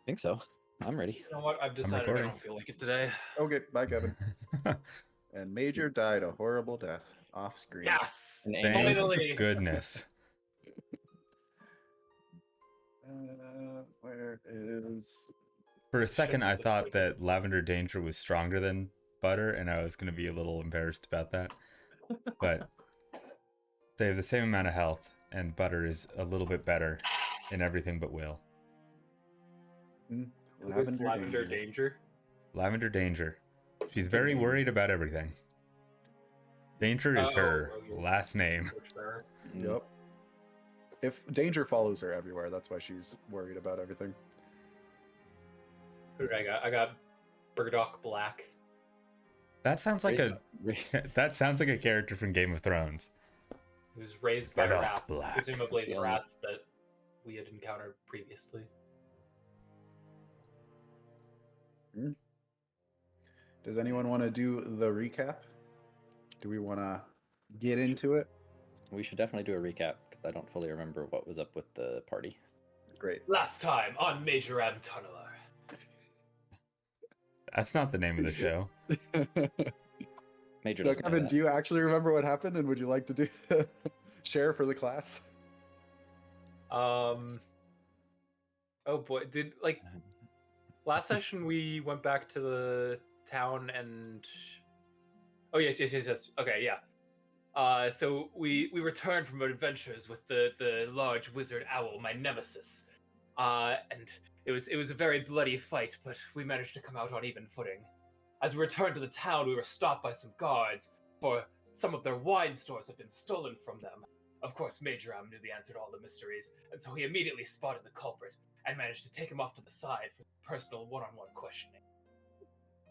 think so. I'm ready. You know what? I've decided I recording. don't feel like it today. Okay, bye, Kevin. And Major died a horrible death off screen. Yes! An Thank Finally! goodness. Where is... For a second, I Shouldn't thought have that Lavender Danger was stronger than Butter, and I was going to be a little embarrassed about that. But they have the same amount of health, and Butter is a little bit better in everything but will. Lavender Danger. Lavender Danger. She's very worried about everything. Danger is her last name. Sure. Yep. If danger follows her everywhere, that's why she's worried about everything. Who did I got? I got Burdock Black. That sounds like that sounds like a character from Game of Thrones. Who's raised by Burdock rats, Black. presumably the Yeah. rats that we had encountered previously. Does anyone want to do the recap? Do we want to get into it? We should definitely do a recap because I don't fully remember what was up with the party. Great. Last time on Major M Tunneler. That's not the name of the show. Major So, doesn't know Kevin, that. do you actually remember what happened, and would you like to do share for the class? Oh boy, last session we went back to the town and oh yes. Okay, yeah. So we returned from our adventures with the large wizard owl, my nemesis. And it was a very bloody fight, but we managed to come out on even footing. As we returned to the town, we were stopped by some guards, for some of their wine stores had been stolen from them. Of course, Major Am knew the answer to all the mysteries, and so he immediately spotted the culprit and managed to take him off to the side for personal one-on-one questioning.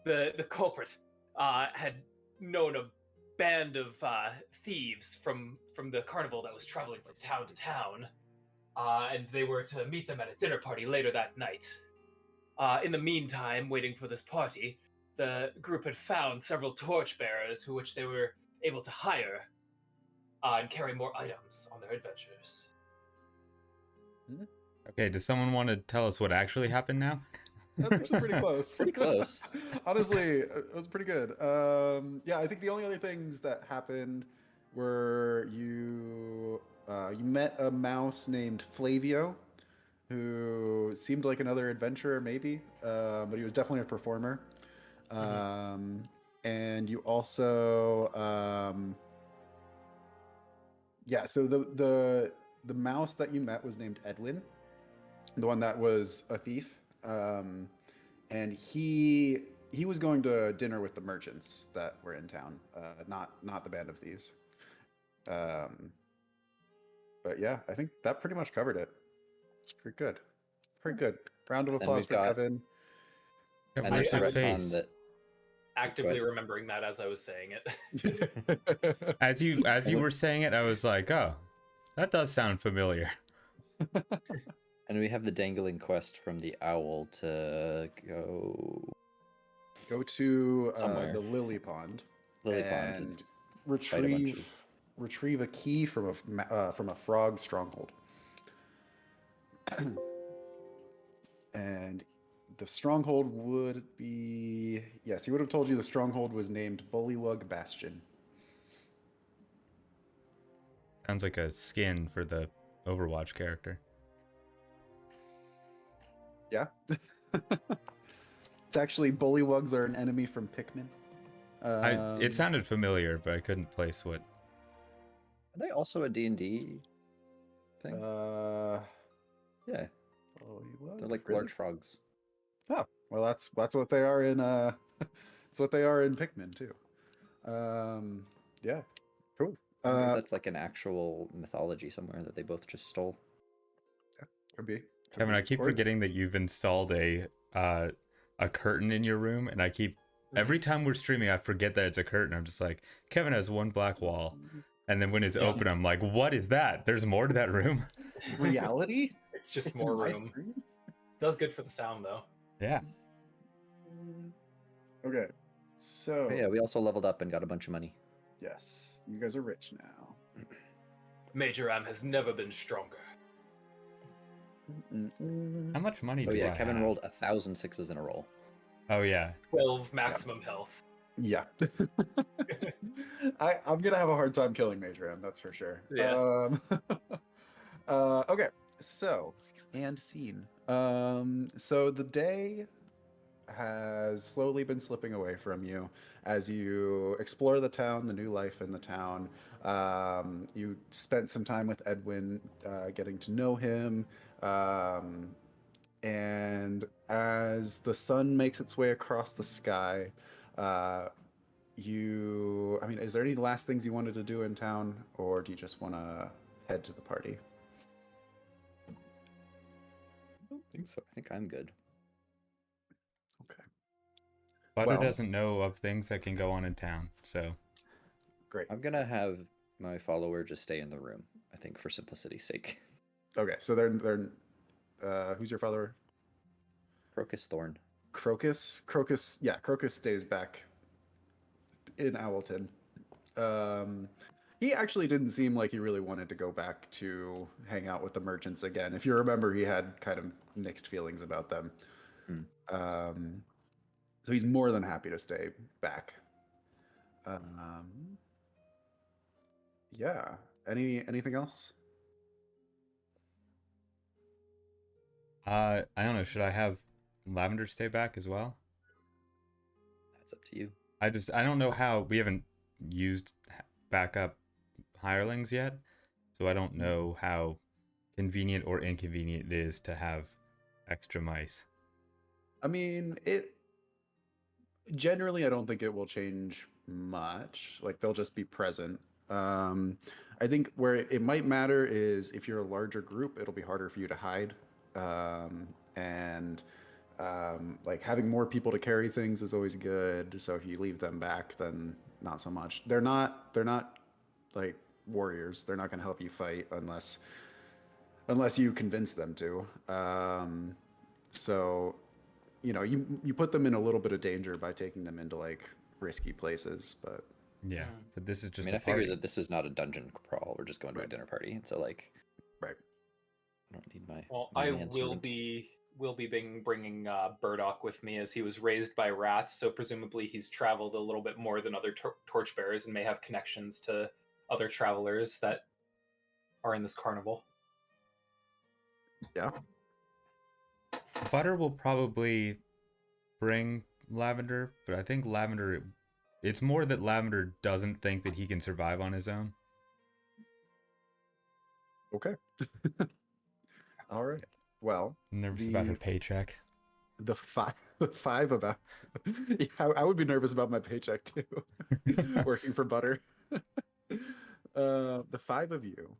The culprit had known a band of thieves from the carnival that was traveling from town to town, and they were to meet them at a dinner party later that night. In the meantime, waiting for this party, the group had found several torchbearers which they were able to hire and carry more items on their adventures. Okay, does someone want to tell us what actually happened now? That's actually pretty close. Pretty close. Honestly, it was pretty good. Yeah, I think the only other things that happened were you met a mouse named Flavio, who seemed like another adventurer, maybe, but he was definitely a performer. And you also, yeah. So the mouse that you met was named Edwin, the one that was a thief. And he was going to dinner with the merchants that were in town, not the band of thieves. But yeah, I think that pretty much covered it. It's pretty good. Pretty good. Round of applause for Kevin. And there's a face. that Actively remembering that as I was saying it. As you were saying it, I was like, oh, that does sound familiar. And we have the dangling quest from the owl to go to somewhere. The Lily Pond. Lily Pond and retrieve a key from a frog stronghold. And the stronghold would be... Yes, he would have told you the stronghold was named Bullywug Bastion. Sounds like a skin for the Overwatch character. Yeah. It's actually Bullywugs are an enemy from Pikmin. It sounded familiar, but I couldn't place what. Are they also a D&D thing? Yeah. Bullywug? They're like Really? large frogs. Oh, well, that's what they are in that's what they are in Pikmin too. Yeah, cool. I wonder if that's like an actual mythology somewhere that they both just stole. Yeah, could be. Kevin, I keep forgetting that you've installed a curtain in your room, and I keep every time we're streaming, I forget that it's a curtain. I'm just like, Kevin has one black wall, and then when it's open, I'm like, what is that? There's more to that room. Reality? It's just more room. Does good for the sound though. Yeah. Okay, so Yeah, we also leveled up and got a bunch of money. yes, you guys are rich now. Major M has never been stronger. How much money Oh do yeah, I Kevin have? rolled 1,000 sixes in a roll. Oh yeah. 12 maximum health. Yeah. I'm gonna have a hard time killing Mage Ram, that's for sure. Yeah. Okay, so and scene. So the day has slowly been slipping away from you as you explore the town, the new life in the town. You spent some time with Edwin, getting to know him. Um, and as the sun makes its way across the sky, uh, I mean, is there any last things you wanted to do in town, or do you just want to head to the party? I don't think so. I think I'm good. Okay. Butter Well, doesn't know of things that can go on in town, so great. I'm gonna have my follower just stay in the room, I think, for simplicity's sake. Okay, so they're who's your follower? Crocus Thorn. Crocus. Crocus. Yeah, Crocus stays back in Owlton. Um, he actually didn't seem like he really wanted to go back to hang out with the merchants again. If you remember, he had kind of mixed feelings about them. Hmm. So he's more than happy to stay back. Um, yeah. Anything else? I don't know, should I have Lavender stay back as well? That's up to you. I don't know how we haven't used backup hirelings yet, so I don't know how convenient or inconvenient it is to have extra mice. I mean, it generally, I don't think it will change much. Like they'll just be present. I think where it might matter is if you're a larger group, it'll be harder for you to hide. And like having more people to carry things is always good. So if you leave them back, then not so much. They're not like warriors. They're not going to help you fight unless you convince them to. So you put them in a little bit of danger by taking them into like risky places, but Yeah, Hmm. but this is I just mean, a I figured party. that this is not a dungeon crawl. We're just going to a Right. dinner party. So like, right. I don't need my Well, my I will manservant. be bringing Burdock with me as he was raised by rats, so presumably he's traveled a little bit more than other torchbearers and may have connections to other travelers that are in this carnival. Yeah. Butter will probably bring Lavender, but I think Lavender, it's more that Lavender doesn't think that he can survive on his own. Okay. All right. Well, I'm nervous about her the paycheck. the five the five about yeah, I would be nervous about my paycheck too, working for Butter. The five of you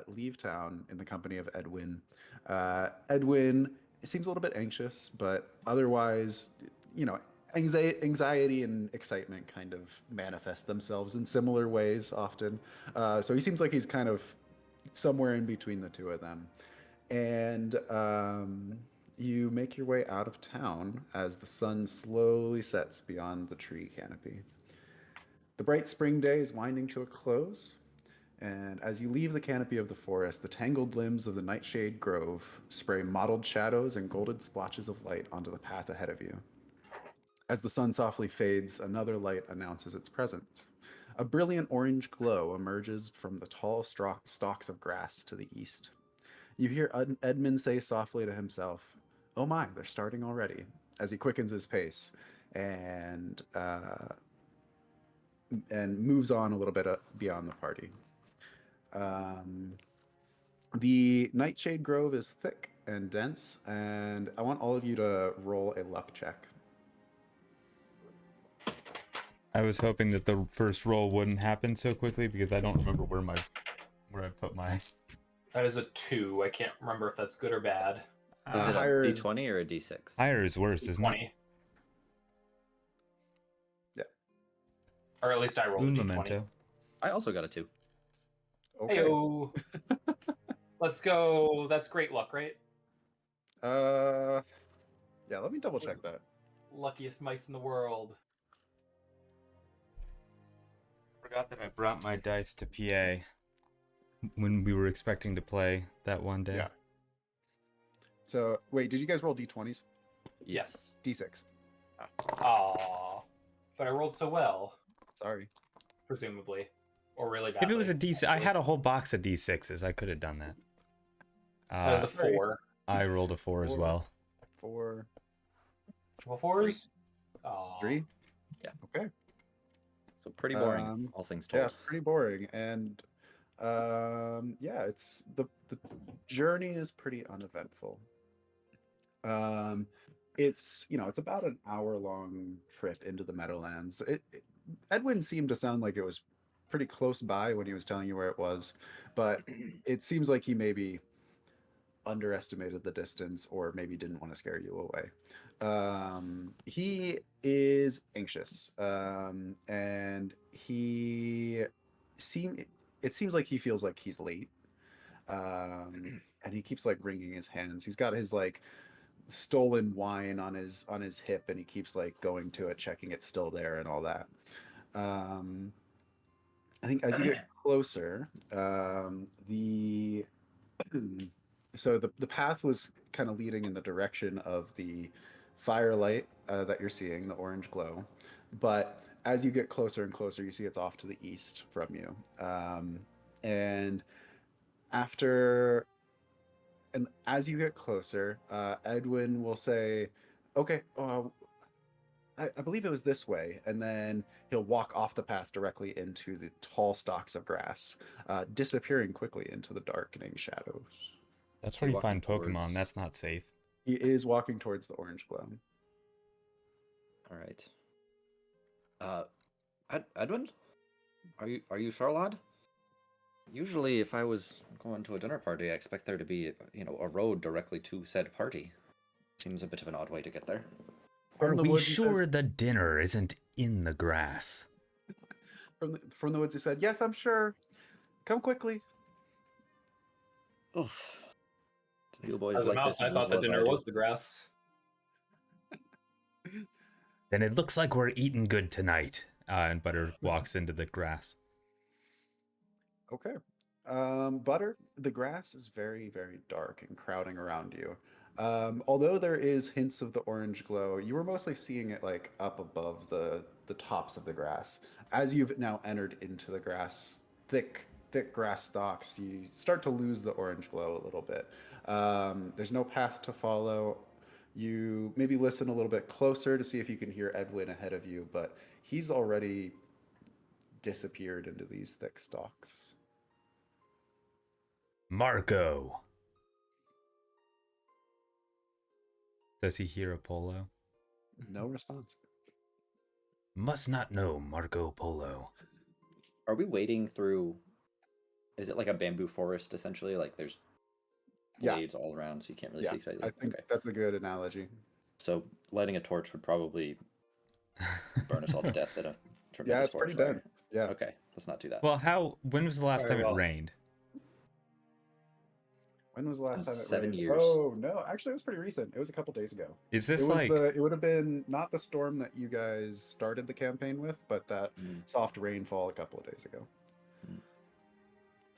leave town in the company of Edwin. Edwin seems a little bit anxious, but otherwise, you know, anxiety and excitement kind of manifest themselves in similar ways often. So he seems like he's kind of somewhere in between the two of them. And you make your way out of town as the sun slowly sets beyond the tree canopy. The bright spring day is winding to a close, and as you leave the canopy of the forest, the tangled limbs of the nightshade grove spray mottled shadows and golden splotches of light onto the path ahead of you. As the sun softly fades, another light announces its presence. A brilliant orange glow emerges from the tall stalks of grass to the east. You hear Edmund say softly to himself, "Oh my, they're starting already," as he quickens his pace and moves on a little bit beyond the party. Um, the Nightshade Grove is thick and dense, and I want all of you to roll a luck check. I was hoping that the first roll wouldn't happen so quickly because I don't remember where I put my. That is a 2. I can't remember if that's good or bad. Is it a higher is- D20 or a D6? Higher is worse, isn't it? 20. Yeah. Or at least I rolled a Un D20. memento. I also got a 2. Okay. Heyo. Let's go. That's great luck, right? Yeah, let me double check that. Luckiest mice in the world. Forgot that I brought my dice to PA when we were expecting to play that one day. Yeah. So wait, did you guys roll d20s? Yes. D6. Aw. But I rolled so well, Sorry. presumably. Or really badly. If it was a D6, I actually. had a whole box of D6s. I could have done that. That was a Sorry. 4. I rolled a 4 as Four. well. 4, Triple 4s? Aw. 3. Yeah. Okay. So pretty boring, all things Yeah, told. pretty boring. And yeah, it's the journey is pretty uneventful. It's it's about an hour-long trip into the Meadowlands. Edwin seemed to sound like it was pretty close by when he was telling you where it was, but it seems like he maybe underestimated the distance or maybe didn't want to scare you away. He is anxious, and seem it seems like he feels like he's late, and he keeps like wringing his hands. He's got his like stolen wine on his hip, and he keeps like going to it, checking it's still there and all that. Um, I think as you get closer, the so the path was kind of leading in the direction of the firelight that you're seeing, the orange glow. But as you get closer and closer, you see it's off to the east from you. And after and as you get closer, Edwin will say, "Okay, I believe it was this way," and then he'll walk off the path directly into the tall stalks of grass, disappearing quickly into the darkening shadows. That's So where you walking find Pokemon. towards- That's not safe. He is walking towards the orange glow. All right. Edwin, are you sure, lad? Usually, if I was going to a dinner party, I expect there to be, a road directly to said party. Seems a bit of an odd way to get there. From Are the we woods, he sure says- the dinner isn't in the grass? From the woods, he said, "Yes, I'm sure. Come quickly." Oof. Do you boys As a like mouse, this I as thought well the as I dinner do? was the grass. Then it looks like we're eating good tonight. And Butter walks into the grass. Okay. Butter, the grass is very, very dark and crowding around you. Although there is hints of the orange glow, you were mostly seeing it like up above the tops of the grass. As you've now entered into the grass, thick grass stalks, you start to lose the orange glow a little bit. There's no path to follow. You maybe listen a little bit closer to see if you can hear Edwin ahead of you, but he's already disappeared into these thick stalks. Marco. Does he hear Apollo? No response. Must not know Marco Polo. Are we wading through? Is it like a bamboo forest essentially? Like there's Yeah. blades all around, so you can't really Yeah, see clearly. I think Okay. that's a good analogy. So lighting a torch would probably burn us all to death at a Yeah, tremendous it's pretty forest fire. dense. Yeah. Okay, let's not do that. Well, when was the last Very time well. it rained? When was the last been time it 7 rained? years. Oh no, actually, it was pretty recent. It was a couple days ago. Is It this was like it would have been not the storm that you guys started the campaign with, but that soft rainfall a couple of days ago.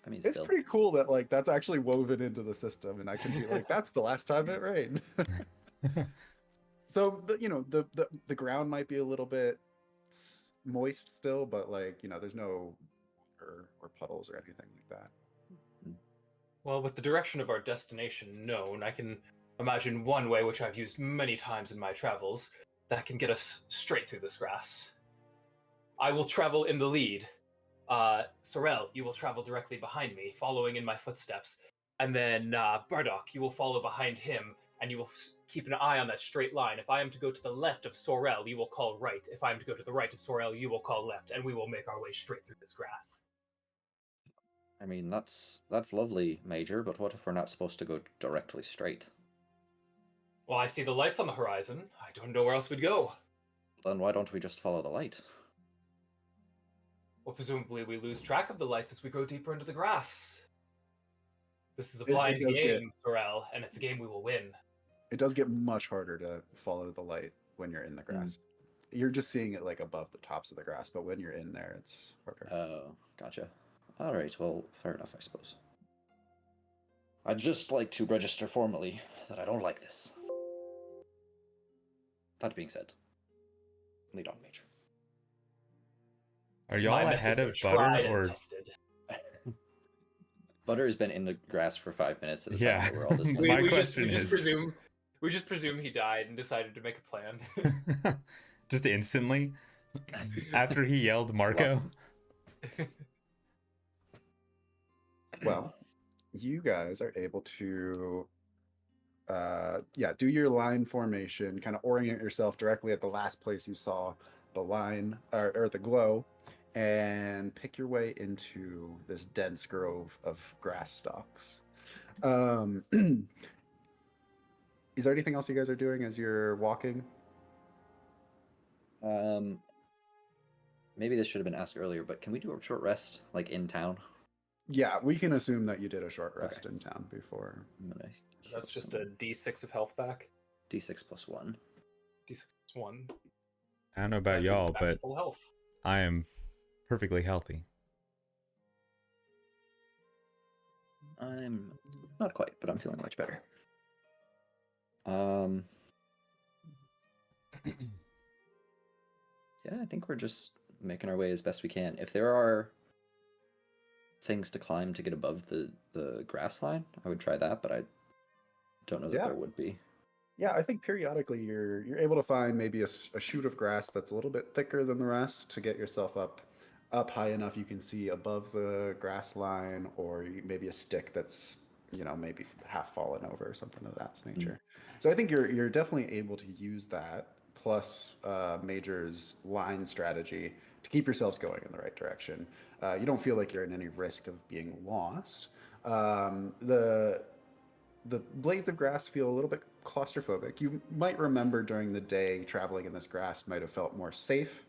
I mean, It's still. pretty cool that like that's actually woven into the system, and I can be like, that's the last time it rained. So the ground might be a little bit moist still, but like there's no water or puddles or anything like that. Well, with the direction of our destination known, I can imagine one way which I've used many times in my travels that can get us straight through this grass. I will travel in the lead. Sorel, you will travel directly behind me, following in my footsteps. And then Bardock, you will follow behind him, and you will keep an eye on that straight line. If I am to go to the left of Sorel, you will call right. If I am to go to the right of Sorel, you will call left, and we will make our way straight through this grass. I mean, that's lovely, Major, but what if we're not supposed to go directly straight? Well, I see the lights on the horizon. I don't know where else we'd go. Then why don't we just follow the light? Well, presumably we lose track of the lights as we go deeper into the grass. This is a It blind does game, Sorel, and it's a game we will win. It does get much harder to follow the light when you're in the grass. You're just seeing it like above the tops of the grass, but when you're in there, it's harder. Oh, gotcha. All right, well, fair enough, I suppose. I'd just like to register formally that I don't like this. That being said, lead on, Major. Are y'all My ahead methods of are Butter tried and or? tested. Butter has been in the grass for 5 minutes at the Yeah. time that we're all discussing. My we question just is- presume he died and decided to make a plan. Just instantly after he yelled Marco. Well, you guys are able to do your line formation, kind of orient yourself directly at the last place you saw the line or the glow, and pick your way into this dense grove of grass stalks. Is there anything else you guys are doing as you're walking? Maybe this should have been asked earlier, but can we do a short rest, like in town? Yeah, we can assume that you did a short rest in town before. I'm gonna That's heal just some- a D6 of health back. D6 plus 1. D6 1. I don't know about And he's y'all, back to but full health. I am perfectly healthy. I'm not quite, but I'm feeling much better. Yeah, I think we're just making our way as best we can. If there are things to climb to get above the grass line, I would try that, but I don't know that there would be. Yeah, I think periodically you're able to find maybe a shoot of grass that's a little bit thicker than the rest to get yourself up high enough you can see above the grass line, or maybe a stick that's maybe half fallen over or something of that nature. So I think you're definitely able to use that plus Major's line strategy to keep yourselves going in the right direction. You don't feel like you're in any risk of being lost. The blades of grass feel a little bit claustrophobic. You might remember during the day traveling in this grass might have felt more safe,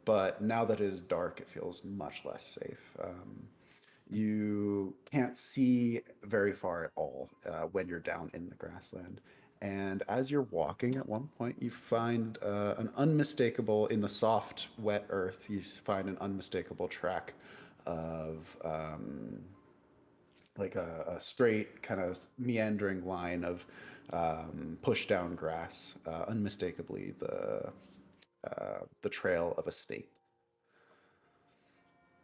but now that it is dark, it feels much less safe. You can't see very far at all when you're down in the grassland. And as you're walking, at one point, you find an unmistakable, in the soft, wet earth, you find an unmistakable track of like a straight kind of meandering line of pushed down grass, unmistakably the trail of a snake.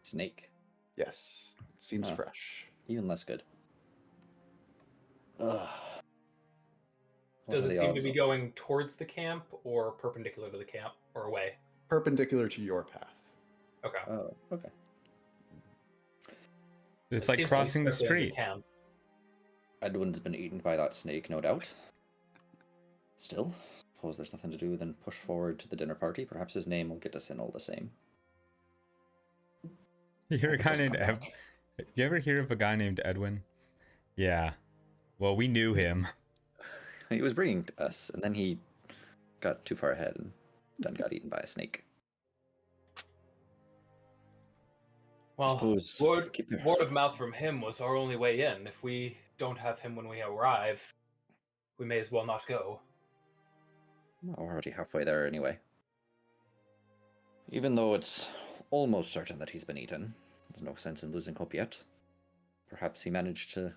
Snake. Yes, seems Huh. fresh. Even less good. Ugh. What Does are it the seem to odds be of- going towards the camp or perpendicular to the camp or away? Perpendicular to your path. Okay. Oh, okay. It's It like seems to be crossing the circling street. camp. Edwin's been eaten by that snake, no doubt. Still, suppose there's nothing to do than push forward to the dinner party. Perhaps his name will get us in all the same. You're a Hope it guy doesn't named come back. You ever hear of a guy named Edwin? Yeah. Well, we knew him. He was bringing us, and then he got too far ahead and done got eaten by a snake. Well, suppose word keep your- of mouth from him was our only way in. If we don't have him when we arrive, we may as well not go. Well, we're already halfway there anyway. Even though it's almost certain that he's been eaten, there's no sense in losing hope yet. Perhaps he managed to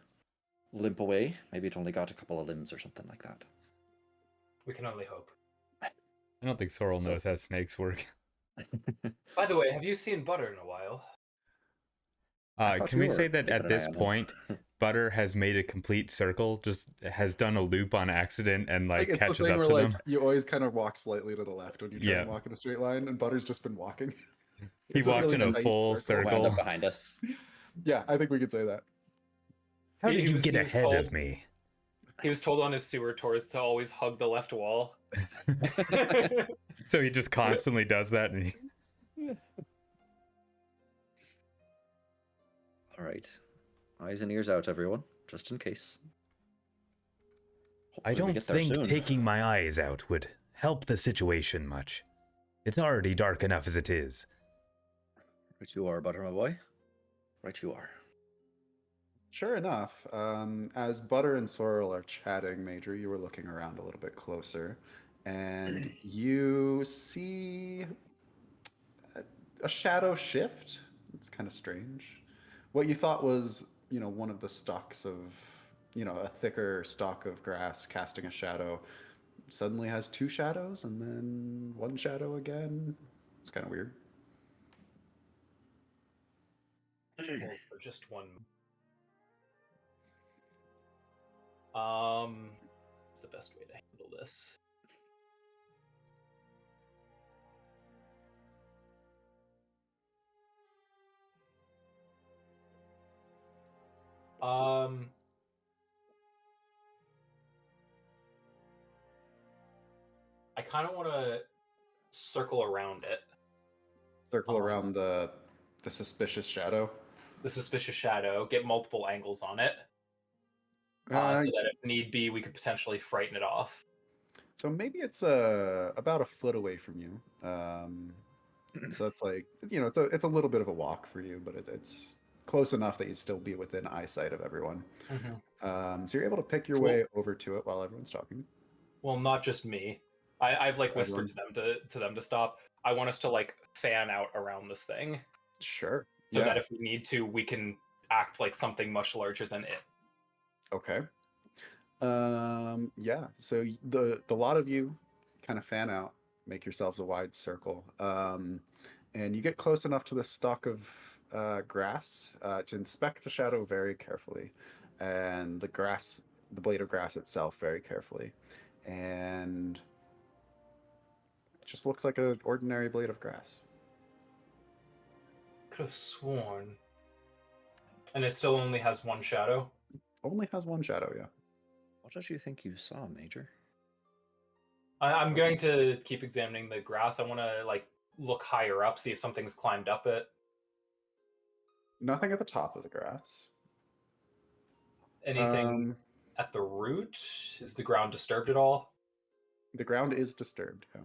limp away. Maybe it only got a couple of limbs or something like that. We can only hope. I don't think Sorrel So- knows how snakes work. By the way, have you seen Butter in a while? I thought Can you we were say that keeping at an this eye on him. point, Butter has made a complete circle, just has done a loop on accident and like It's the catches thing up where to like them? you always kind of walk slightly to the left when you try Yeah. and walk in a straight line, and Butter's just been walking. He It's a walked really in a tight full Wound circle. up behind us. Yeah, I think we could say that. How He- did he you was- get he was ahead of told- me? He was told on his sewer tours to always hug the left wall. So he just constantly does that, and All right. Eyes and ears out, everyone, just in case. I Hopefully we don't get there think soon. taking my eyes out would help the situation much. It's already dark enough as it is. Right you are, Butter, my boy. Right you are. Sure enough, as Butter and Sorrel are chatting, Major, you were looking around a little bit closer, and you see a shadow shift. It's kind of strange. What you thought was, one of the stalks of, a thicker stalk of grass casting a shadow suddenly has two shadows and then one shadow again. It's kind of weird. Hold for just one. What's the best way to handle this? I kind of want to circle around it. Circle around the suspicious shadow. The suspicious shadow, get multiple angles on it, so that if need be, we could potentially frighten it off. So maybe it's about a foot away from you. So it's like it's a little bit of a walk for you, but it's close enough that you'd still be within eyesight of everyone. So you're able to pick your way over to it while everyone's talking. Well, not just me. I've like whispered to them to stop. I want us to like fan out around this thing. Sure. So that if we need to, we can act like something much larger than it. Okay. Yeah. So the lot of you kind of fan out, make yourselves a wide circle, and you get close enough to the stalk of grass to inspect the shadow very carefully, and the blade of grass itself very carefully, and it just looks like an ordinary blade of grass. Could have sworn. And it still only has one shadow? Only has one shadow, yeah. What did you think you saw, Major? I'm going to keep examining the grass. I want to like look higher up, see if something's climbed up it. Nothing at the top of the grass. Anything at the root? Is the ground disturbed at all? The ground is disturbed, yeah.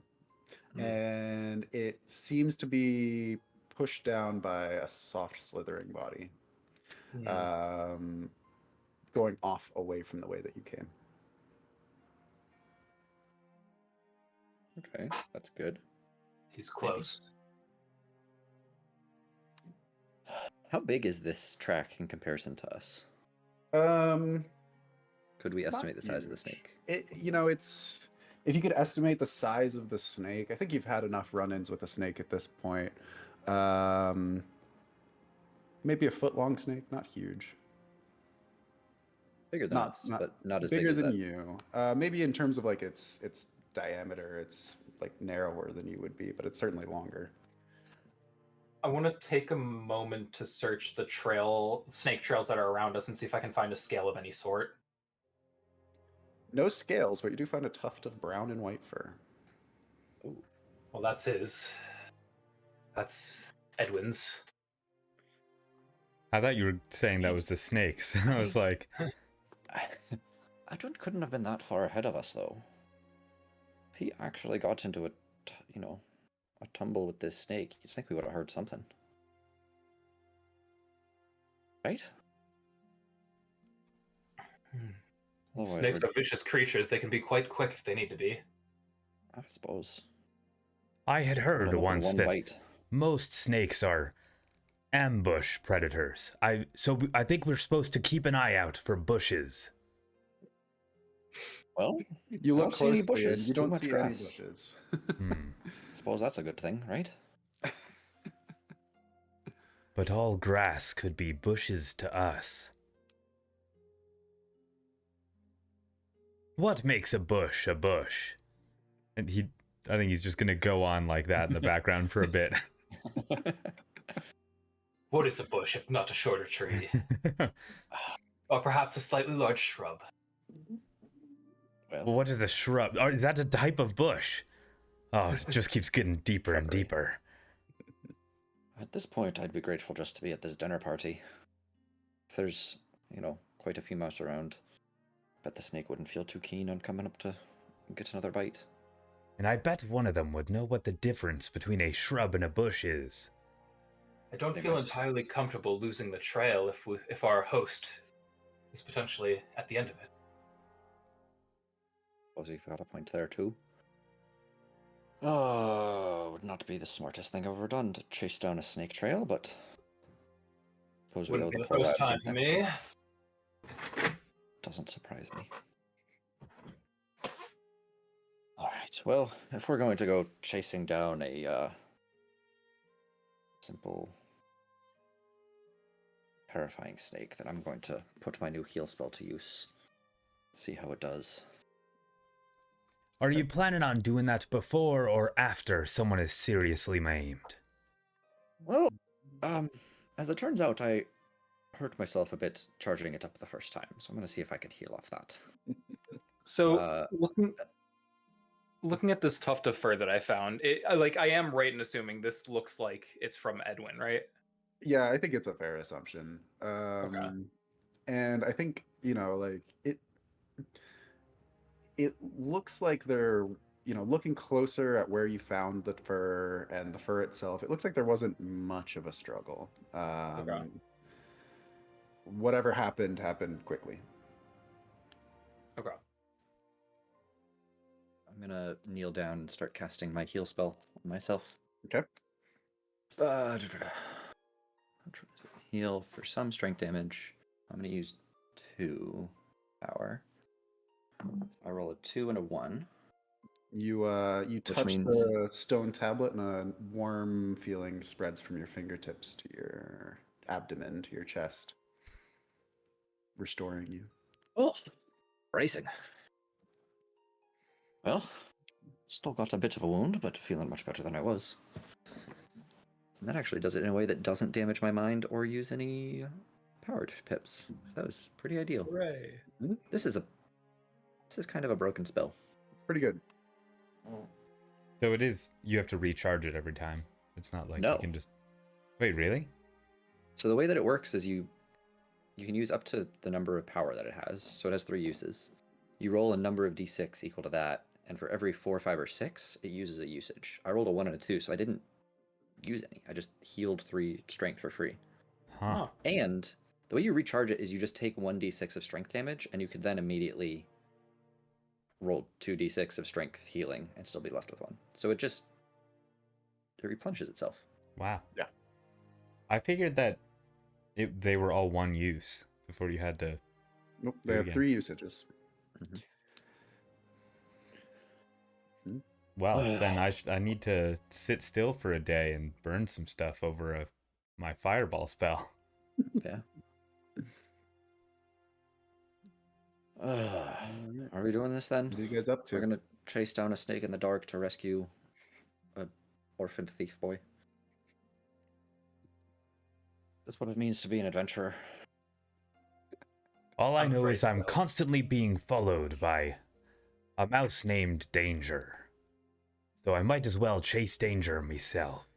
And it seems to be pushed down by a soft slithering body, going off away from the way that you came. Okay, that's good. He's close. Maybe. How big is this track in comparison to us? Could we estimate the size of the snake? It's if you could estimate the size of the snake, I think you've had enough run-ins with a snake at this point. Maybe a foot-long snake, not huge. Bigger than us, but not as bigger big as than that. you. Maybe in terms of like its diameter, it's like narrower than you would be, but it's certainly longer. I want to take a moment to search the snake trails that are around us and see if I can find a scale of any sort. No scales, but you do find a tuft of brown and white fur. Oh, well, that's his. That's Edwin's. I thought you were saying that was the snakes. I was like, Edwin couldn't have been that far ahead of us, though. He actually got into a tumble with this snake. You'd think we would have heard something, right? Snakes are vicious creatures. They can be quite quick if they need to be. I suppose. I had heard once that bite. most snakes are ambush predators. So I think we're supposed to keep an eye out for bushes. Well, you look closely and you don't much see grass. any bushes. Suppose that's a good thing, right? But all grass could be bushes to us. What makes a bush a bush? And I think he's just gonna go on like that in the background for a bit. What is a bush if not a shorter tree? Or perhaps a slightly large shrub? Well, what is a shrub? Is that a type of bush? Oh, it just keeps getting deeper and deeper. At this point, I'd be grateful just to be at this dinner party. If there's, quite a few mouse around, bet the snake wouldn't feel too keen on coming up to get another bite. And I bet one of them would know what the difference between a shrub and a bush is. I don't feel entirely comfortable losing the trail if our host is potentially at the end of it. Suppose you've got a point there too. Oh, would not be the smartest thing I've ever done to chase down a snake trail, but suppose we Wouldn't owe be the the poor first lad time for something. me. doesn't surprise me. All right. Well, if we're going to go chasing down a simple, terrifying snake, then I'm going to put my new heal spell to use. See how it does. Are you planning on doing that before or after someone is seriously maimed? Well, as it turns out, I hurt myself a bit charging it up the first time, so I'm going to see if I can heal off that. So looking at this tuft of fur that I found, I am right in assuming this looks like it's from Edwin, right? Yeah, I think it's a fair assumption. And I think, like it looks like they're, looking closer at where you found the fur and the fur itself, it looks like there wasn't much of a struggle. Whatever happened quickly. Okay. I'm going to kneel down and start casting my heal spell on myself. Okay. Heal for some strength damage. I'm going to use 2 power. I roll a 2 and a 1. You touch means- the stone tablet and a warm feeling spreads from your fingertips to your abdomen, to your chest, restoring you. Oh, bracing. Well, still got a bit of a wound, but feeling much better than I was. And that actually does it in a way that doesn't damage my mind or use any powered pips. That was pretty ideal. Hooray. This is kind of a broken spell. It's pretty good. So it is, you have to recharge it every time. It's not like No. you can just... Wait, really? So the way that it works is you can use up to the number of power that it has. So it has 3 uses. You roll a number of d6 equal to that, and for every 4, 5, or 6, it uses a usage. I rolled a 1 and a 2, so I didn't use any. I just healed 3 strength for free. Huh. And the way you recharge it is you just take 1d6 of strength damage, and you could then immediately roll 2d6 of strength healing and still be left with 1. So it replenishes itself. Wow. Yeah. I figured that they were all one use before you had to... Nope, Do they it have again. 3 usages. Well, then I need to sit still for a day and burn some stuff over my fireball spell. Yeah. Are we doing this then? What are you guys up to? We're gonna chase down a snake in the dark to rescue a orphaned thief boy. That's what it means to be an adventurer. All I I'm know afraid is I'm so. constantly being followed by a mouse named Danger. So I might as well chase Danger myself.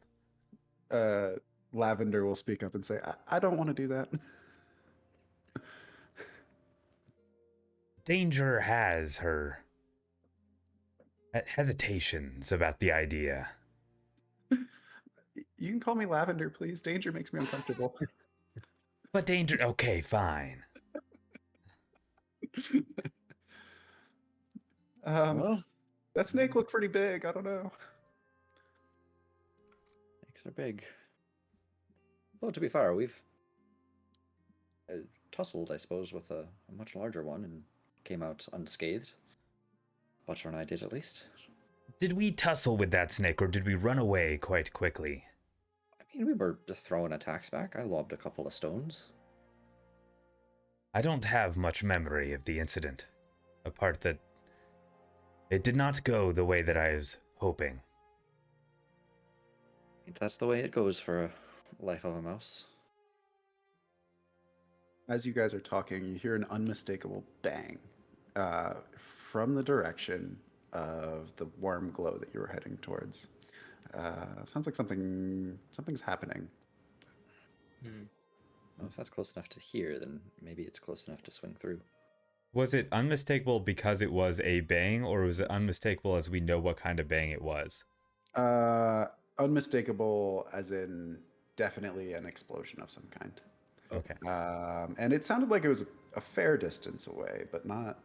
Lavender will speak up and say, I don't want to do that. Danger has her hesitations about the idea. You can call me Lavender, please. Danger makes me uncomfortable. But Danger, okay, fine. Well, That snake looked pretty big. I don't know. snakes are big. Though to be fair, we've tussled, I suppose, with a much larger one and came out unscathed. Butcher and I did, at least. Did we tussle with that snake or did we run away quite quickly? I mean, we were just throwing attacks back. I lobbed a couple of stones. I don't have much memory of the incident, apart that it did not go the way that I was hoping. I think that's the way it goes for a life of a mouse. As you guys are talking, you hear an unmistakable bang from the direction of the warm glow that you were heading towards. Sounds like something's happening. Well, if that's close enough to hear, then maybe it's close enough to swing through. Was it unmistakable because it was a bang, or was it unmistakable as we know what kind of bang it was? Unmistakable, as in definitely an explosion of some kind. Okay. And it sounded like it was a fair distance away, but not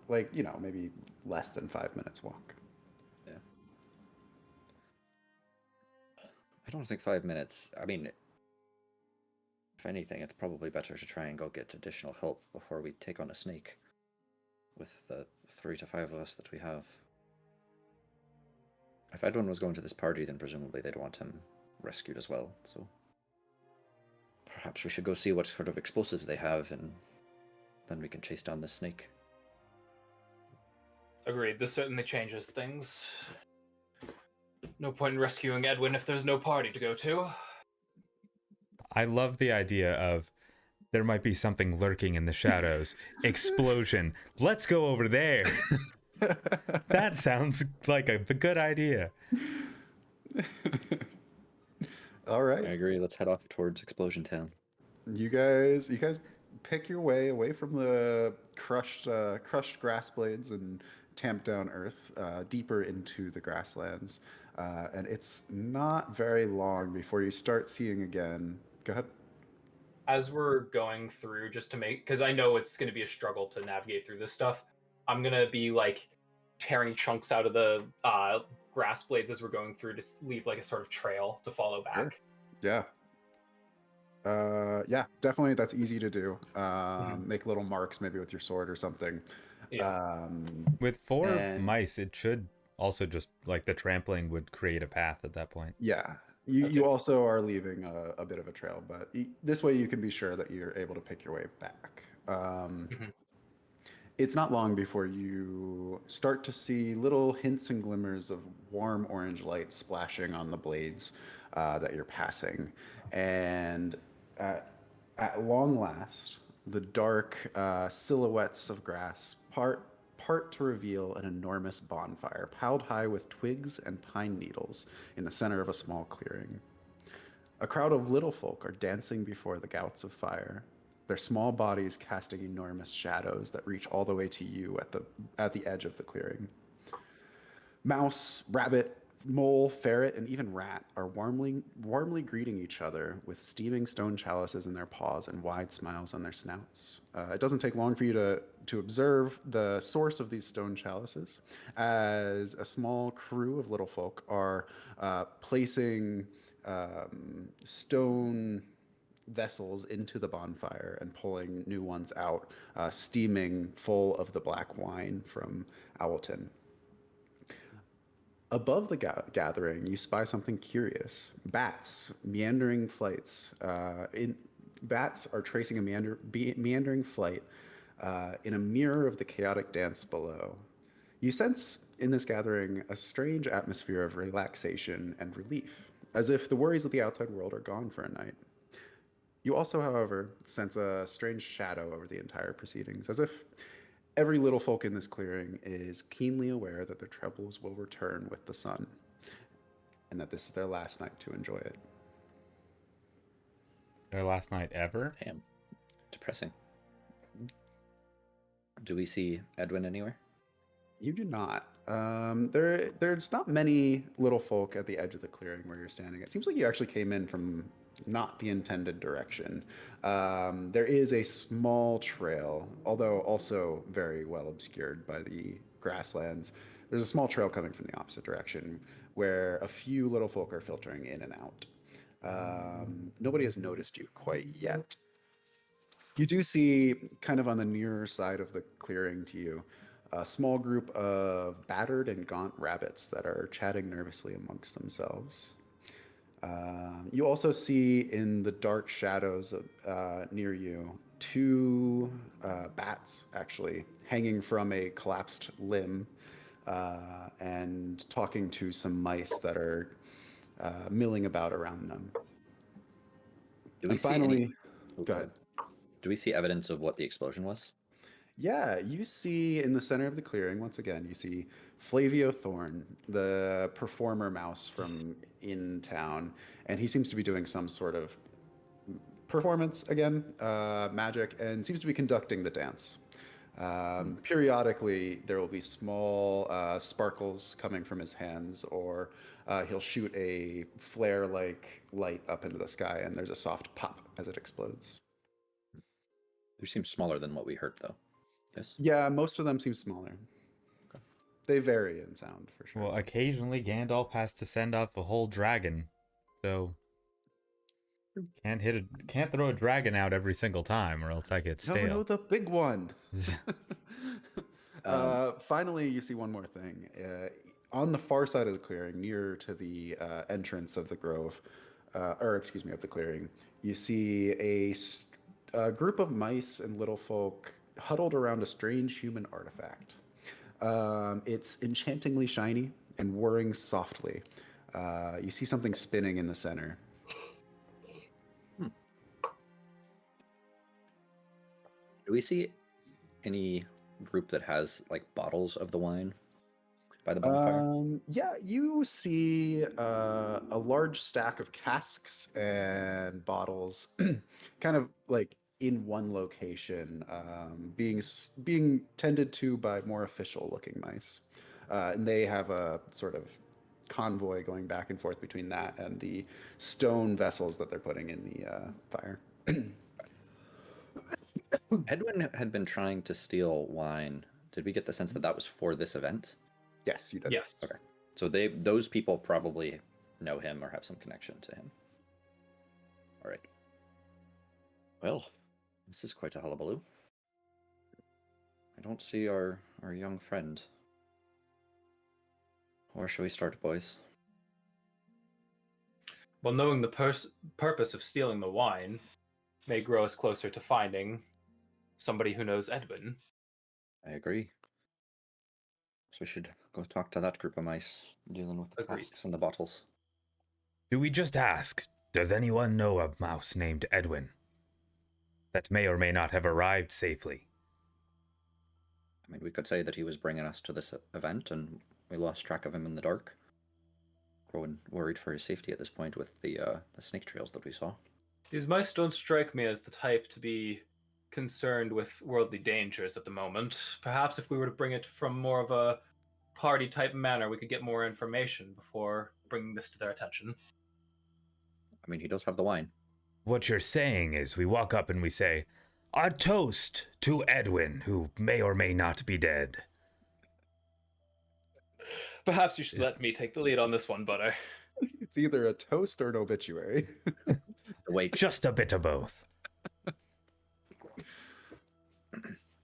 like, maybe less than 5 minutes walk. Yeah. I don't think 5 minutes. I mean, If anything, it's probably better to try and go get additional help before we take on a snake. With the 3 to 5 of us that we have. If Edwin was going to this party, then presumably they'd want him rescued as well, so... Perhaps we should go see what sort of explosives they have, and then we can chase down the snake. Agreed. This certainly changes things. No point in rescuing Edwin if there's no party to go to. I love the idea of there might be something lurking in the shadows. Explosion. Let's go over there. That sounds like a good idea. All right. I agree, let's head off towards Explosion Town. You guys pick your way away from the crushed grass blades and tamped down earth, deeper into the grasslands, and it's not very long before you start seeing again. Go ahead. As we're going through, just to make, because I know it's going to be a struggle to navigate through this stuff, I'm going to be like tearing chunks out of the grass blades as we're going through to leave like a sort of trail to follow back. Sure. Yeah. Yeah, definitely. That's easy to do. Make little marks maybe with your sword or something. Yeah. With 4 and- mice, it should also just, like, the trampling would create a path at that point. Yeah. You also are leaving a bit of a trail, but this way you can be sure that you're able to pick your way back. It's not long before you start to see little hints and glimmers of warm orange light splashing on the blades that you're passing. And at long last, the dark silhouettes of grass part to reveal an enormous bonfire piled high with twigs and pine needles in the center of a small clearing. A crowd of little folk are dancing before the gouts of fire, their small bodies casting enormous shadows that reach all the way to you at the edge of the clearing. Mouse, rabbit, mole, ferret, and even rat are warmly greeting each other with steaming stone chalices in their paws and wide smiles on their snouts. It doesn't take long for you to observe the source of these stone chalices, as a small crew of little folk are placing stone vessels into the bonfire and pulling new ones out, steaming full of the black wine from Owlton. Above the gathering, you spy something curious. Bats, meandering flights. Bats are tracing a meandering flight in a mirror of the chaotic dance below. You sense in this gathering a strange atmosphere of relaxation and relief, as if the worries of the outside world are gone for a night. You also, however, sense a strange shadow over the entire proceedings, as if every little folk in this clearing is keenly aware that their troubles will return with the sun, and that this is their last night to enjoy it. Their last night ever? Damn. Depressing. Do we see Edwin anywhere? You do not. There's not many little folk at the edge of the clearing where you're standing. It seems like you actually came in from not the intended direction. There is a small trail, although also very well obscured by the grasslands. There's a small trail coming from the opposite direction where a few little folk are filtering in and out. Nobody has noticed you quite yet. You do see, kind of on the nearer side of the clearing to you, a small group of battered and gaunt rabbits that are chatting nervously amongst themselves. You also see in the dark shadows near you 2 bats, actually, hanging from a collapsed limb and talking to some mice that are milling about around them. Do we And see finally, any... go ahead. Do we see evidence of what the explosion was? Yeah, you see in the center of the clearing, once again, you see Flavio Thorn, the performer mouse from in town, and he seems to be doing some sort of performance again, magic, and seems to be conducting the dance. Periodically, there will be small sparkles coming from his hands, or he'll shoot a flare-like light up into the sky, and there's a soft pop as it explodes. They seem smaller than what we heard, though. Yes? Yeah, most of them seem smaller. Okay. They vary in sound, for sure. Well, occasionally Gandalf has to send off a whole dragon, so... Can't throw a dragon out every single time, or else I get No, stale. the big one. Um, Finally, you see one more thing. On the far side of the clearing, near to the entrance of the grove, or excuse me, of the clearing, you see a group of mice and little folk huddled around a strange human artifact. It's enchantingly shiny and whirring softly. You see something spinning in the center. do we see any group that has like bottles of the wine by the bonfire? Yeah, you see a large stack of casks and bottles, kind of like in one location, being tended to by more official-looking mice, and they have a sort of convoy going back and forth between that and the stone vessels that they're putting in the fire. Edwin had been trying to steal wine. Did we get the sense that that was for this event? Yes, you did. Yes. Okay. So those people probably know him or have some connection to him. All right. Well, this is quite a hullabaloo. I don't see our young friend. Where shall we start, boys? Well, knowing the purpose of stealing the wine may grow us closer to finding somebody who knows Edwin. I agree. So we should go talk to that group of mice dealing with the Agreed. casks and the bottles. Do we just ask, does anyone know a mouse named Edwin that may or may not have arrived safely? I mean, we could say that he was bringing us to this event and we lost track of him in the dark. Growing worried for his safety at this point with the snake trails that we saw. These mice don't strike me as the type to be concerned with worldly dangers at the moment. Perhaps if we were to bring it from more of a party type manner, we could get more information before bringing this to their attention. I mean, he does have the wine. What you're saying is we walk up and we say, a toast to Edwin, who may or may not be dead. Perhaps you should let me take the lead on this one, Butter. It's either a toast or an obituary. Wait, Just a bit of both.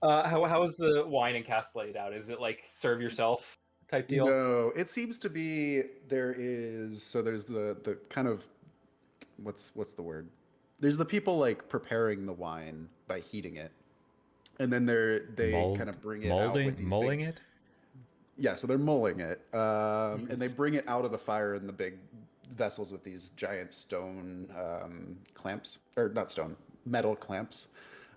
How is the wine and cask laid out? Is it like serve yourself type deal? No, it seems to be there's the kind of what's the word? There's the people like preparing the wine by heating it. And then they kind of bring it out with these mulling big, it. yeah, so they're mulling it. And they bring it out of the fire in the big vessels with these giant stone clamps, or not stone, metal clamps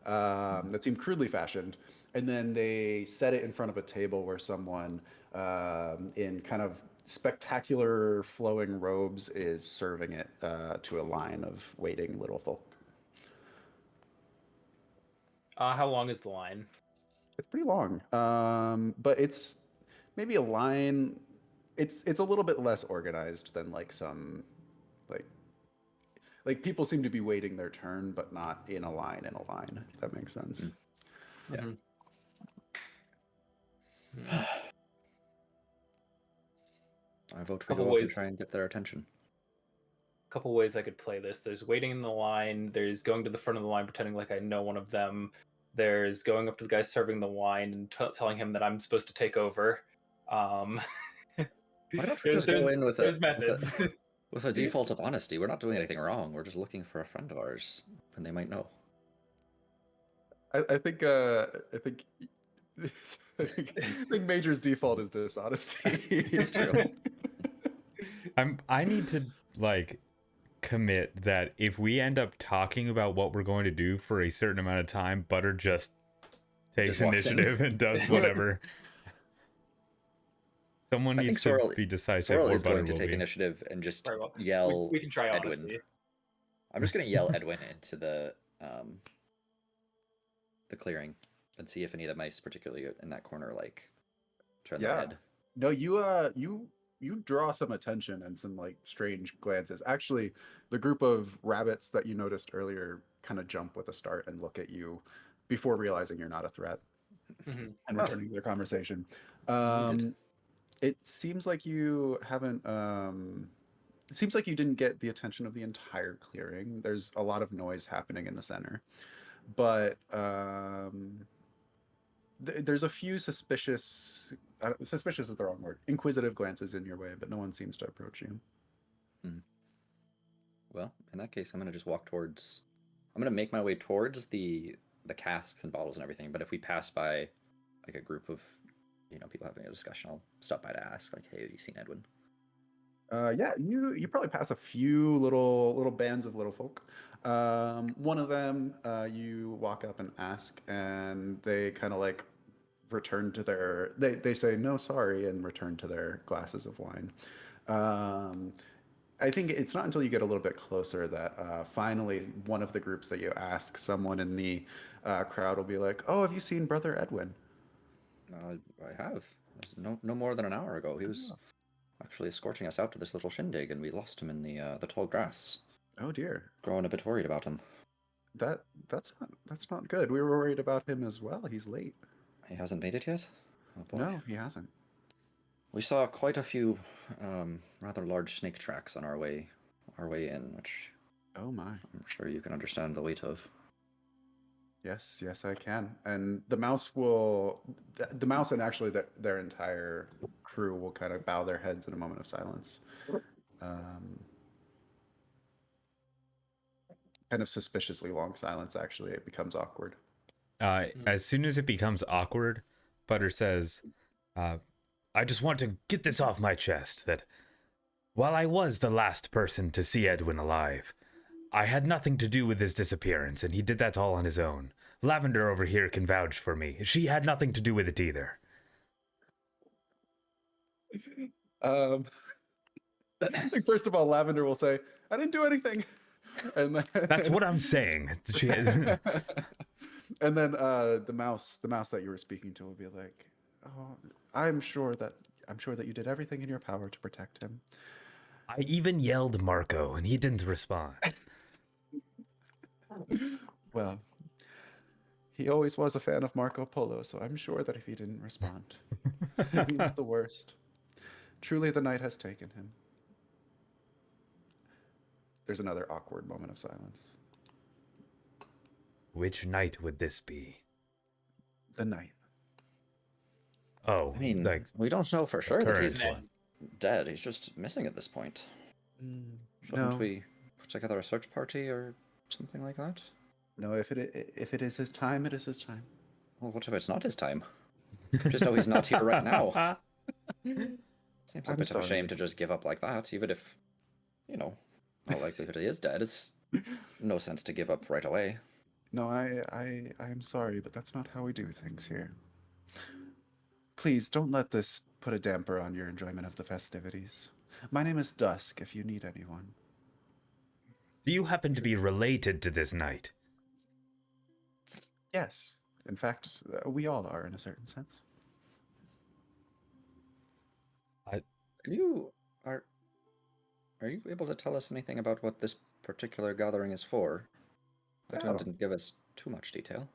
that seem crudely fashioned. And then they set it in front of a table where someone in kind of spectacular flowing robes is serving it to a line of waiting little folk. How long is the line? It's pretty long, but it's maybe a line. It's a little bit less organized than like some like people seem to be waiting their turn, but not in a line. If that makes sense. Yeah. Mm-hmm. I vote we Couple go up and ways. try and get their attention. Couple ways I could play this. There's waiting in the line. There's going to the front of the line pretending like I know one of them. There's going up to the guy serving the wine and telling him that I'm supposed to take over. Why don't we just go in with methods. with a default of honesty? We're not doing anything wrong. We're just looking for a friend of ours, and they might know. I think I think Major's default is dishonesty. It's true. I need to like commit that if we end up talking about what we're going to do for a certain amount of time, Butter just takes Just walks in. initiative and does whatever. Someone I think needs to Sorrel- be decisive, Sorrel or is Butter going to will take be. initiative and just Very well. yell We can try Edwin. honesty. I'm just going to yell Edwin into the clearing and see if any of the mice, particularly in that corner, like turn their Yeah. head. No, you draw some attention and some like strange glances. Actually, the group of rabbits that you noticed earlier kind of jump with a start and look at you before realizing you're not a threat Mhm. and returning to their conversation. Needed. It seems like you haven't It seems like you didn't get the attention of the entire clearing. There's a lot of noise happening in the center, but there's a few suspicious. Suspicious is the wrong word. Inquisitive glances in your way, but no one seems to approach you. Well, in that case, I'm gonna just walk towards. I'm gonna make my way towards the casks and bottles and everything. But if we pass by, like a group of, people having a discussion, I'll stop by to ask, like, "Hey, have you seen Edwin?" Yeah, you probably pass a few little bands of little folk. One of them, you walk up and ask, and they kind of like return to their. They say no, sorry, and return to their glasses of wine. I think it's not until you get a little bit closer that finally one of the groups that you ask, someone in the crowd will be like, "Oh, have you seen Brother Edwin?" I have. It was no more than an hour ago. He was actually escorting us out to this little shindig, and we lost him in the tall grass. Oh dear, Growing a bit worried about him. that's not good. We were worried about him as well. He's late. He hasn't made it yet? Oh boy. No, he hasn't. We saw quite a few rather large snake tracks on our way in, which Oh my. I'm sure you can understand the weight of. Yes, yes, I can. And the mouse will, the mouse and actually their entire crew will kind of bow their heads in a moment of silence. Kind of suspiciously long silence, actually. It becomes awkward. As soon as it becomes awkward, Butter says, I just want to get this off my chest that while I was the last person to see Edwin alive, I had nothing to do with his disappearance, and he did that all on his own. Lavender over here can vouch for me. She had nothing to do with it either. I think first of all, Lavender will say, "I didn't do anything," and then, That's what I'm saying. and then the mouse that you were speaking to will be like, "Oh, I'm sure that you did everything in your power to protect him." I even yelled Marco, and he didn't respond. Well, he always was a fan of Marco Polo, so I'm sure that if he didn't respond, it means the worst. Truly, the night has taken him. There's another awkward moment of silence. Which night would this be? The night. Oh, I mean, like we don't know for sure that current he's one. dead. He's just missing at this point. Shouldn't No, we put together a search party or something like that? no. If it is his time, it is his time. Well, what if it's not his time? Just know he's not here right now. Seems a I'm bit of a sorry. shame to just give up like that, even if, all likelihood he is dead. It's no sense to give up right away. No, I am sorry, but that's not how we do things here. Please don't let this put a damper on your enjoyment of the festivities. My name is Dusk, if you need anyone. Do you happen to be related to this knight? Yes. In fact, we all are in a certain sense. Are you able to tell us anything about what this particular gathering is for? Edwin Oh. didn't give us too much detail.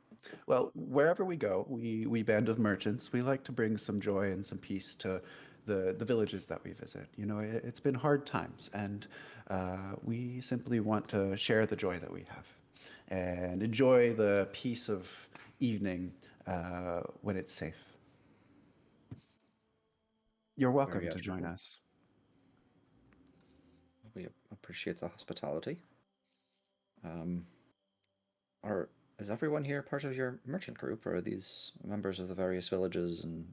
Well, wherever we go, we band of merchants, we like to bring some joy and some peace to the villages that we visit. You know, it's been hard times, and we simply want to share the joy that we have and enjoy the peace of evening when it's safe. You're welcome Very to join admirable. us. We appreciate the hospitality. Is everyone here part of your merchant group, or are these members of the various villages and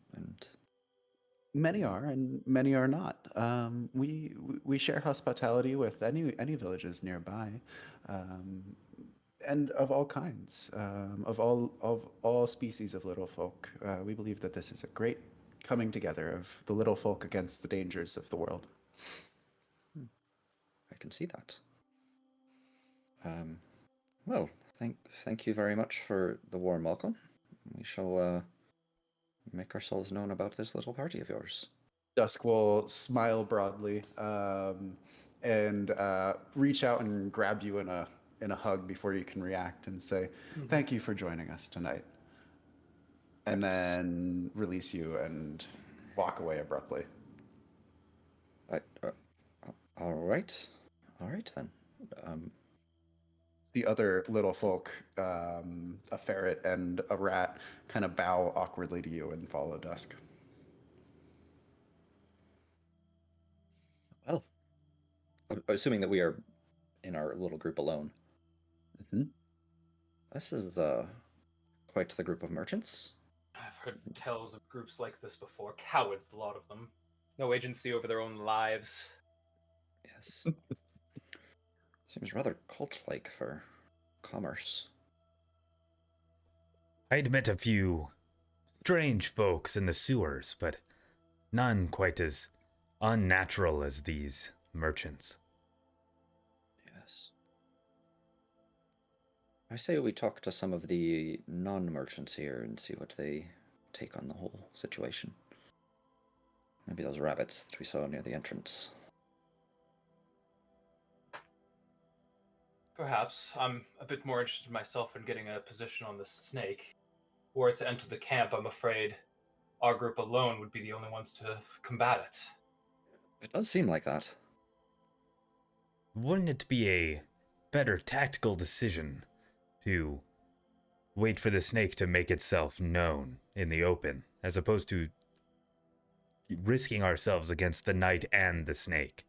Many are, and many are not. We share hospitality with any villages nearby, and of all kinds, of all species of little folk. We believe that this is a great coming together of the little folk against the dangers of the world. I can see that. Well, thank you very much for the warm welcome. We shall make ourselves known about this little party of yours. Dusk will smile broadly and reach out and grab you in a hug before you can react and say, "Thank you for joining us tonight," and Yes. then release you and walk away abruptly. All right. All right then. Um, The other little folk, a ferret and a rat, kind of bow awkwardly to you and follow Dusk. well, assuming that we are in our little group alone, Hmm. this is quite the group of merchants. I've heard tales of groups like this before. Cowards, a lot of them. No agency over their own lives. Yes. Seems rather cult-like for commerce. I'd met a few strange folks in the sewers, but none quite as unnatural as these merchants. Yes. I say we talk to some of the non-merchants here and see what they take on the whole situation. Maybe those rabbits that we saw near the entrance. Perhaps. I'm a bit more interested myself in getting a position on this snake. Were it to enter the camp, I'm afraid our group alone would be the only ones to combat it. It does seem like that. Wouldn't it be a better tactical decision to wait for the snake to make itself known in the open, as opposed to risking ourselves against the knight and the snake?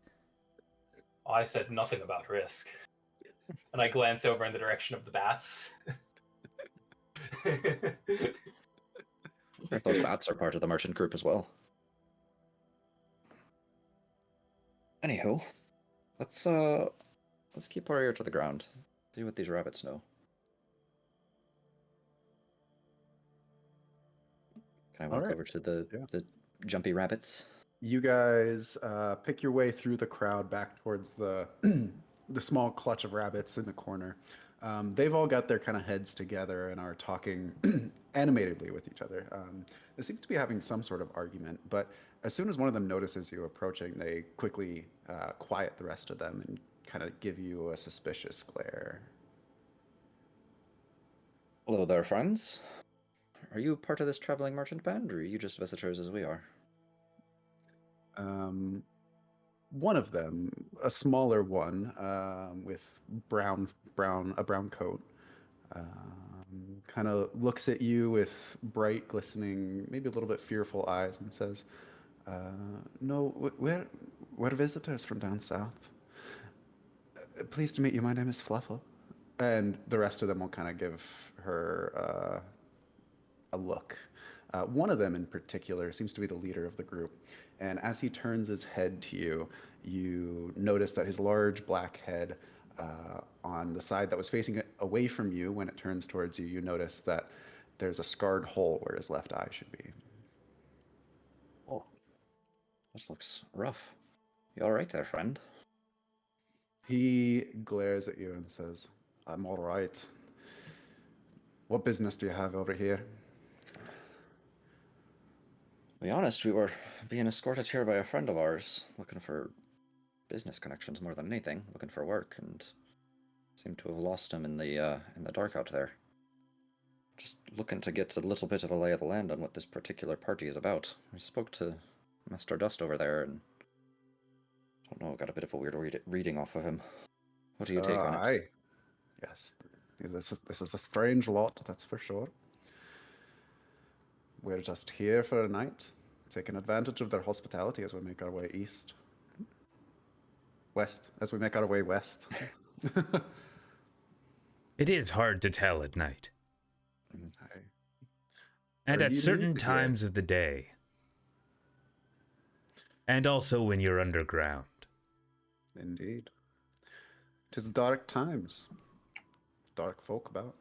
I said nothing about risk. And I glance over in the direction of the bats. If those bats are part of the merchant group as well. Anywho, let's keep our ear to the ground. See what these rabbits know. Can I walk Alright. over to the Yeah. the jumpy rabbits? You guys pick your way through the crowd back towards the the small clutch of rabbits in the corner. They've all got their kind of heads together and are talking animatedly with each other. They seem to be having some sort of argument, but as soon as one of them notices you approaching, they quickly quiet the rest of them and kind of give you a suspicious glare. Hello there, friends. Are you part of this traveling merchant band, or are you just visitors as we are? One of them, a smaller one, with a brown coat, kind of looks at you with bright, glistening, maybe a little bit fearful eyes, and says, "No, we're visitors from down south. Pleased to meet you. My name is Fluffle." And the rest of them will kind of give her a look. One of them in particular seems to be the leader of the group. And as he turns his head to you, you notice that his large black head on the side that was facing it away from you, when it turns towards you, you notice that there's a scarred hole where his left eye should be. Oh, this looks rough. You all right there, friend? He glares at you and says, "I'm all right. What business do you have over here?" To be honest, we were being escorted here by a friend of ours, looking for business connections more than anything, looking for work, and seemed to have lost him in the dark out there. Just looking to get a little bit of a lay of the land on what this particular party is about. I spoke to Master Dust over there, and I don't know, got a bit of a weird reading off of him. What do you take on it? Aye. Yes, this is a strange lot, that's for sure. We're just here for a night, taking advantage of their hospitality as we make our way east. West, as we make our way west. It is hard to tell at night, Aye. and Are at you certain new here? times of the day, and also when you're underground. Indeed. 'Tis dark times. Dark folk about.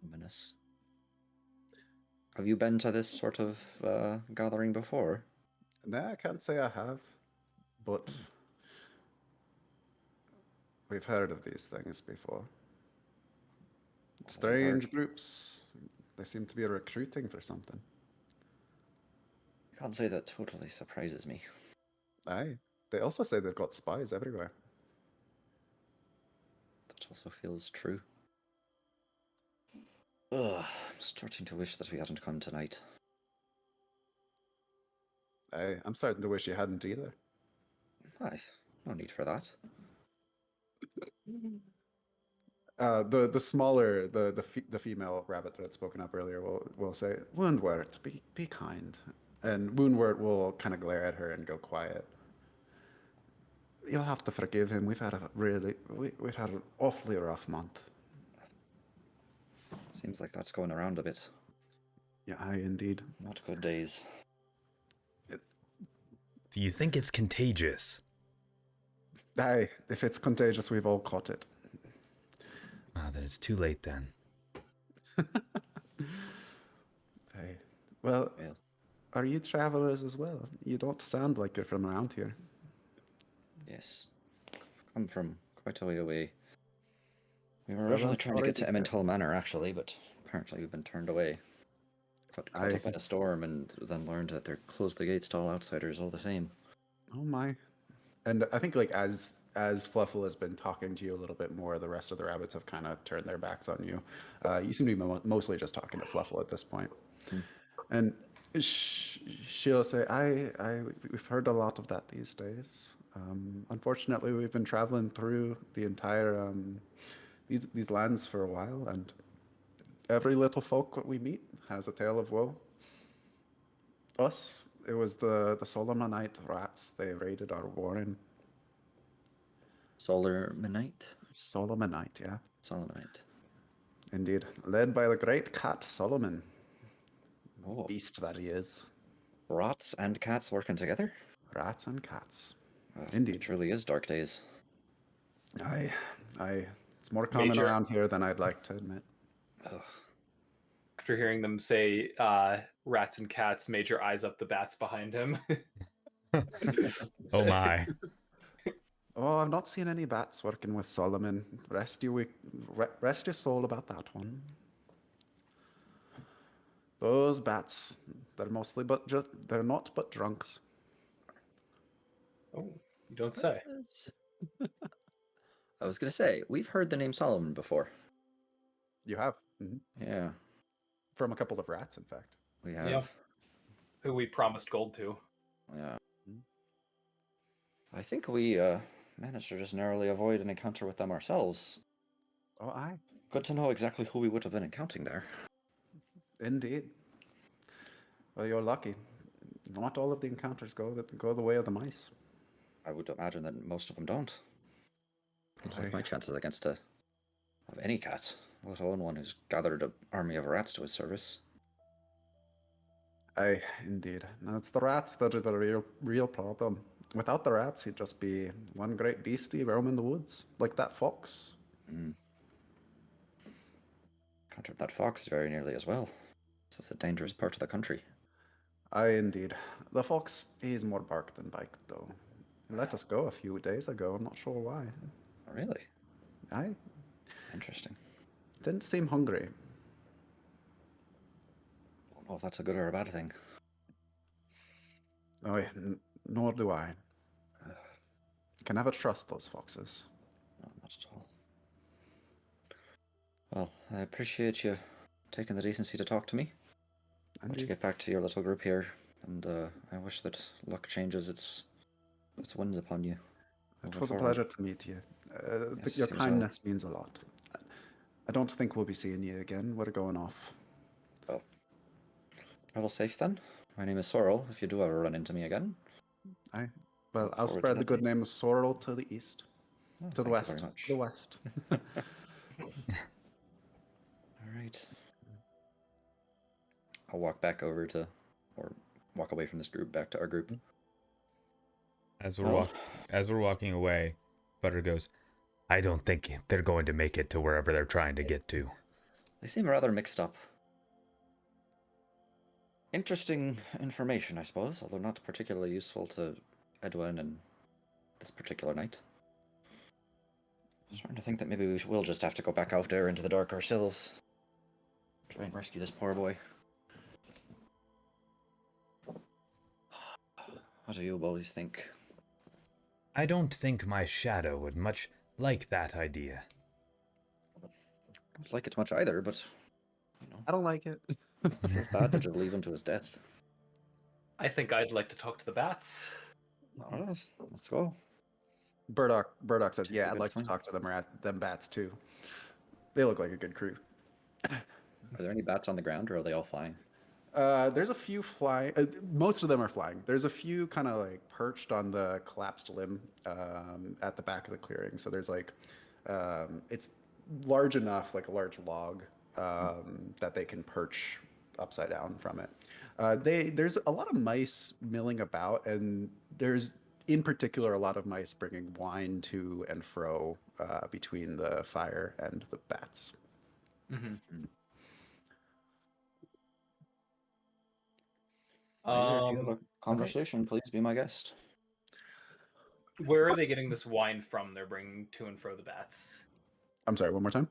Ominous. Have you been to this sort of gathering before? Nah, I can't say I have, but we've heard of these things before. Strange groups. They seem to be recruiting for something. Can't say that totally surprises me. Aye. They also say they've got spies everywhere. That also feels true. Ugh, I'm starting to wish that we hadn't come tonight. I'm starting to wish you hadn't either. Why? No need for that. The smaller the female rabbit that had spoken up earlier will say, Woundwort, be kind, and Woundwort will kind of glare at her and go quiet. You'll have to forgive him. We've had we've had an awfully rough month. Seems like that's going around a bit. Yeah, indeed. Not good days. Do you think it's contagious? Aye, if it's contagious, we've all caught it. Ah, then it's too late then. Aye. Well, Well, are you travelers as well? You don't sound like you're from around here. yes. Come from quite a way away. We were Well, originally I'm trying to sorry get to to hear. Emmental Manor, actually, but apparently we've been turned away. Got caught Aye. up in a storm and then learned that they're closed the gates to all outsiders all the same. Oh my. And I think like as Fluffle has been talking to you a little bit more, the rest of the rabbits have kind of turned their backs on you. You seem to be mostly just talking to Fluffle at this point. Hmm. And she'll say, we've heard a lot of that these days. Unfortunately, we've been traveling through the entire these lands for a while, and every little folk that we meet has a tale of woe. Us, it was the Solomonite rats. They raided our warren. Solar Midnight? Solomonite, yeah, Solomonite. indeed, led by the great cat Solomon, Oh, beast that he is. rats and cats working together? Rats and cats, It indeed. truly is dark days. I, it's more common Major- around here than I'd like to admit. Ugh. After hearing them say rats and cats, Major eyes up the bats behind him. Oh my. Oh, I've not seen any bats working with Solomon. Rest your soul about that one. Those bats, they're mostly they're not but drunks. Oh, you don't say. I was going to say, we've heard the name Solomon before. You have. Mhm. Yeah, From a couple of rats, in fact. we have. Yeah. Who we promised gold to. Yeah. Mhm. I think we managed to just narrowly avoid an encounter with them ourselves. Oh, aye, Good to know exactly who we would have been encountering there. indeed. Well, you're lucky. Not all of the encounters go the way of the mice. I would imagine that most of them don't. Seems like Aye. my chances against of any cat, let alone one who's gathered an army of rats to his service. Aye, indeed. Now it's the rats that are the real problem. Without the rats, he'd just be one great beastie roaming the woods, like that fox. Mm. Encountered that fox very nearly as well. This is a dangerous part of the country. Aye, indeed. The fox, he's more bark than bite, though. He let us go a few days ago. I'm not sure why. Oh, really? Aye, Interesting. didn't seem hungry. Don't know if that's a good or a bad thing. Oh, yeah, nor do I. Can never trust those foxes. No, not at all. Well, I appreciate you taking the decency to talk to me. Let you Indeed. get back to your little group here, and I wish that luck changes its winds upon you. It moving was a forward. pleasure to meet you. Yes, Your you as well. kindness means a lot. I don't think we'll be seeing you again. We're going off. Oh. Travel safe then. My name is Sorrel, if you do ever run into me again. Aye. Well, Look I'll forward to spread the that good day. name of Sorrel to the east. Oh, To the thank you west. very much. To the west. Alright. I'll walk back over to, or walk away from this group back to our group. As we're Oh. as we're walking away, Butter goes, I don't think they're going to make it to wherever they're trying to get to. They seem rather mixed up. Interesting information, I suppose, although not particularly useful to Edwin and this particular night. I'm starting to think that maybe we will just have to go back out there into the dark ourselves. Try and rescue this poor boy. What do you boys think? I don't think my shadow would much like that idea. Don't like it much either, but, you know, I don't like it. it feels bad to just leave him to his death. I think I'd like to talk to the bats. Alright, let's go. Burdock says, Take "Yeah, a I'd good like to swing. talk to them bats too. They look like a good crew." Are there any bats on the ground, or are they all flying? There's a few flying. Most of them are flying. There's a few kind of like perched on the collapsed limb at the back of the clearing. So there's like, it's large enough, like a large log, that they can perch upside down from it. There's a lot of mice milling about, and there's in particular a lot of mice bringing wine to and fro between the fire and the bats. Mm-hmm. Here, if you have a conversation, please be my guest. Where are they getting this wine from? They're bringing to and fro the bats. I'm sorry, one more time.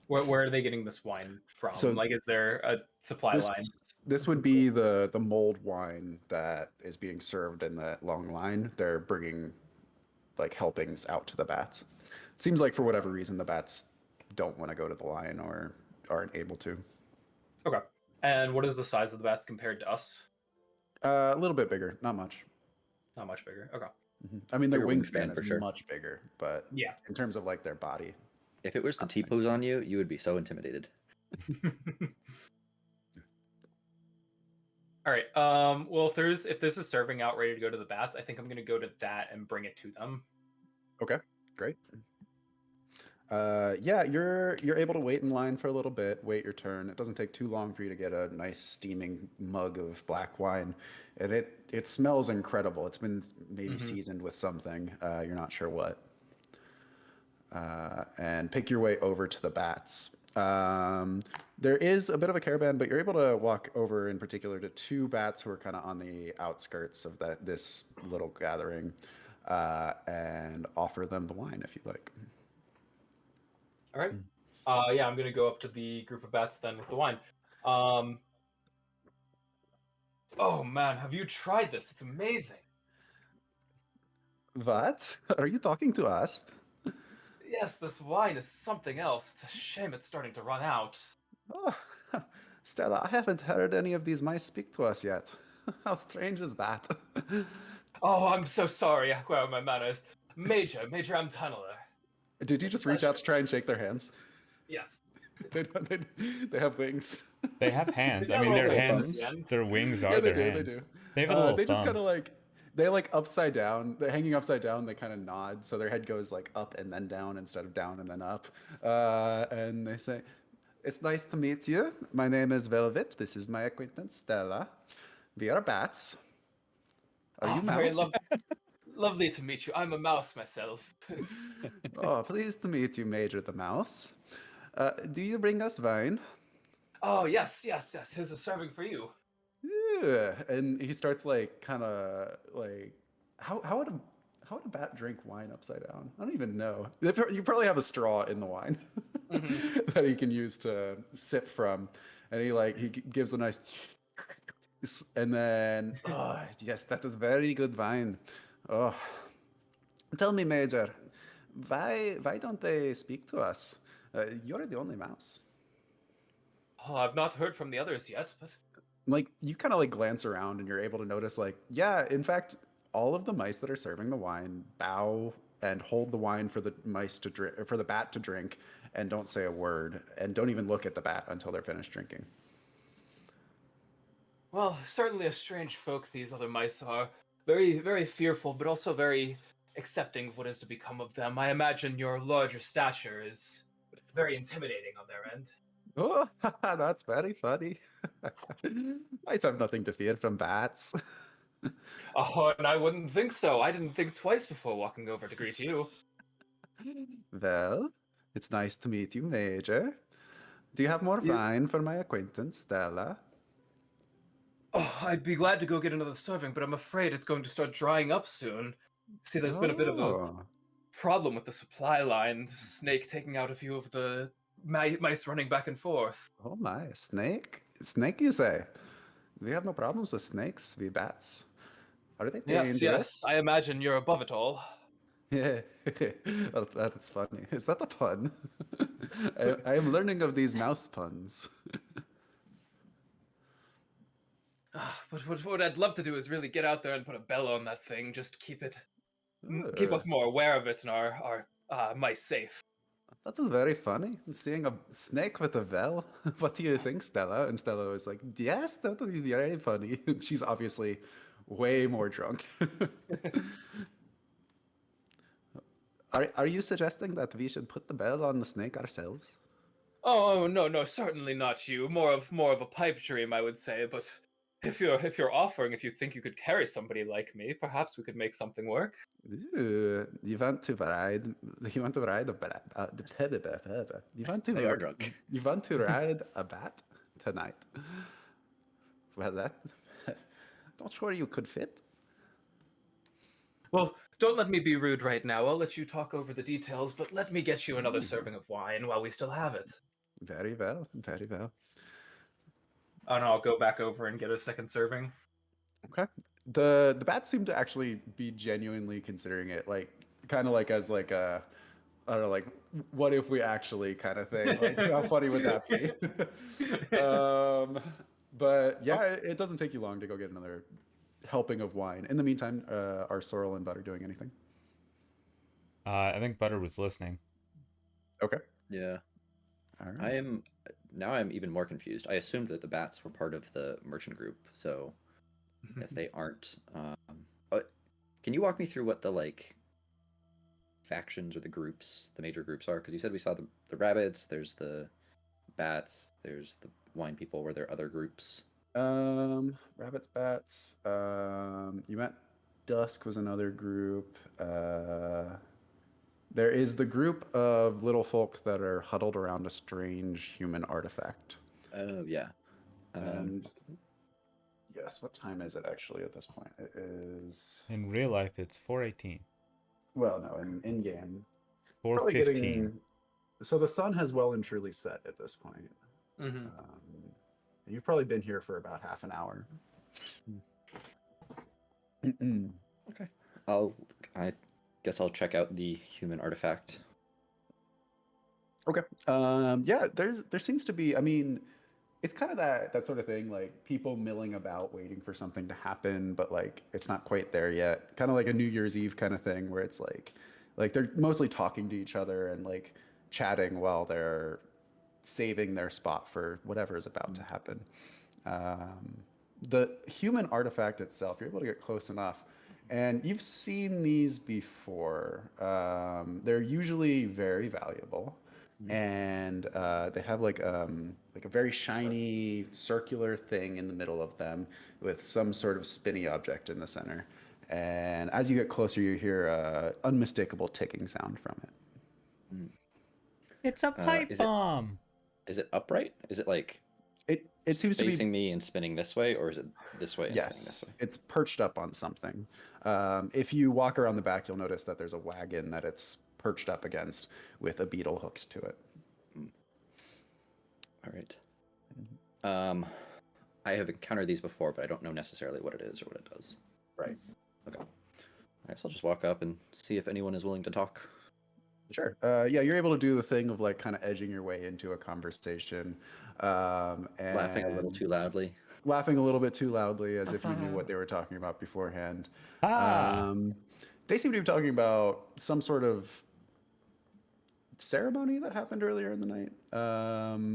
Where are they getting this wine from? So Like, is there a supply This line? this would be the mulled wine that is being served in that long line. They're bringing like helpings out to the bats. It seems like for whatever reason the bats don't want to go to the line or aren't able to. Okay. And what is the size of the bats compared to us? A little bit bigger, not much. Not much bigger. Okay. I mean, their Bigger wingspan, wingspan for is sure. much bigger, but Yeah. in terms of like their body, If it was to I'm saying- T-pose on you, you would be so intimidated. All right. Well, if there's a serving out ready to go to the bats, I think I'm gonna go to that and bring it to them. Okay, great. Yeah, you're able to wait in line for a little bit, wait your turn. It doesn't take too long for you to get a nice steaming mug of black wine, and it smells incredible. It's been maybe seasoned with something. You're not sure what. And pick your way over to the bats. There is a bit of a caravan, but you're able to walk over in particular to two bats who are kind of on the outskirts of this little gathering, and offer them the wine if you'd like. All right. Yeah, I'm gonna go up to the group of bats then with the wine. Oh man, have you tried this? It's amazing. What? Are you talking to us? Yes, this wine is something else. It's a shame it's starting to run out. Oh, Stella, I haven't heard any of these mice speak to us yet. How strange is that? Oh, I'm so sorry. I acquire my manners. Major Amtanler. Did you just reach out to try and shake their hands? Yes. They have wings. They have hands. They I mean, got their little hands, thumbs. Hands. their wings are Yeah, they their do. hands. They do. They have a little They just thumb. kind of like they like upside down. They're hanging upside down. They kind of nod, so their head goes like up and then down instead of down and then up. And they say, "It's nice to meet you. My name is Velvet. This is my acquaintance Stella. We are bats. Are you Very mouse? lovely to meet you. I'm a mouse myself. Oh, pleased to meet you, Major the Mouse. Do you bring us wine?" Oh yes. Here's a serving for you. Yeah. And he starts like kind of like how would a bat drink wine upside down? I don't even know. You probably have a straw in the wine that he can use to sip from, and he gives a nice, and then oh yes, that is very good wine. Oh, tell me, Major, why don't they speak to us? You're the only mouse. Oh, I've not heard from the others yet, but Like you kind of like glance around and you're able to notice like yeah, in fact all of the mice that are serving the wine bow and hold the wine for the mice to drink, for the bat to drink, and don't say a word and don't even look at the bat until they're finished drinking. well, certainly a strange folk these other mice are. Very, very fearful, but also very accepting of what is to become of them. I imagine your larger stature is very intimidating on their end. Oh, that's very funny. Mice have nothing to fear from bats. Oh, and I wouldn't think so. I didn't think twice before walking over to greet you. Well, it's nice to meet you, Major. Do you have more You- wine for my acquaintance, Stella? Oh, I'd be glad to go get another serving, but I'm afraid it's going to start drying up soon. See, there's been a bit of a Oh. problem with the supply line. The snake taking out a few of the mice running back and forth. Oh my, a snake? Snake, you say? We have no problems with snakes, we bats. Are they dangerous? Yes. I imagine you're above it all. Yeah, oh, that's funny. Is that a pun? I am learning of these mouse puns. But what I'd love to do is really get out there and put a bell on that thing, just keep it, keep Uh, us more aware of it and our mice safe. that is very funny. Seeing a snake with a bell. What do you think, Stella? And Stella was like, yes, that would be very funny. She's obviously way more drunk. Are you suggesting that we should put the bell on the snake ourselves? Oh no, certainly not you. More of a pipe dream, I would say. But if you're offering, if you think you could carry somebody like me, perhaps we could make something work. Ooh, you want to ride? You want to ride a bat? You want to? They are drunk. You want to ride a bat tonight? Well, that not sure you could fit. Well, don't let me be rude right now. I'll let you talk over the details, but let me get you another Ooh. serving of wine while we still have it. Very well, very well. Oh no, I'll go back over and get a second serving. Okay. The bats seem to actually be genuinely considering it, like kind of like as like a I don't know, like what if we actually kind of thing. Like how funny would that be? But yeah, it doesn't take you long to go get another helping of wine. In the meantime, are Sorrel and Butter doing anything? I think Butter was listening. Okay. Yeah. All I right. am now I'm even more confused. I assumed that the bats were part of the merchant group, so if they aren't, can you walk me through what the like factions or the groups, the major groups are? Because you said we saw the rabbits, there's the bats, there's the wine people. Were there other groups? Rabbits, bats. You met Dusk was another group. There is the group of little folk that are huddled around a strange human artifact. Oh yeah. And yes, what time is it actually at this point? It is In real life, it's 4:18. well, no, in game. Probably 4:15. getting so the sun has well and truly set at this point. Mm-hmm. And you've probably been here for about half an hour. Okay. I guess I'll check out the human artifact. Okay. Yeah, there seems to be, I mean, it's kind of that sort of thing, like people milling about waiting for something to happen, but like it's not quite there yet. Kind of like a New Year's Eve kind of thing where it's like they're mostly talking to each other and like chatting while they're saving their spot for whatever is about to happen. The human artifact itself, you're able to get close enough, and you've seen these before. They're usually very valuable, and they have like a very shiny circular thing in the middle of them with some sort of spinny object in the center. And as you get closer, you hear a unmistakable ticking sound from it. It's a pipe Is it bomb. is it upright? Is it like It seems to be facing me and spinning this way, or is it this way and spinning this yes, way? it's perched up on something. If you walk around the back, you'll notice that there's a wagon that it's perched up against with a beetle hooked to it. All right. I have encountered these before, but I don't know necessarily what it is or what it does. Right. Okay. I guess I'll just walk up and see if anyone is willing to talk. Sure. Yeah, you're able to do the thing of like kind of edging your way into a conversation, and Laughing a little too loudly. laughing a little bit too loudly as if you knew what they were talking about beforehand. Ah, They seem to be talking about some sort of ceremony that happened earlier in the night.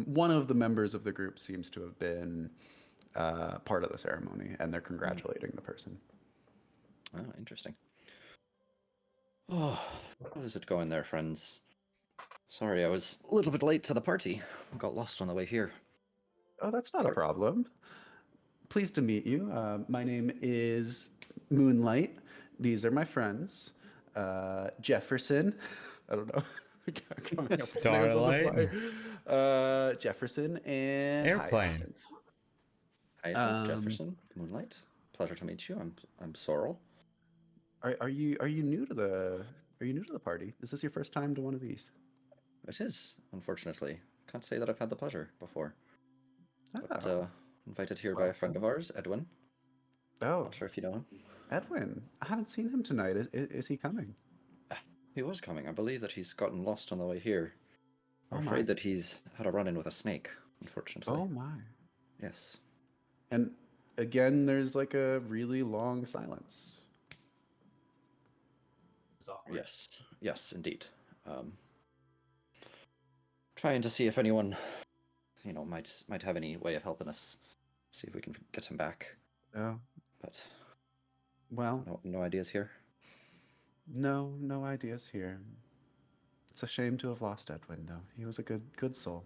One of the members of the group seems to have been part of the ceremony, and they're congratulating the person. Oh, interesting. Oh, how is it going there, friends? Sorry, I was a little bit late to the party. Got lost on the way here. Oh, that's not a problem. Pleased to meet you. My name is Moonlight. These are my friends. Jefferson. I don't know. Coming up with names on the fly. Jefferson and Airplane. Hyacinth. Hyacinth, Jefferson, Moonlight. Pleasure to meet you. I'm Sorrel. Are you new to the party? Is this your first time to one of these? It is, unfortunately. Can't say that I've had the pleasure before. But Oh, invited here by a friend of ours, Edwin. oh, Not sure if you know him. Edwin. I haven't seen him tonight. Is he coming? He was coming. I believe that he's gotten lost on the way here. I'm Oh my. afraid that he's had a run-in with a snake, unfortunately. Oh my. Yes. And again, there's like a really long silence. It's awkward. Yes, yes, indeed. Um, trying to see if anyone, might have any way of helping us. See if we can get him back. Oh, But well, no ideas here. no ideas here. It's a shame to have lost Edwin, though. He was a good soul.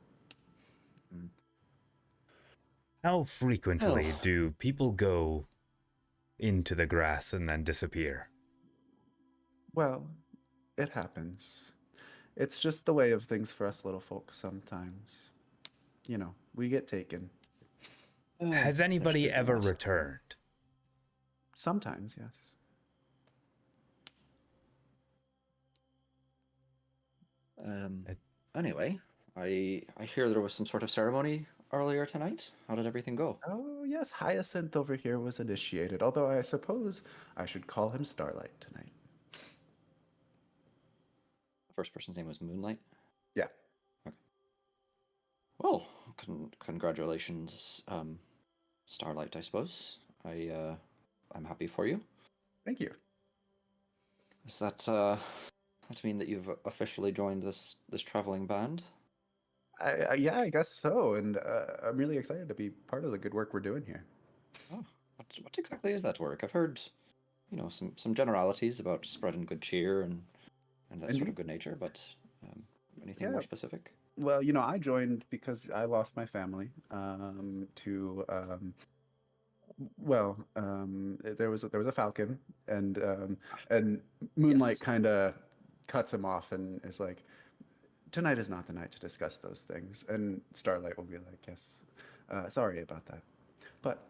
How frequently Hell. do people go into the grass and then disappear? Well, it happens. It's just the way of things for us little folk sometimes. You know, we get taken. Has There's anybody good in ever that. returned? Sometimes, yes. Anyway, I hear there was some sort of ceremony earlier tonight. How did everything go? Oh, yes, Hyacinth over here was initiated, although I suppose I should call him Starlight tonight. The first person's name was Moonlight. Yeah. Okay. Well, congratulations, Starlight. I suppose I'm happy for you. Thank you. Does that mean that you've officially joined this traveling band? Yeah, I guess so, and I'm really excited to be part of the good work we're doing here. Oh, what exactly is that work? I've heard, some generalities about spreading good cheer and that sort Indeed. of good nature, but anything Yeah. more specific? Well, I joined because I lost my family to there was a falcon, and Moonlight Yes. kind of cuts him off and is like, tonight is not the night to discuss those things. And Starlight will be like, yes, sorry about that. But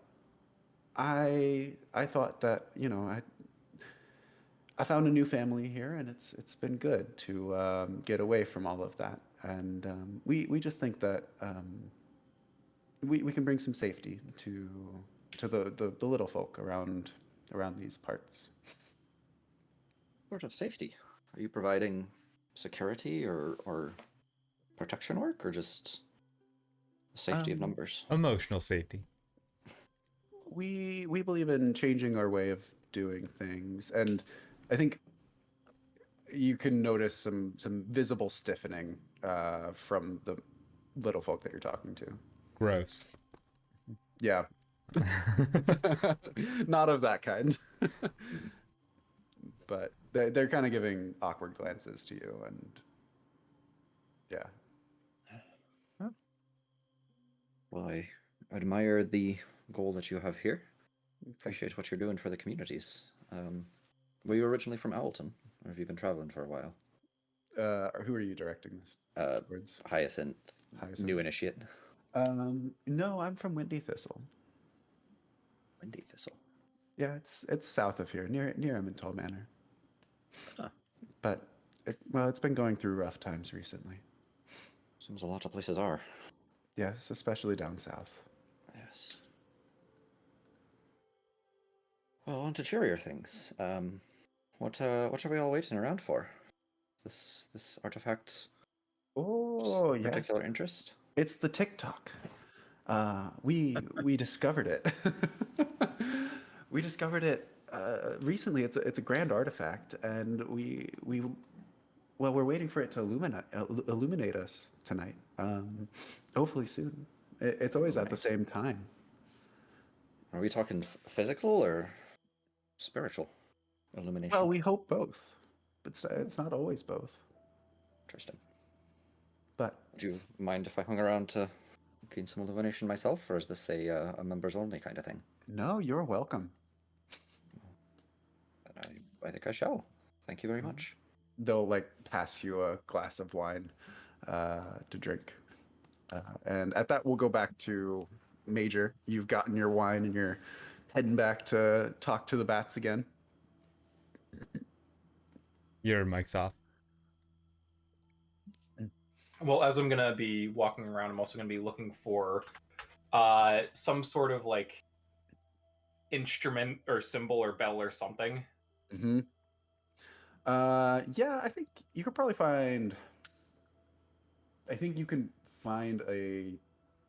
I thought that I found a new family here, and it's been good to get away from all of that. And we just think that we can bring some safety to the little folk around these parts. Sort of safety. Are you providing security or protection work, or just the safety of Um, numbers? Emotional safety. we believe in changing our way of doing things, and I think you can notice some visible stiffening from the little folk that you're talking to. Gross. Yeah, not of that kind. But they're kind of giving awkward glances to you, and yeah. Well, I admire the goal that you have here. Thank Appreciate what you're doing for the communities. Were you originally from Owlton, or have you been traveling for a while? Or who are you directing this towards? Hyacinth, Hyacinth. new initiate. No, I'm from Windy Thistle. Windy Thistle. Yeah, it's south of here, near Emmental Manor. Huh. But it's been going through rough times recently. Seems a lot of places are. Yes, especially down south. Yes. Well, on to cheerier things. What are we all waiting around for? This artifact. Oh, yes. Particular interest? It's the TikTok. We discovered it. We discovered it recently. It's a grand artifact, and we're waiting for it to illuminate us tonight. Hopefully soon. It's always at the same time. Are we talking physical or spiritual illumination? Well, we hope both, but it's not always both. Interesting. But Would you mind if I hung around to gain some illumination myself, or is this a members only kind of thing? no, you're welcome. I think I shall. Thank you very much. They'll like pass you a glass of wine to drink. And at that, we'll go back to Major. You've gotten your wine and you're heading back to talk to the bats again. Your mic's off. Well, as I'm gonna be walking around, I'm also gonna be looking for some sort of like instrument or symbol or bell or something. Mm-hmm. Yeah, I think you could probably find. I think you can find a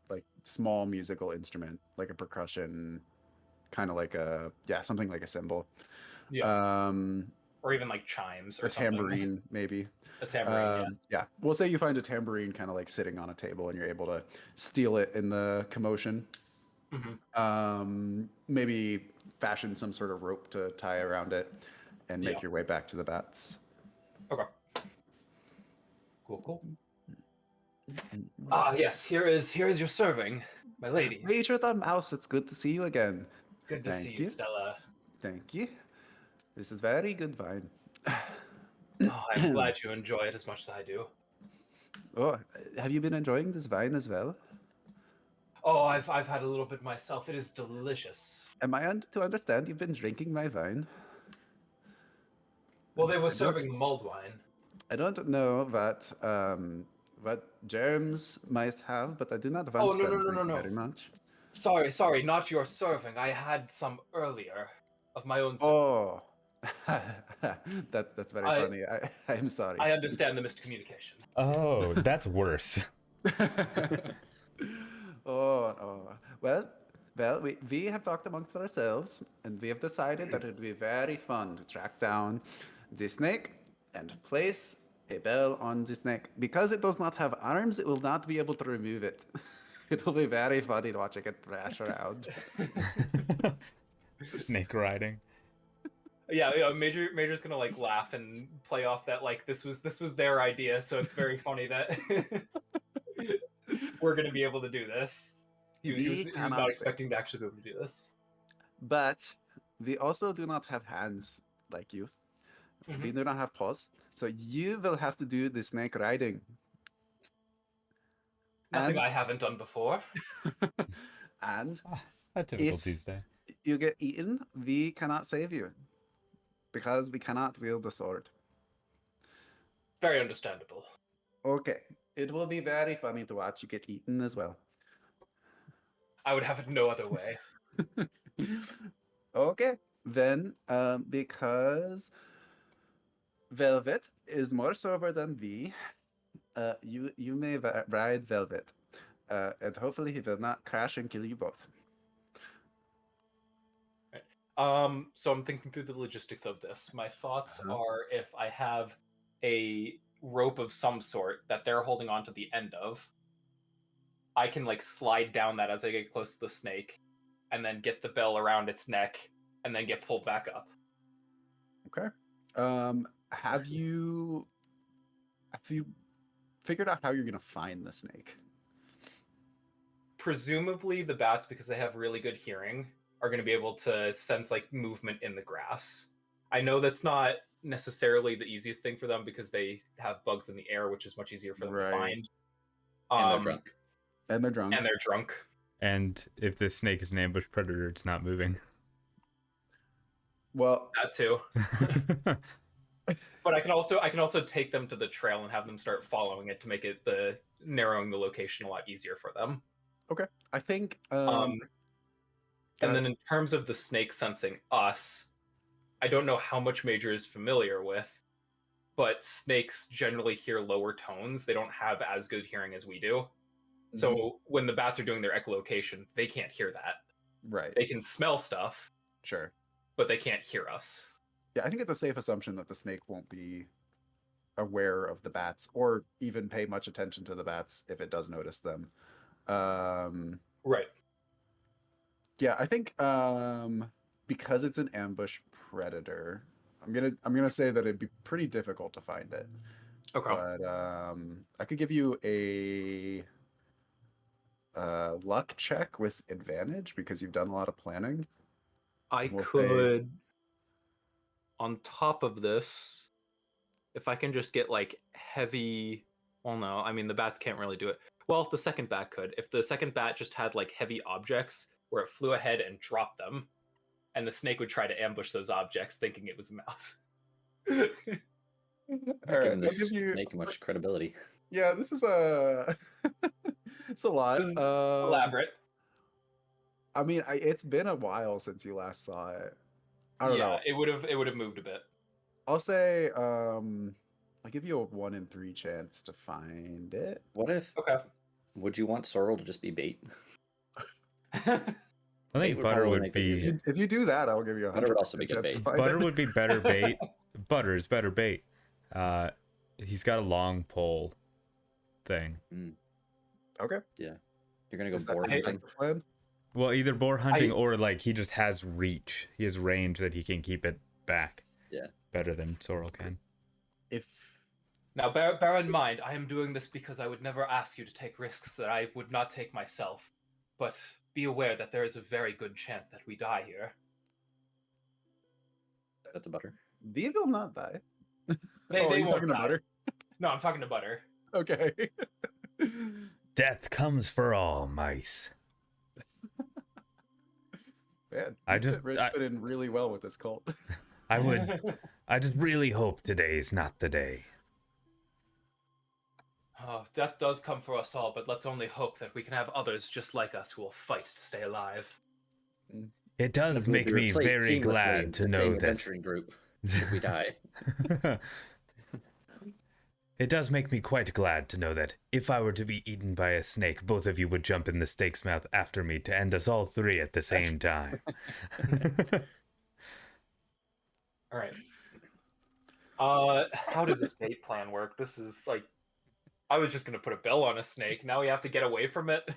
like small musical instrument, like a percussion kind of like something like a cymbal. Yeah. Or even like chimes or A something. tambourine, maybe. A tambourine, Yeah, we'll say you find a tambourine kind of like sitting on a table, and you're able to steal it in the commotion. Maybe fashion some sort of rope to tie around it, and make Yeah. your way back to the bats. Okay. Cool. Ah, yes. Here is your serving, my lady. Major the Mouse, it's good to see you again. Good to see Thank you, you. Stella. Thank you. This is very good wine. Oh, I'm glad you enjoy it as much as I do. Oh, have you been enjoying this wine as well? Oh, I've had a little bit myself. It is delicious. Am I to understand you've been drinking my wine? Well, they were I don't- serving mulled wine. I don't know what germs might have, but I do not want Oh, no, them no, no, no, drink no. very much. Sorry, not your serving. I had some earlier of my own. Oh, that's very I- funny. I'm sorry. I understand the miscommunication. Oh, that's worse. Oh. Well, we have talked amongst ourselves, and we have decided that it would be very fun to track down the snake and place a bell on the snake. Because it does not have arms, it will not be able to remove it. It will be very funny watching it thrash around. Snake riding. Yeah, Major's gonna like laugh and play off that like this was their idea, so it's very funny that we're gonna be able to do this. He was not cannot expecting to actually be able to do this. But we also do not have hands like you. We do not have paws. So you will have to do the snake riding. Nothing And- I haven't done before. And A typical If- Tuesday. you get eaten, we cannot save you. Because we cannot wield the sword. Very understandable. Okay. It will be very funny to watch you get eaten as well. I would have it no other way. Okay. Then, because Velvet is more sober than we, you may ride Velvet. And hopefully he will not crash and kill you both. So I'm thinking through the logistics of this. My thoughts Uh-huh. are if I have a rope of some sort that they're holding on to the end of, I can like slide down that as I get close to the snake, and then get the bell around its neck, and then get pulled back up. Okay. Have you figured out how you're gonna find the snake? Presumably, the bats, because they have really good hearing, are going to be able to sense like movement in the grass. I know that's not necessarily the easiest thing for them because they have bugs in the air, which is much easier for them to Right. find. And they're drunk. And they're drunk. And they're drunk. And if the snake is an ambush predator, it's not moving. Well, That too. But I can also take them to the trail and have them start following it to make it narrowing the location a lot easier for them. okay. I think And then in terms of the snake sensing us, I don't know how much Major is familiar with, but snakes generally hear lower tones. They don't have as good hearing as we do. So when the bats are doing their echolocation, they can't hear that. right. They can smell stuff, Sure. but they can't hear us. Yeah, I think it's a safe assumption that the snake won't be aware of the bats or even pay much attention to the bats if it does notice them. Right. Yeah, I think because it's an ambush predator, I'm gonna say that it'd be pretty difficult to find it. Okay. But I could give you a luck check with advantage because you've done a lot of planning. I We'll say- could, on top of this, if I can just get like heavy. Well, no, I mean the bats can't really do it. Well, the second bat could. If the second bat just had like heavy objects where it flew ahead and dropped them, and the snake would try to ambush those objects, thinking it was a mouse. Not giving I'll this give you- snake much credibility. Yeah, this is a it's a lot. This is elaborate. I mean, it's been a while since you last saw it. I don't know. It would have moved a bit. I'll say I'll give you a 1 in 3 chance to find it. What if? Okay. Would you want Sorrel to just be bait? I Bait think would butter probably would make this be easier. If you do that, I'll give you a Butter would 100% also be good chance to bait. find butter it. would be better bait. Butter is better bait. He's got a long pole thing. Okay. Yeah. You're gonna go Is that boar is that hunting? the plan? Well, either boar hunting or like he just has reach. He has range that he can keep it back. Yeah. Better than Sorrel can. If Now, bear in mind, I am doing this because I would never ask you to take risks that I would not take myself. But be aware that there is a very good chance that we die here. That's a butter. these will not die. They Are you won't talking to die. Butter? No, I'm talking to Butter. Okay. Death comes for all mice. Man, I you just- fit in really well with this cult. I just really hope today's not the day. Oh, death does come for us all, but let's only hope that we can have others just like us who will fight to stay alive. It does We'll make be me replaced very seamlessly glad in to the know same that. adventuring group if we die. It does make me quite glad to know that if I were to be eaten by a snake, both of you would jump in the snake's mouth after me to end us all three at the same time. All right. How does this bait plan work? This is like, I was just gonna put a bell on a snake. Now we have to get away from it.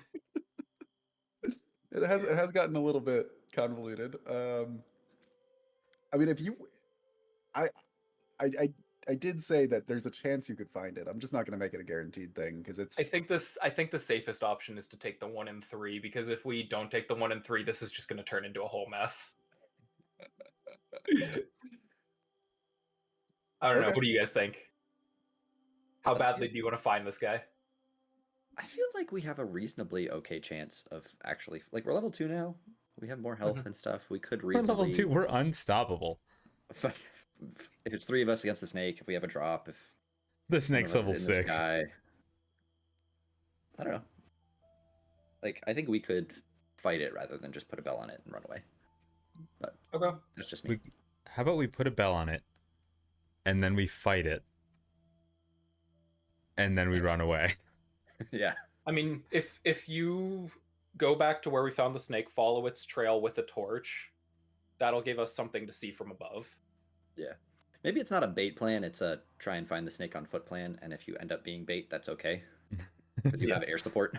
It has gotten a little bit convoluted. I mean, if you, I, I did say that there's a chance you could find it. I'm just not going to make it a guaranteed thing because it's. I think the safest option is to take the 1 in 3, because if we don't take the 1 in 3, this is just gonna turn into a whole mess. I don't know. Okay. What do you guys think? How It's up to badly you. do you want to find this guy? I feel like we have a reasonably okay chance of actually, like, we're level 2 now. We have more health and stuff. We could We're level reasonably. 2. We're unstoppable. If it's 3 of us against the snake, if we have a drop, if The one snake's of us level is in the 6. sky, I don't know. Like, I think we could fight it rather than just put a bell on it and run away. But Okay. that's just me. How about we put a bell on it, and then we fight it, and then we run away? Yeah. I mean, if you go back to where we found the snake, follow its trail with a torch, that'll give us something to see from above. Yeah. Maybe it's not a bait plan, it's a try and find the snake on foot plan, and if you end up being bait, that's okay. Because you Yeah. have air support.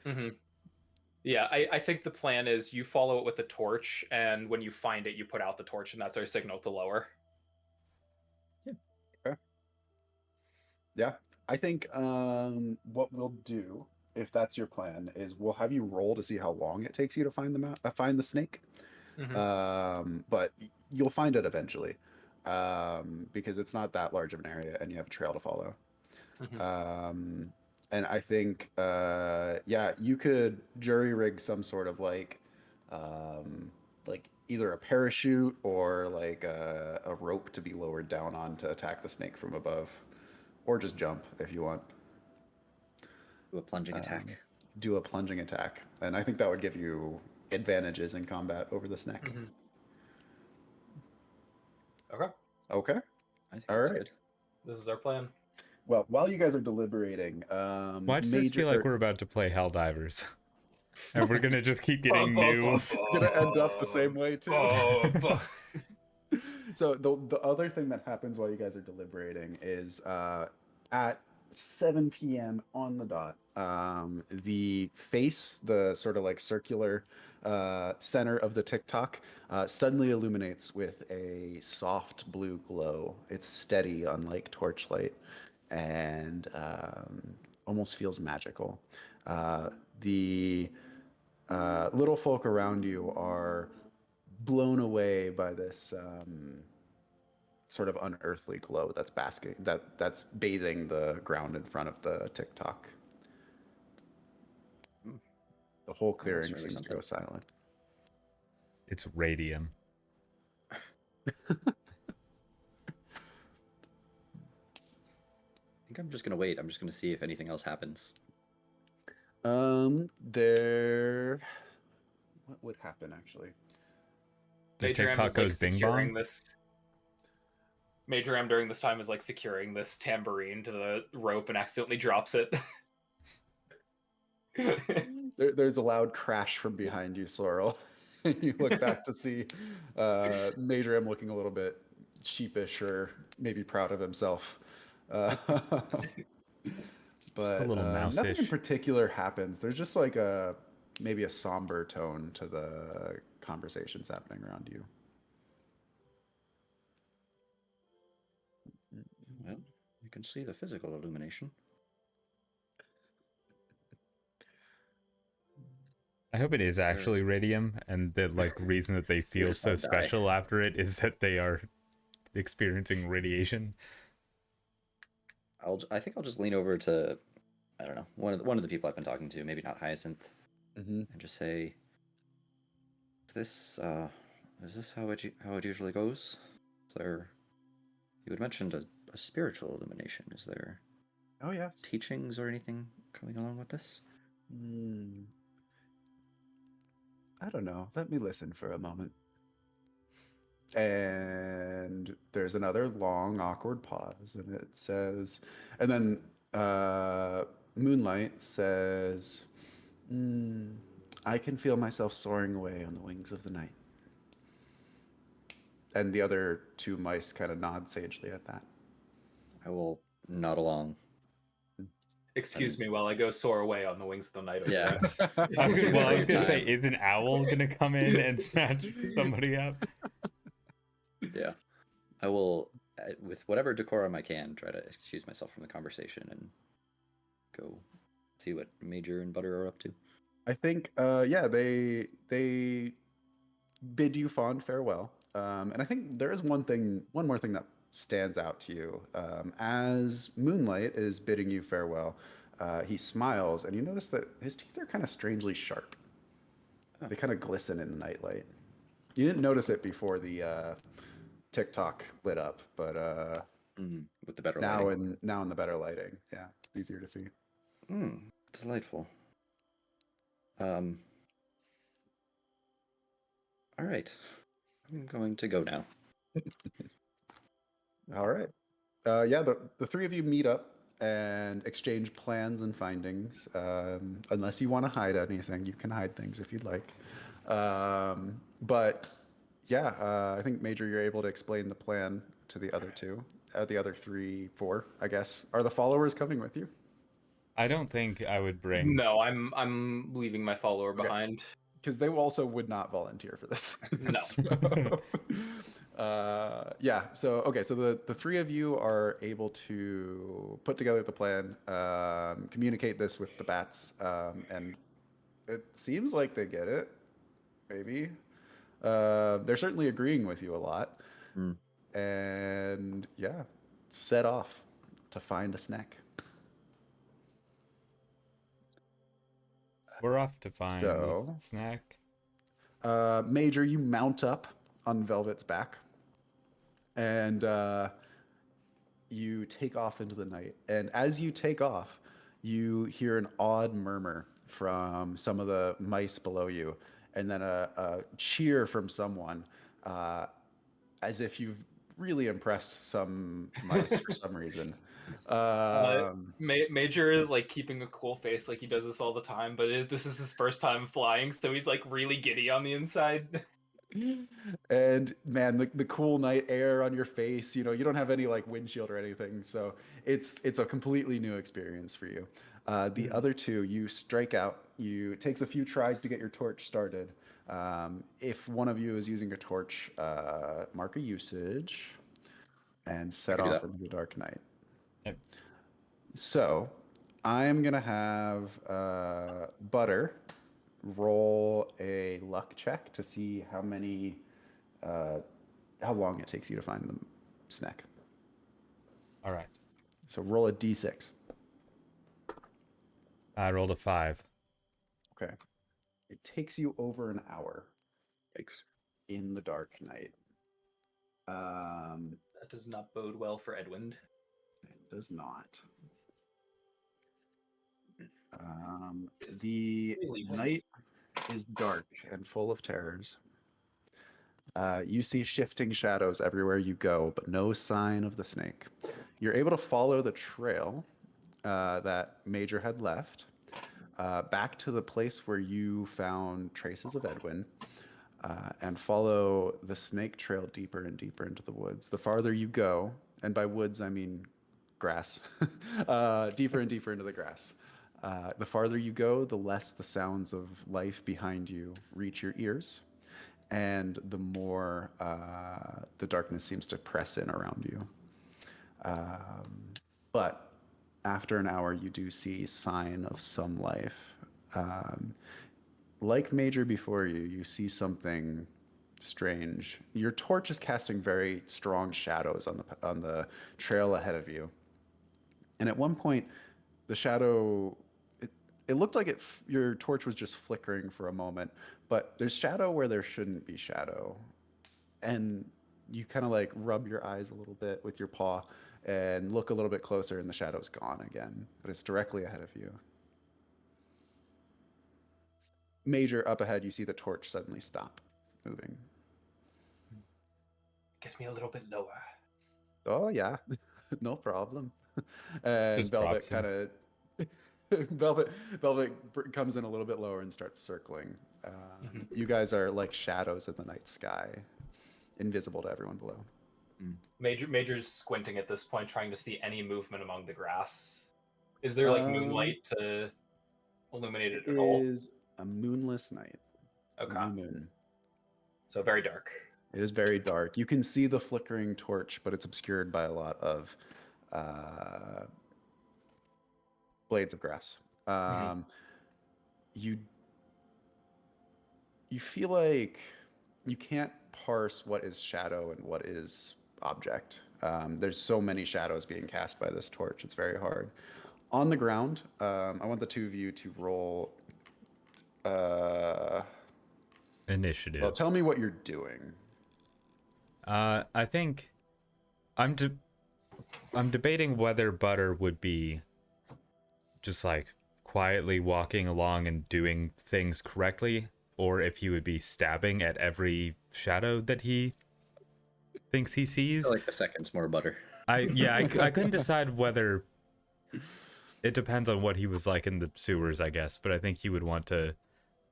Mm-hmm. Yeah, I think the plan is you follow it with a torch, and when you find it, you put out the torch, and that's our signal to lower. Yeah, I think what we'll do, if that's your plan, is we'll have you roll to see how long it takes you to find find the snake. Mhm. But you'll find it eventually, because it's not that large of an area, and you have a trail to follow. Mhm. And I think, yeah, you could jury rig some sort of like either a parachute or like a rope to be lowered down on to attack the snake from above, or just jump if you want. Do a plunging attack. Do a plunging attack, and I think that would give you advantages in combat over the snake. Mhm. Okay, Okay. I think All that's right. good. this is our plan. Well, while you guys are deliberating, Why does this feel like we're about to play Helldivers? And we're gonna just keep getting new. gonna end up the same way too. Oh, So the other thing that happens while you guys are deliberating is at 7 p.m. on the dot, the face, the sort of like circular center of the TikTok, suddenly illuminates with a soft blue glow. It's steady, unlike torchlight, and almost feels magical. The little folk around you are blown away by this sort of unearthly glow that's bathing the ground in front of the TikTok. The whole clearing really seems to go silent. It's radium. I think I'm just gonna wait. I'm just gonna see if anything else happens. There. What would happen actually? The Major M TikTok is, like, goes bing securing bong. this. Major M during this time is like securing this tambourine to the rope and accidentally drops it. There's a loud crash from behind you, Sorrel. And you look back to see Major M looking a little bit sheepish or maybe proud of himself. Just a But little nothing in mouse-ish. particular happens. There's just like maybe a somber tone to the conversations happening around you. Well, you can see the physical illumination. I hope it is there- actually radium, and the like reason that they feel just so might die. special after it is that they are experiencing radiation. I think I'll just lean over to, I don't know, one of the people I've been talking to, maybe not Hyacinth, Mm-hmm. and just say, is this how it usually goes? Is there, you had mentioned a spiritual illumination. Is there Oh, yes. teachings or anything coming along with this? I don't know. Let me listen for a moment. And there's another long, awkward pause, and it says, and then Moonlight says, I can feel myself soaring away on the wings of the night. And the other two mice kind of nod sagely at that. I will nod along. Excuse me while I go soar away on the wings of the night. Over Yeah. there. I was Give gonna, it your say, time. is an owl gonna come in and snatch somebody up? Yeah. I will, with whatever decorum I can, try to excuse myself from the conversation and go see what Major and Butter are up to. I think, yeah, they bid you fond farewell. And I think there is one more thing that stands out to you. As Moonlight is bidding you farewell, he smiles, and you notice that his teeth are kind of strangely sharp. Oh. They kind of glisten in the nightlight. You didn't notice it before the TikTok lit up, but With the better now lighting. in the better lighting, yeah, easier to see. Delightful. All right. I'm going to go now. All right. Yeah, the three of you meet up and exchange plans and findings. Unless you want to hide anything, you can hide things if you'd like. But yeah, I think Major, you're able to explain the plan to the other two. The other four, I guess. Are the followers coming with you? I don't think I would bring. No, I'm leaving my follower behind. Because they also would not volunteer for this. No. Yeah. So okay. So the three of you are able to put together the plan, communicate this with the bats, and it seems like they get it. Maybe they're certainly agreeing with you a lot, and yeah, set off to find a snack. We're off to find So- this snack. Major, you mount up on Velvet's back, and you take off into the night. And as you take off, you hear an odd murmur from some of the mice below you, and then a cheer from someone, as if you've really impressed some mice for some reason. Major is like keeping a cool face, like he does this all the time, but this is his first time flying, so he's like really giddy on the inside. And man, the cool night air on your face, you don't have any like windshield or anything, so it's a completely new experience for you. The other two, you strike out. It takes a few tries to get your torch started. If one of you is using a torch, mark a usage and set can do off that. into the dark night. Yep. So I'm gonna have Butter roll a luck check to see how long it takes you to find the snack. All right. So roll a d6. I rolled a 5. Okay. It takes you over an hour Yikes. in the dark night. That does not bode well for Edwin. It does not. The Really? night is dark and full of terrors. You see shifting shadows everywhere you go, but no sign of the snake. You're able to follow the trail that Major had left, back to the place where you found traces of Edwin, and follow the snake trail deeper and deeper into the woods. The farther you go, and by woods I mean grass, deeper and deeper into the grass. The farther you go, the less the sounds of life behind you reach your ears, and the more the darkness seems to press in around you. But after an hour, you do see sign of some life. Um, like Major before you, you see something strange. Your torch is casting very strong shadows on the trail ahead of you. And at one point, the shadow it looked like your torch was just flickering for a moment, but there's shadow where there shouldn't be shadow. And you kind of like rub your eyes a little bit with your paw and look a little bit closer, and the shadow's gone again, but it's directly ahead of you. Major, up ahead, you see the torch suddenly stop moving. Get me a little bit lower. Oh yeah, no problem. And Just Velvet drops him. kind of Velvet comes in a little bit lower and starts circling. You guys are like shadows in the night sky, invisible to everyone below. Major's squinting at this point, trying to see any movement among the grass. Is there like moonlight to illuminate it It at all? is a moonless night. Okay. New moon. So very dark. It is very dark. You can see the flickering torch, but it's obscured by a lot of blades of grass. You feel like you can't parse what is shadow and what is object. There's so many shadows being cast by this torch. It's very hard. On the ground, I want the two of you to roll. Initiative. Well, tell me what you're doing. I think I'm debating whether Butter would be just like quietly walking along and doing things correctly, or if he would be stabbing at every shadow that he thinks he I sees. feel like the second's more butter. I couldn't decide whether. It depends on what he was like in the sewers, I guess, but I think he would want to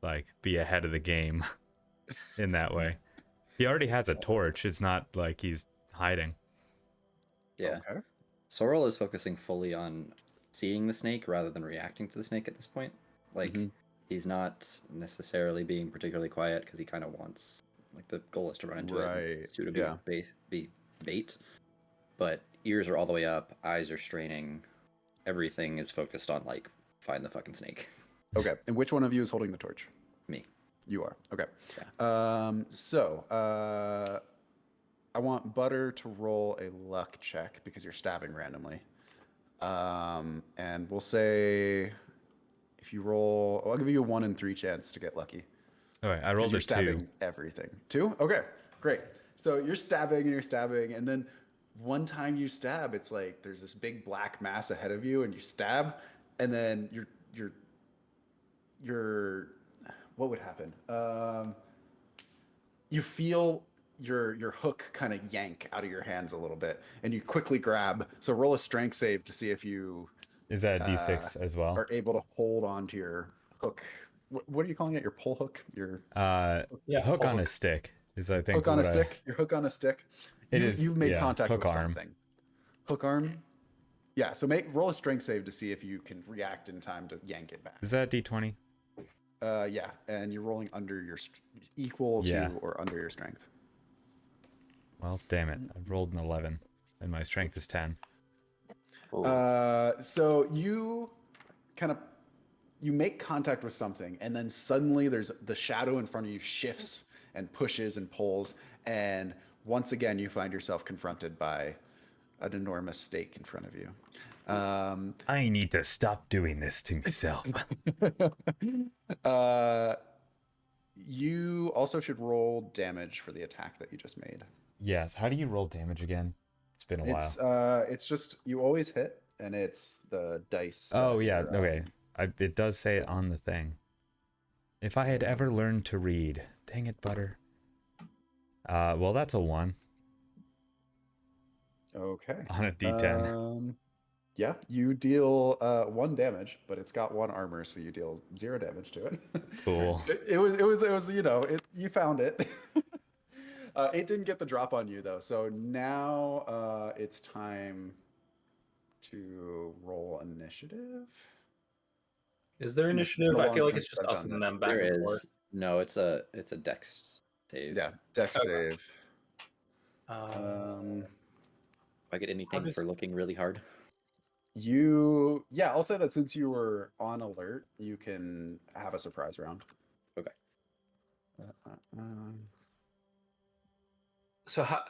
like be ahead of the game in that way. He already has a torch. It's not like he's hiding. Yeah. Okay. Sorrel is focusing fully on seeing the snake rather than reacting to the snake at this point. Like, he's not necessarily being particularly quiet because he kind of wants, like, the goal is to run into it and to be bait. But ears are all the way up, eyes are straining, everything is focused on, like, find the fucking snake. Okay. And which one of you is holding the torch? Me. You are. Okay. Yeah. I want Butter to roll a luck check because you're stabbing randomly. And we'll say if you roll, I'll give you a 1 in 3 chance to get lucky. All right, I rolled You're a 2. stabbing everything. 2? Okay, great. So you're stabbing, and then one time you stab, it's like there's this big black mass ahead of you, and you stab, and then you're what would happen? You feel your hook kind of yank out of your hands a little bit, and you quickly grab. So roll a strength save to see if you Is that a D6 as well? are able to hold on to your hook. What are you calling it? Your pull hook? Your Hook on a stick is, I think, hook on a stick. Your hook on a stick. You've made contact with something. Hook arm. Yeah. So roll a strength save to see if you can react in time to yank it back. Is that a D20? Yeah, and you're rolling under your equal to or under your strength. Well, damn it. I rolled an 11, and my strength is 10. So you you make contact with something, and then suddenly there's the shadow in front of you shifts and pushes and pulls, and once again you find yourself confronted by an enormous stake in front of you. I need to stop doing this to myself. You also should roll damage for the attack that you just made. Yes. How do you roll damage again? It's been a while. It's just you always hit, and it's the dice. Oh yeah. Okay. It does say it on the thing. If I had ever learned to read, dang it, Butter. Well, that's a 1 Okay. on a D10. Yeah, you deal 1 damage, but it's got 1 armor, so you deal 0 damage to it. Cool. It was you found it. It didn't get the drop on you though, so now it's time to roll initiative. Is there And it's been initiative? a I long feel like time it's since just I've us done and this. them back There and forth. is no. It's a dex save. Yeah, dex Okay. save. Um, If I get anything does- for looking really hard. Yeah, I'll say that since you were on alert, you can have a surprise round. Okay.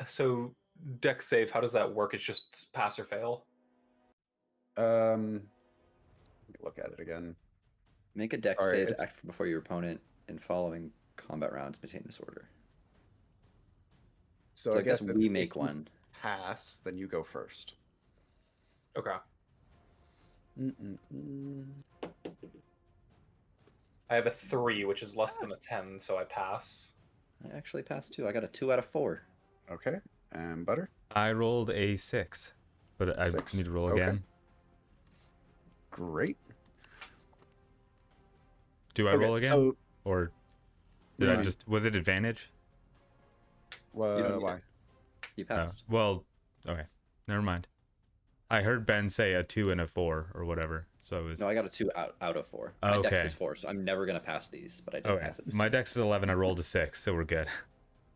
so deck save, how does that work? It's just pass or fail. Let me look at it again. Make a dex Sorry, save to it's- act before your opponent in following combat rounds. Maintain this order. So So I I guess guess we if make you one. pass, then you go first. Okay. Mm-mm-mm. I have a 3, which is less than a 10, so I pass. I actually passed 2. I got a 2 out of 4. Okay, and butter. I rolled a 6, but I 6. need to roll Okay. again. Great. Do I Okay, roll again? so Or What do did you I mean? just, was it advantage? You don't need why? it. You Oh, passed. well, okay. Never mind. I heard Ben say a 2 and a 4 or whatever. So it was. No, I got a 2 out of 4. My dex Okay. is 4, so I'm never gonna pass these. But I did Okay. pass it. This My time. dex is 11. I rolled a 6, so we're good.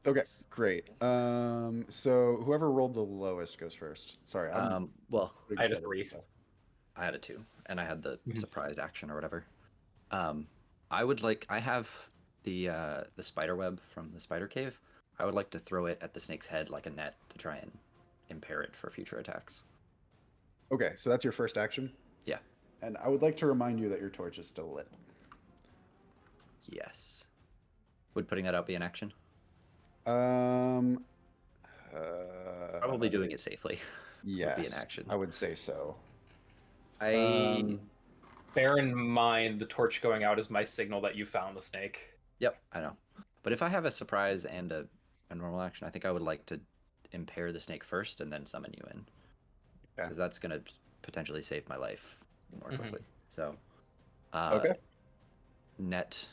Okay, great. So whoever rolled the lowest goes first. Sorry, I'm Well, putting I had a together 3. some stuff. I had a 2, and I had the Mhm. surprise action or whatever. I would like. I have the spider web from the spider cave. I would like to throw it at the snake's head like a net to try and impair it for future attacks. Okay, so that's your first action. Yeah. And I would like to remind you that your torch is still lit. Yes. Would putting that out be an action? Um, Probably doing it safely. Yes, would be an action. I would say so. I. Bear in mind, the torch going out is my signal that you found the snake. Yep, I know. But if I have a surprise and a normal action, I think I would like to impair the snake first and then summon you in. Okay. Because that's going to potentially save my life more Mhm. quickly. So, Okay. net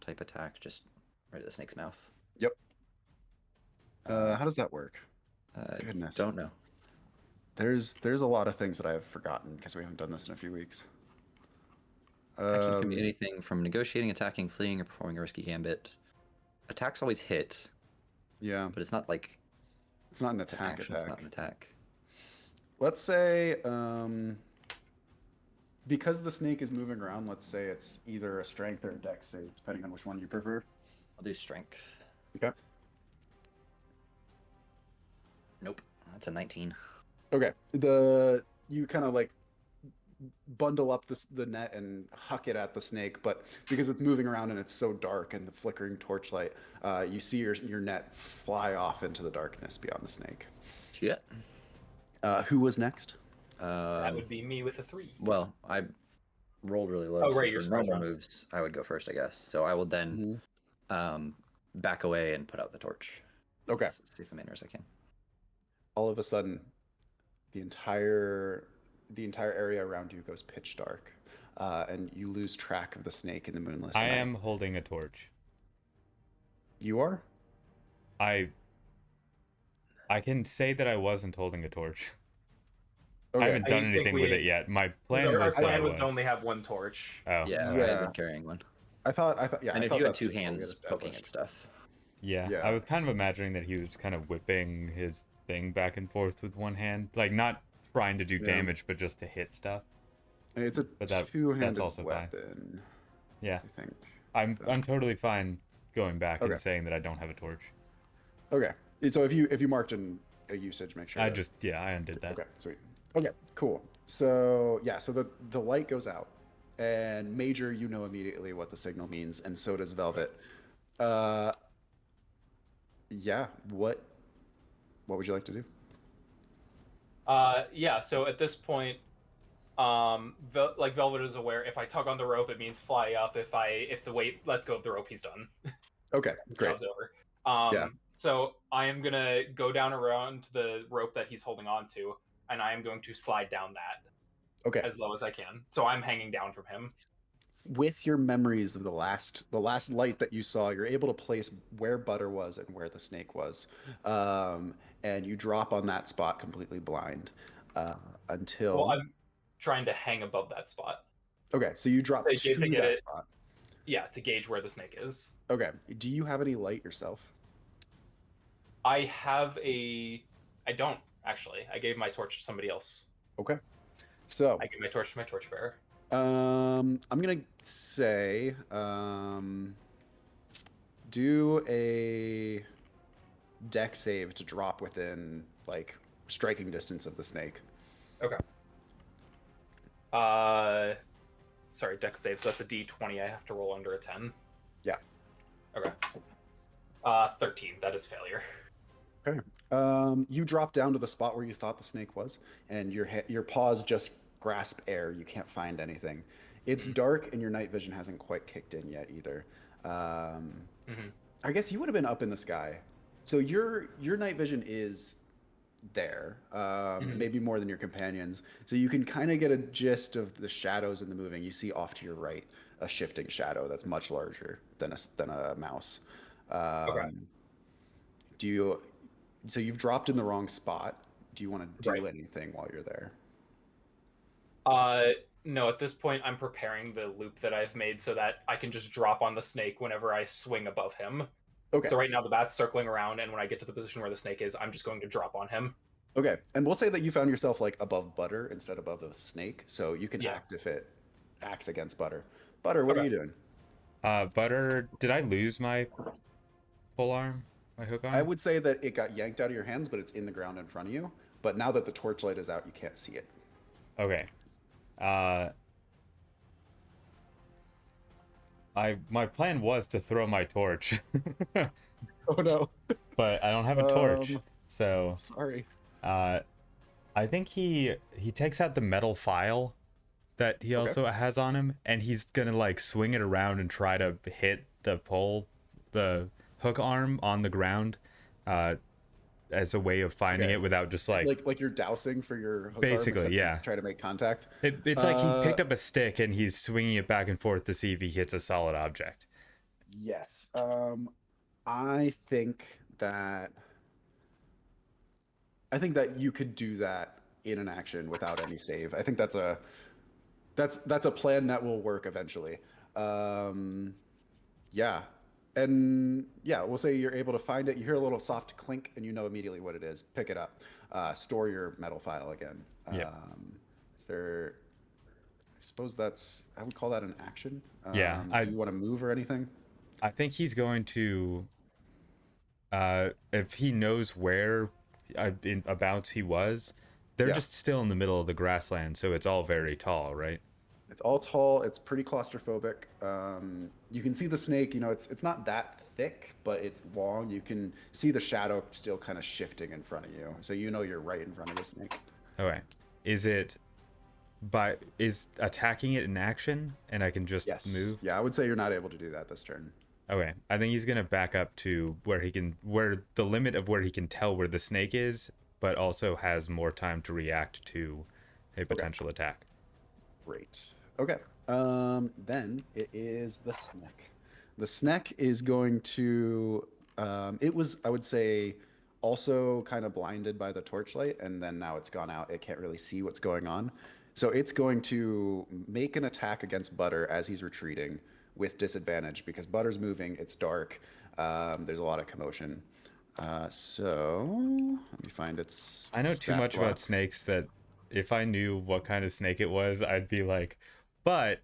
type attack, just right at the snake's mouth. Yep. How does that work? Goodness. Don't know. There's a lot of things that I've forgotten because we haven't done this in a few weeks. Action can be anything from negotiating, attacking, fleeing, or performing a risky gambit. Attacks always hit, Yeah, but it's not like it's not an it's an attack. action. It's not an attack. Let's say, because the snake is moving around, let's say it's either a strength or a dex save, depending on which one you prefer. I'll do strength. Okay. Nope, that's a 19. Okay. You kind of like bundle up the net and huck it at the snake, but because it's moving around and it's so dark and the flickering torchlight, you see your net fly off into the darkness beyond the snake. Shit. Who was next? That would be me with a 3. Well, I rolled really low. Oh, so right, for you're normal smart. moves, I would go first, I guess. So I will then back away and put out the torch. Okay. See if I'm in as I can. All of a sudden, the entire area around you goes pitch dark, and you lose track of the snake in the moonless I night. am holding a torch. You are? I can say that I wasn't holding a torch. Okay. I haven't I done think anything with we- it yet. My plan Our was that I plan was was. to only have 1 torch. Oh, Yeah, I Yeah. had been carrying one. I thought, yeah. And I if thought you had that's 2 what we had hands poking at established. stuff. yeah. Yeah. I was kind of imagining that he was kind of whipping his thing back and forth with one hand, like not trying to do Yeah. damage, but just to hit stuff. It's a But that's two-handed also fine. weapon, Yeah, I think. I'm totally fine going back Okay. and saying that I don't have a torch. Okay. So if you marked in a usage, make sure. I undid that. Okay, sweet. Okay, cool. So yeah, so the light goes out, and Major, you know immediately what the signal means, and so does Velvet. Yeah. What would you like to do? Yeah, so at this point, like Velvet is aware, if I tug on the rope, it means fly up. If the weight lets go of the rope, he's done. Okay, His great. job's over. Yeah. So I am gonna go down around the rope that he's holding on to, and I am going to slide down that. Okay. as low as I can. So I'm hanging down from him. With your memories of the last light that you saw, you're able to place where Butter was and where the snake was, and you drop on that spot completely blind until. Well, I'm trying to hang above that spot Okay, so you drop to to get that it. spot. Yeah, to gauge where the snake is. Okay, do you have any light yourself? I have a. I don't actually. I gave my torch to somebody else. Okay, so I gave my torch to my torchbearer. I'm gonna say do a deck save to drop within like striking distance of the snake. Okay. Sorry, dex save. So that's a D20. I have to roll under a 10. Yeah. Okay. 13. That is failure. Okay. You drop down to the spot where you thought the snake was, and your paws just grasp air. You can't find anything. It's dark, and your night vision hasn't quite kicked in yet either. I guess you would have been up in the sky, so your night vision is there, maybe more than your companions. So you can kind of get a gist of the shadows and the moving. You see off to your right a shifting shadow that's much larger than a mouse. Okay. Do you? So you've dropped in the wrong spot. Do you want to do Right. anything while you're there? No, at this point, I'm preparing the loop that I've made so that I can just drop on the snake whenever I swing above him. Okay. So right now the bat's circling around, and when I get to the position where the snake is, I'm just going to drop on him. Okay. And we'll say that you found yourself like above Butter instead above the snake, so you can Yeah. act if it acts against Butter. Butter, what are Okay. you doing? Butter, did I lose my pole arm? My hook arm? I would say that it got yanked out of your hands, but it's in the ground in front of you. But now that the torchlight is out, you can't see it. Okay. My plan was to throw my torch. Oh no. But I don't have a torch. So Sorry. I think he takes out the metal file that he also has on him, and he's gonna like swing it around and try to hit the the hook arm on the ground, as a way of finding it without just like you're dousing for your hook arm, basically, except yeah. try to make contact. It's like he picked up a stick and he's swinging it back and forth to see if he hits a solid object. Yes. I think that you could do that in an action without any save. I think that's a plan that will work eventually. Yeah. And yeah, we'll say you're able to find it. You hear a little soft clink, and you know immediately what it is. Pick it up. Store your metal file again. Yeah. Is there? I suppose I would call that an action. Yeah, Do you want to move or anything? I think he's going to, if he knows where abouts he was, they're Yeah. just still in the middle of the grassland, so it's all very tall, right? It's all tall. It's pretty claustrophobic. You can see the snake. You know, it's not that thick, but it's long. You can see the shadow still kind of shifting in front of you, so you know you're right in front of the snake. Okay. Is attacking it an action and I can just move? Yeah, I would say you're not able to do that this turn. Okay. I think he's gonna back up to where the limit of where he can tell where the snake is, but also has more time to react to a potential attack. Great. Okay. Then it is the snack. The snack is going to. It was, I would say, also kind of blinded by the torchlight, and then now it's gone out. It can't really see what's going on. So it's going to make an attack against Butter as he's retreating with disadvantage because Butter's moving. It's dark. There's a lot of commotion. So let me find its. I know too stat much block. about snakes that if I knew what kind of snake it was, I'd be like, but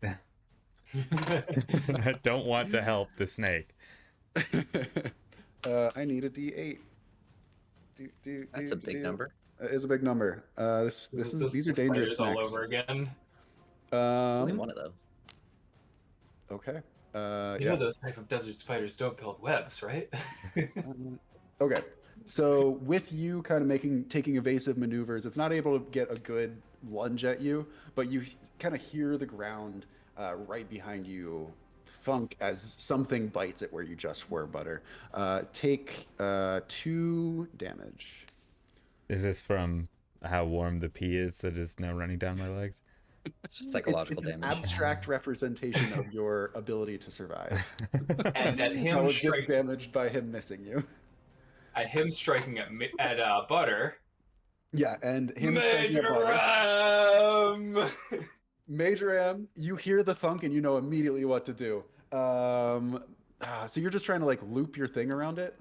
I don't want to help the snake. I need a D8. That's a big number. It is a big number. These are dangerous all snakes. over again. Only one of those. Okay. You know those type of desert spiders don't build webs, right? Okay. So with you kind of taking evasive maneuvers, it's not able to get a good lunge at you, but you kind of hear the ground right behind you thunk as something bites at where you just were, Butter. Take 2 damage. Is this from how warm the pee is that is now running down my legs? It's just psychological it's an damage. abstract representation of your ability to survive. And at I him was just striking damaged by him missing you. at Butter. Yeah, and him striking at Major Butter. Ram! Major M, you hear the thunk and you know immediately what to do. So you're just trying to like loop your thing around it?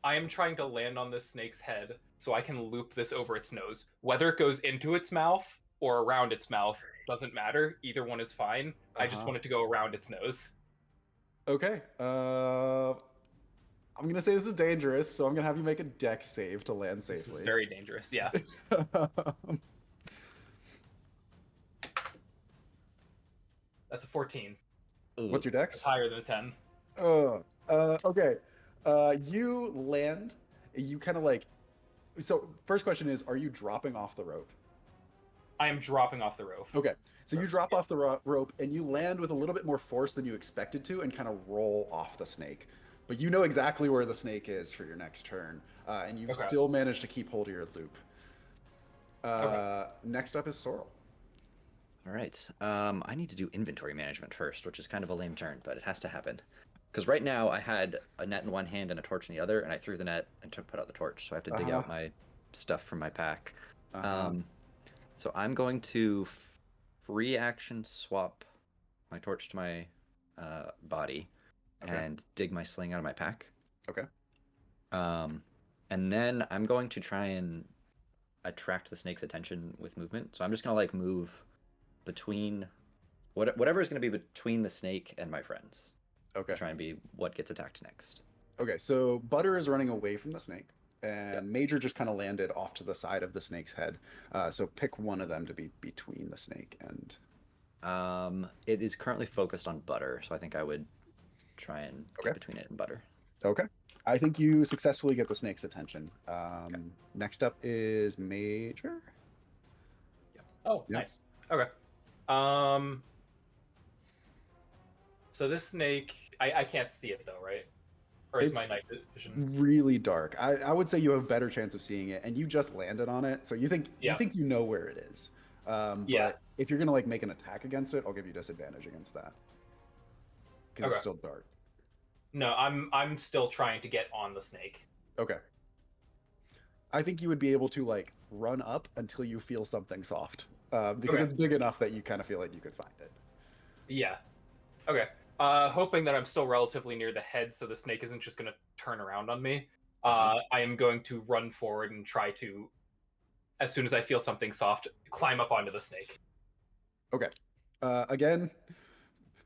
I am trying to land on this snake's head so I can loop this over its nose. Whether it goes into its mouth or around its mouth doesn't matter. Either one is fine. I just want it to go around its nose. Okay. I'm gonna say this is dangerous, so I'm gonna have you make a dex save to land safely. This is very dangerous, yeah. That's a 14. What's your dex? It's higher than a 10. Okay. You land. You kind of like. So first question is, are you dropping off the rope? I am dropping off the rope. Okay. So you drop off the rope and you land with a little bit more force than you expected to, and kind of roll off the snake. But you know exactly where the snake is for your next turn, and you've still managed to keep hold of your loop. Next up is Sorrel. All right. I need to do inventory management first, which is kind of a lame turn, but it has to happen. Because right now I had a net in one hand and a torch in the other, and I threw the net and put out the torch, so I have to dig out my stuff from my pack. So I'm going to free action swap my torch to my body and dig my sling out of my pack. Okay. And then I'm going to try and attract the snake's attention with movement. So I'm just going to like move between whatever is going to be between the snake and my friends. Okay. Try and be what gets attacked next. Okay, so Butter is running away from the snake, and Major just kind of landed off to the side of the snake's head. So pick one of them to be between the snake and. It is currently focused on Butter, so I think I would try and get between it and Butter. Okay. I think you successfully get the snake's attention. Next up is Major. Oh, nice. Okay. So this snake, I can't see it though, right? Or is my night vision really dark? I would say you have a better chance of seeing it, and you just landed on it, so you think you know where it is. But if you're gonna like make an attack against it, I'll give you disadvantage against that because it's still dark. No, I'm still trying to get on the snake. Okay. I think you would be able to like run up until you feel something soft, because it's big enough that you kind of feel like you could find it. Yeah. Okay. Hoping that I'm still relatively near the head, so the snake isn't just going to turn around on me. I am going to run forward and try to, as soon as I feel something soft, climb up onto the snake. Okay. Again,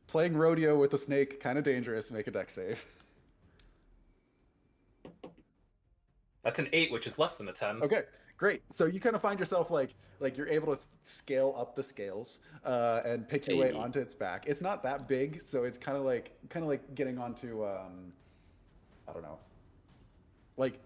playing rodeo with the snake, kind of dangerous. Make a dex save. That's an 8, which is less than a 10. Okay, great. So you kind of find yourself like you're able to scale up the scales and pick your way onto its back. It's not that big, so it's kind of like getting onto I don't know. Like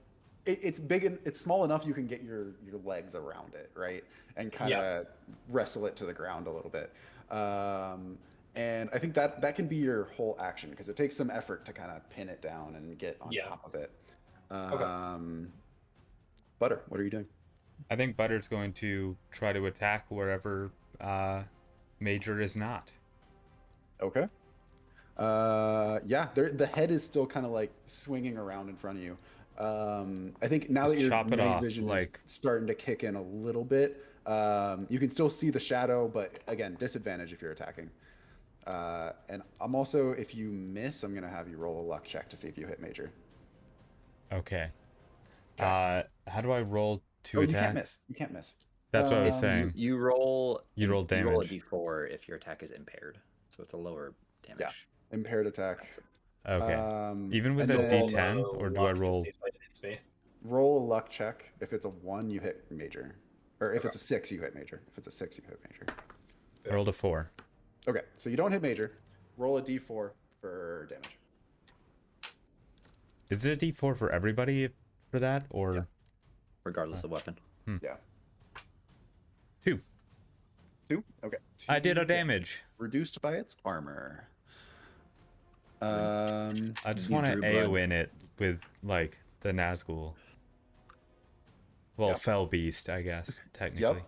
it's big and it's small enough you can get your legs around it, right? And kind of wrestle it to the ground a little bit. And I think that can be your whole action because it takes some effort to kind of pin it down and get on top of it. Butter, what are you doing? I think Butter's going to try to attack wherever Major is not. Okay. The head is still kind of like swinging around in front of you. I think now that your night vision is starting to kick in a little bit, you can still see the shadow, but again, disadvantage if you're attacking. And I'm also, if you miss, I'm gonna have you roll a luck check to see if you hit Major. Okay. How do I roll to attack? You can't miss. That's what I was saying. You roll damage. You roll a d4 if your attack is impaired, so it's a lower damage. Yeah, impaired attack. Okay. Even with a d10, or do I roll? Roll a luck check. If it's a 1, you hit Major, or if it's a 6, you hit Major. If it's a 6, you hit Major. I rolled a 4. Okay, so you don't hit Major. Roll a d4 for damage. Is it a d4 for everybody for that, or regardless of weapon? Yeah. 2. 2? Okay. 2 I did a damage. Reduced by its armor. I just want to AoE it with like the Nazgul. Well, Fell Beast, I guess, technically.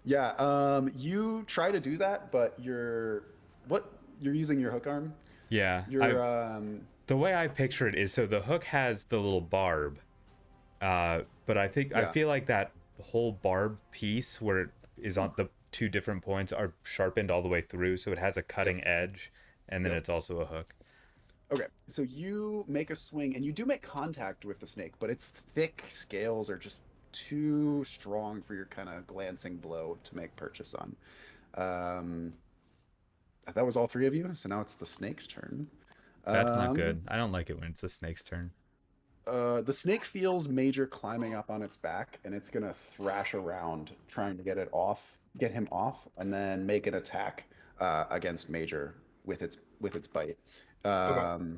Yeah, you try to do that, but you're using your hook arm. Yeah, You're the way I picture it is so the hook has the little barb, but I Yeah. feel like that whole barb piece where it is on the two different points are sharpened all the way through, so it has a cutting edge, and then Yep. it's also a hook. Okay, so you make a swing and you do make contact with the snake, but its thick scales are just too strong for your kind of glancing blow to make purchase on. Um, that was all three of you, so now it's the snake's turn. That's not Um, good. I don't like it when it's the snake's turn. the snake feels Major climbing up on its back, and it's gonna thrash around trying to get him off, and then make an attack against Major with its bite. Okay.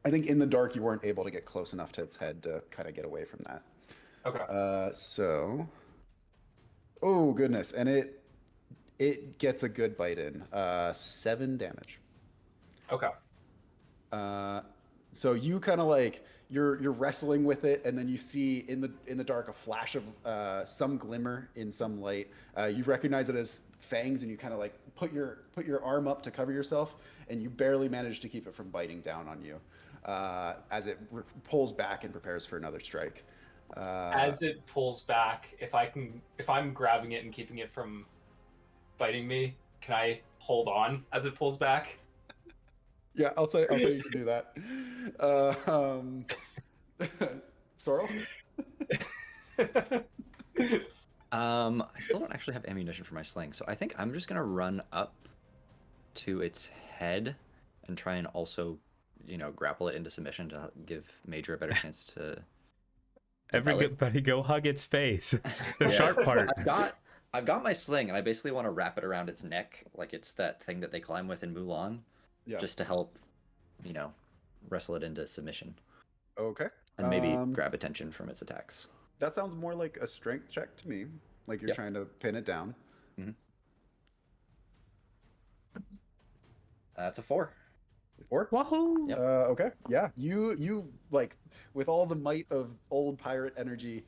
I think in the dark you weren't able to get close enough to its head to kind of get away from that. Okay. So, oh goodness, and it gets a good bite in. 7 damage. Okay. Uh, so you kind of like you're wrestling with it, and then you see in the dark a flash of some glimmer in some light. You recognize it as fangs, and you kind of like put your arm up to cover yourself, and you barely manage to keep it from biting down on you as it pulls back and prepares for another strike. As it pulls back, if I'm grabbing it and keeping it from biting me, can I hold on as it pulls back? Yeah, I'll say you can do that. Sorrel? I still don't actually have ammunition for my sling, so I think I'm just gonna run up to its head and try and also, grapple it into submission to give Major a better chance to. Everybody go hug its face. The Yeah. sharp part. I've got my sling, and I basically want to wrap it around its neck, like it's that thing that they climb with in Mulan, Yeah. just to help, wrestle it into submission Okay. and maybe grab attention from its attacks. That sounds more like a strength check to me. Like you're Yep. trying to pin it down. That's a 4. Or Wahoo! Yep. okay, yeah. You like with all the might of old pirate energy,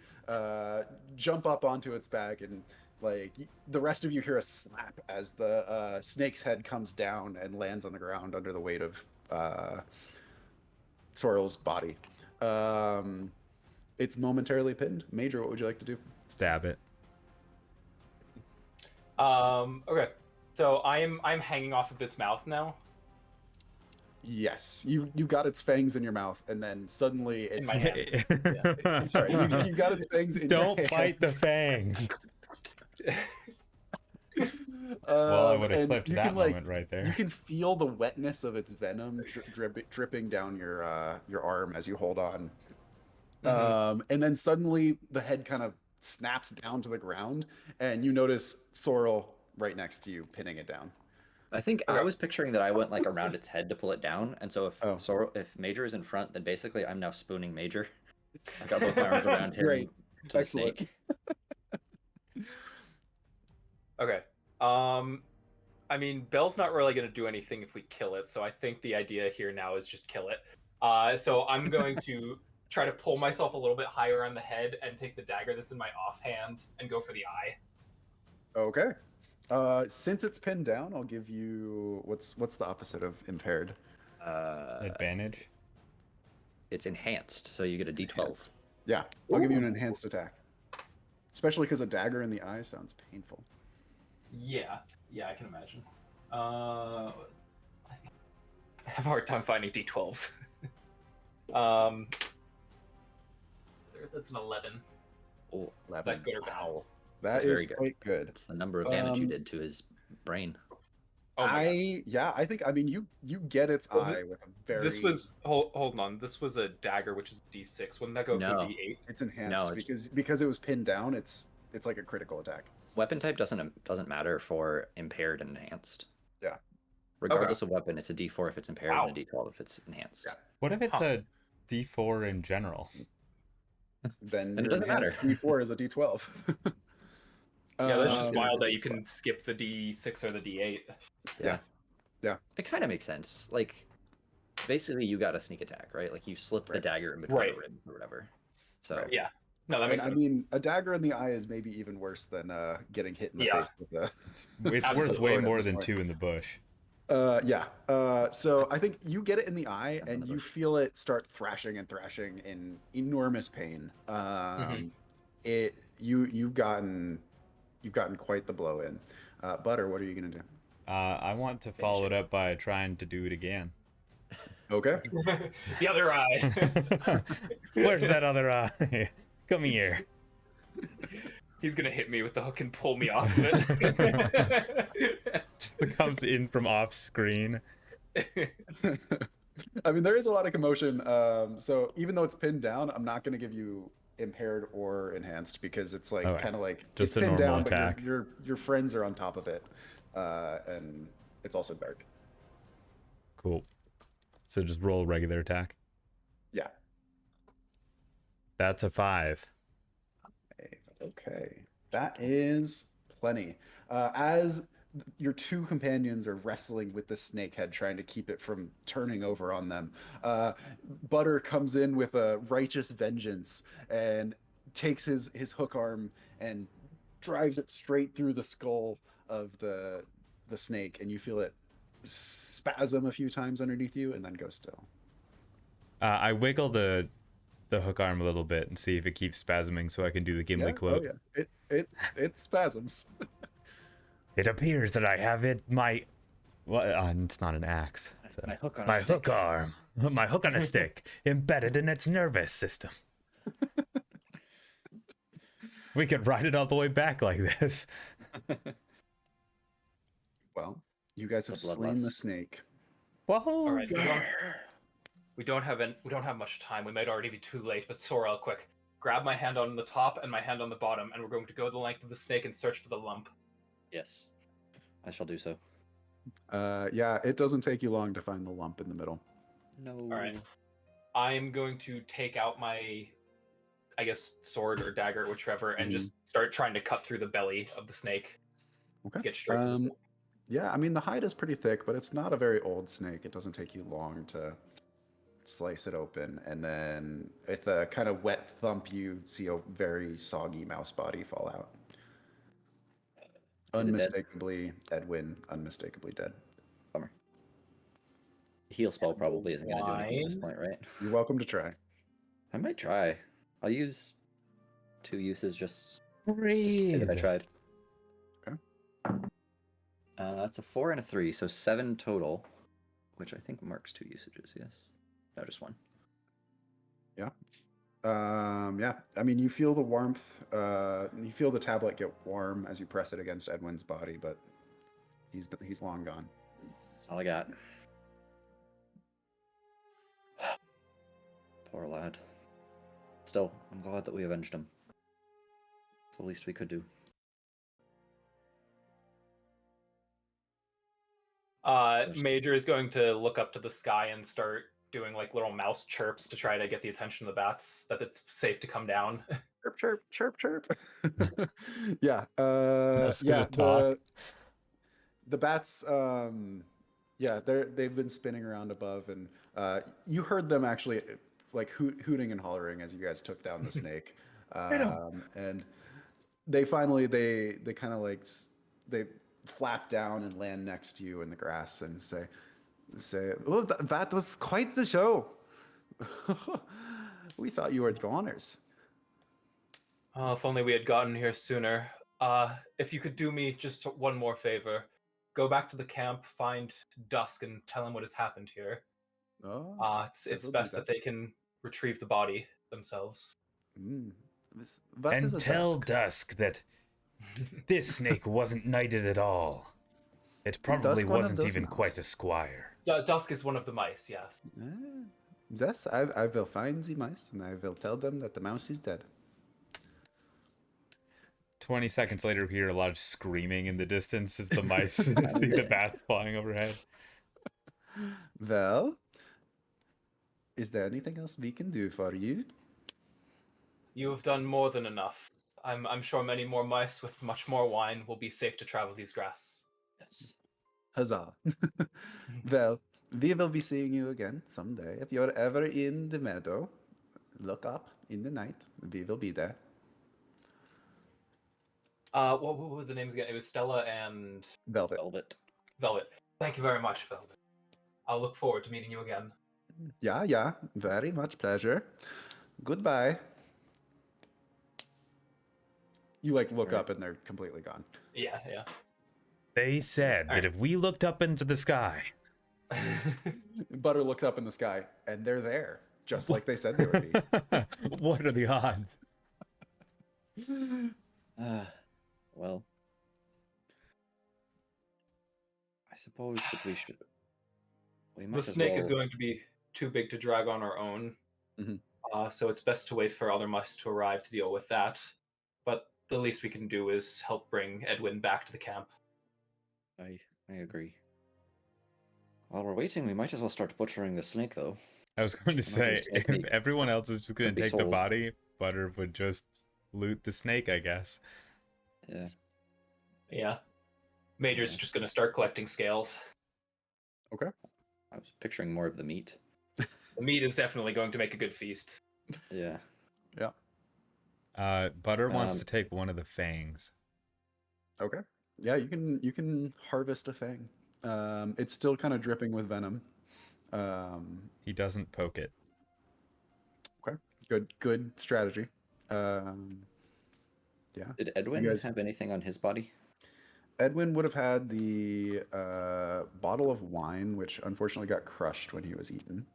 jump up onto its back, and like the rest of you hear a slap as the snake's head comes down and lands on the ground under the weight of Sorrel's body. It's momentarily pinned. Major, what would you like to do? Stab it. Okay. So I'm hanging off of its mouth now. Yes, you got its fangs in your mouth, and then suddenly it's In my hands. Yeah. sorry, you got its fangs in your Don't bite the hands. fangs. Well, I would have and clipped you that can, like, moment right You there. can feel the wetness of its venom dripping down your arm as you hold on. And then suddenly the head kind of snaps down to the ground, and you notice Sorrel right next to you, pinning it down. I think I was picturing that I went like around its head to pull it down, and so Oh. if Major is in front, then basically I'm now spooning Major. I got both my arms around him Great. to the Excellent. snake. Okay. I mean, Belle's not really going to do anything if we kill it, so I think the idea here now is just kill it. So I'm going to try to pull myself a little bit higher on the head and take the dagger that's in my offhand and go for the eye. Okay. Since it's pinned down, I'll give you what's the opposite of impaired? Advantage. It's enhanced, so you get a D12. Yeah, I'll give you an enhanced attack. Especially because a dagger in the eye sounds painful. Yeah, I can imagine. I have a hard time finding D12s. That's an 11. Oh, 11. Is that good or bad? Wow. That That's is very good. quite good. It's the number of damage you did to his brain. Oh my God. I think you get its Well, eye with a very. This was hold on. This was a dagger, which is a D6. Wouldn't that go No. to D8? It's enhanced No, it's- because it was pinned down. It's like a critical attack. Weapon type doesn't matter for impaired and enhanced. Yeah. Regardless of weapon, it's a D4 if it's impaired Wow. and a D12 if it's enhanced. Yeah. What if it's Huh. a D4 in general? Then Then it your doesn't matter. enhanced D4 is a D12. Yeah, that's just Um, wild that you can skip the D6 or the D8. Yeah. It kind of makes sense. Like, basically, you got a sneak attack, right? Like, you slip the Right. dagger in between Right. the ribs or whatever. So, Right. Yeah. No, that And makes I sense. mean, a dagger in the eye is maybe even worse than getting hit in the Yeah. face with a It's worth Absolutely. way sword at more this than point. 2 in the bush. Yeah. So I think you get it in the eye, Down in and the you bush. feel it start thrashing and thrashing in enormous pain. You've gotten quite the blow in. Butter, what are you gonna do? I want to Finish follow it it. up by trying to do it again. Okay. The other eye. Where's that other eye? Come here. He's gonna hit me with the hook and pull me off of it. Just comes in from off screen. I mean, there is a lot of commotion. So even though it's pinned down, I'm not gonna give you impaired or enhanced because it's like Okay. kind of like Just it's a pinned normal down, attack. but your friends are on top of it, and it's also dark. Cool. So just roll regular attack. Yeah. That's a 5. Okay. That is plenty. As your two companions are wrestling with the snakehead, trying to keep it from turning over on them, Butter comes in with a righteous vengeance and takes his hook arm and drives it straight through the skull of the snake, and you feel it spasm a few times underneath you, and then go still. I wiggle the hook arm a little bit and see if it keeps spasming so I can do the Gimli quote. Oh yeah. It spasms. It appears that I have it my Well, it's not an axe. So. My hook on a my stick. hook arm, my hook on a stick, embedded in its nervous system. We could ride it all the way back like this. Well, you guys have The slain the bloodlust. snake. Whoa! All right, we don't have much time. We might already be too late. But Sorrel, quick, grab my hand on the top and my hand on the bottom, and we're going to go the length of the snake and search for the lump. Yes, I shall do so. Yeah, it doesn't take you long to find the lump in the middle. No. All right. I'm going to take out my, I guess, sword or dagger, whichever, and just start trying to cut through the belly of the snake. Okay. Get straight to the snake. Yeah, I mean, the hide is pretty thick, but it's not a very old snake. It doesn't take you long to slice it open. And then with a kind of wet thump, you see a very soggy mouse body fall out. Is it dead? Unmistakably, Edwin, unmistakably dead. Bummer. Heal spell probably isn't going to do anything at this Wine? point, right? You're welcome to try. I might try. I'll use 2 uses just to say Breathe. that I tried. Okay. That's a 4 and a 3, so 7 total, which I think marks 2 usages. Yes, no, just 1. Yeah. Yeah. I mean, you feel the warmth. You feel the tablet get warm as you press it against Edwin's body, but he's long gone. That's all I got. Poor lad. Still, I'm glad that we avenged him. It's the least we could do. Major is going to look up to the sky and start doing like little mouse chirps to try to get the attention of the bats that it's safe to come down. Chirp, chirp, chirp, chirp. Yeah. That's gonna Yeah. talk. The bats. Yeah, they've been spinning around above, and you heard them actually like hooting and hollering as you guys took down the snake. And they finally they kind of like they flap down and land next to you in the grass and say, "Oh, that was quite the show. We thought you were goners." Oh, if only we had gotten here sooner. If you could do me just one more favor, go back to the camp, find Dusk, and tell him what has happened here. Oh, It's will do best that. that they can retrieve the body themselves. What is And a tell dusk? Dusk that this snake wasn't knighted at all. It probably Dusk one of wasn't those even quite a mouse? squire. Dusk is one of the mice, yes. Yes, I will find the mice and I will tell them that the mouse is dead. 20 seconds later, we hear a lot of screaming in the distance as the mice see the bats flying overhead. Well, is there anything else we can do for you? You have done more than enough. I'm sure many more mice with much more wine will be safe to travel these grass. Yes. Huzzah. Well, we will be seeing you again someday. If you're ever in the meadow, look up in the night, we will be there. What were the names again? It was Stella and Velvet. Velvet. Velvet. Thank you very much, Velvet. I'll look forward to meeting you again. Yeah, very much pleasure. Goodbye. You like look Right. up and they're completely gone. Yeah. They said that Alright. if we looked up into the sky, Butter looks up in the sky and they're there, just like they said they would be. what are the odds? Well, I suppose that we The might as snake is well. going to be too big to drag on our own. Mhm. So it's best to wait for other mice to arrive to deal with that. But the least we can do is help bring Edwin back to the camp. I agree. While we're waiting, we might as well start butchering the snake, though. I was going to It might say, just make if me- everyone else is just going could to be take the sold. body, Butter would just loot the snake, I guess. Yeah. Yeah. Major's Yeah. just going to start collecting scales. Okay. I was picturing more of the meat. The meat is definitely going to make a good feast. Yeah. Butter wants Um, to take one of the fangs. Okay. Yeah, you can harvest a fang. It's still kind of dripping with venom. He doesn't poke it. Okay. Good strategy. Yeah. Did Edwin guys- have anything on his body? Edwin would have had the bottle of wine, which unfortunately got crushed when he was eaten.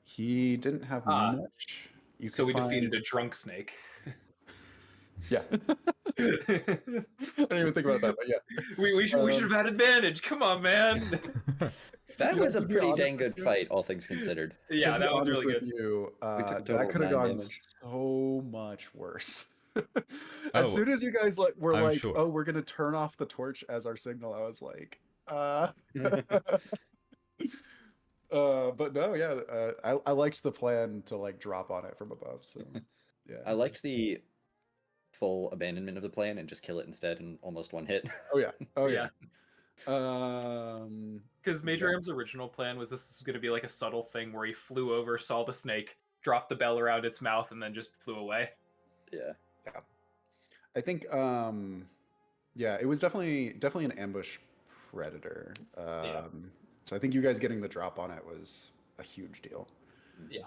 He didn't have Ah, much. You So we could defeated find- a drunk snake. Yeah. I didn't even think about that, but yeah. we should have had advantage. Come on, man. That You know, was a to be pretty honest dang with good you- fight, all things considered. Yeah, To be that was honest really with good. you, We took a that total could have 9 gone damage. so much worse. Oh, As soon as you guys were I'm like, sure. "Oh, we're gonna turn off the torch as our signal," I was like, but no, yeah, I liked the plan to like drop on it from above. So, yeah. I liked the full abandonment of the plan and just kill it instead in almost one hit. Oh yeah. Oh yeah. Yeah. Because Major yeah. M's original plan was this was going to be like a subtle thing where he flew over, saw the snake, dropped the bell around its mouth, and then just flew away. Yeah. I think yeah, it was definitely an ambush predator. So I think you guys getting the drop on it was a huge deal. Yeah.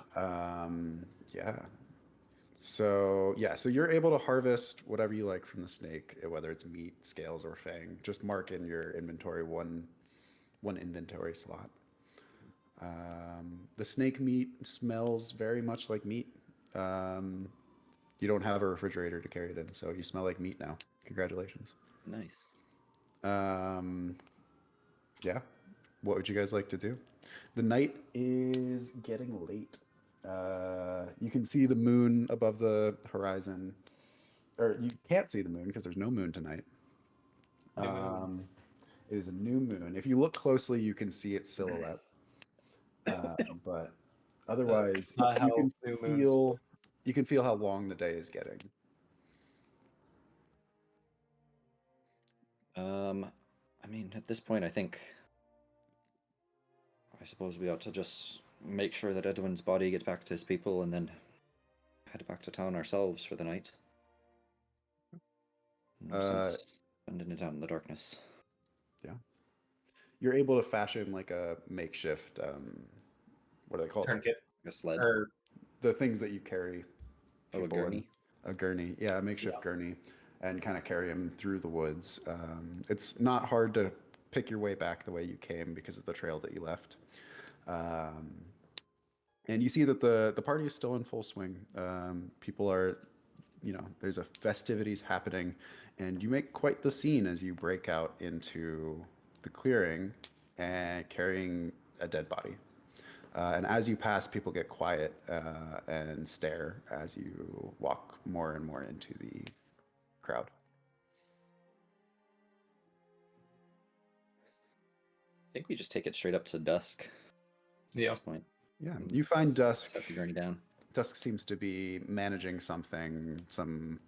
Yeah. So yeah, so you're able to harvest whatever you like from the snake, whether it's meat, scales, or fang. Just mark in your inventory one inventory slot. The snake meat smells very much like meat. You don't have a refrigerator to carry it in, so you smell like meat now. Congratulations. Nice. Yeah. What would you guys like to do? The night is getting late. You can see the moon above the horizon, or you can't see the moon because there's no moon tonight. New moon. It is a new moon. If you look closely, you can see its silhouette. But otherwise, not how you new can moons feel how long the day is getting. I mean, at this point, I suppose we ought to just make sure that Edwin's body gets back to his people and then head back to town ourselves for the night. No sense spending it out in the darkness. Yeah. You're able to fashion like a makeshift, what are they called? Tourniquet. A sled. Or The things that you carry. Oh, a people in. gurney. A gurney. Yeah, a makeshift Yeah. gurney, and kind of carry him through the woods. It's not hard to pick your way back the way you came because of the trail that you left. And you see that the party is still in full swing. People are, there's a festivities happening, and you make quite the scene as you break out into the clearing and carrying a dead body. And as you pass, people get quiet and stare as you walk more and more into the crowd. I think we just take it straight up to dusk at yeah. this point. Yeah, you find Dusk. Set the gurney down. Dusk seems to be managing some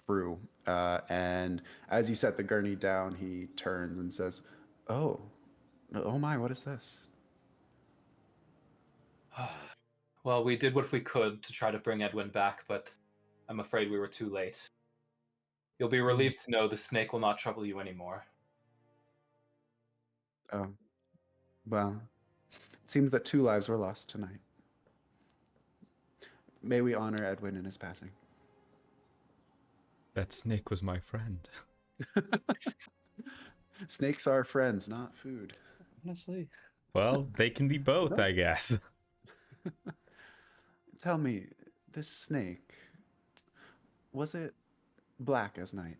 crew. And as you set the gurney down, he turns and says, oh my, what is this? Well, we did what we could to try to bring Edwin back, but I'm afraid we were too late. You'll be relieved to know the snake will not trouble you anymore. Oh, well, it seems that 2 lives were lost tonight. May we honor Edwin in his passing. That snake was my friend. Snakes are friends, not food. Honestly. Well, they can be both, I guess. Tell me, this snake, was it black as night?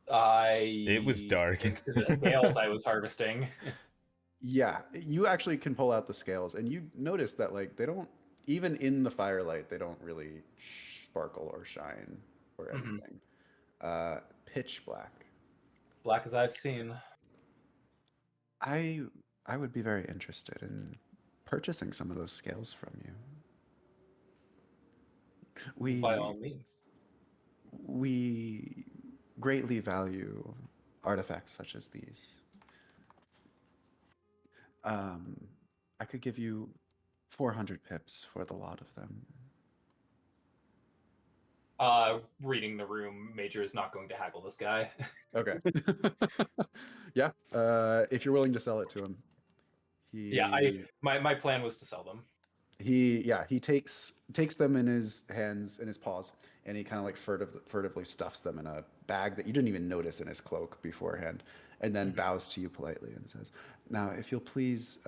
It was dark. think to the scales I was harvesting. Yeah, you actually can pull out the scales, and you notice that like they don't, even in the firelight, they don't really sparkle or shine or Mhm. anything. Pitch black. Black as I've seen. I would be very interested in purchasing some of those scales from you. By all means. We greatly value artifacts such as these. I could give you 400 pips for the lot of them. Reading the room, Major is not going to haggle this guy. Okay. Yeah. If you're willing to sell it to him, Yeah, my plan was to sell them. he takes them in his hands, in his paws, and he kind of like furtively stuffs them in a bag that you didn't even notice in his cloak beforehand, and then bows to you politely and says, "Now, if you'll please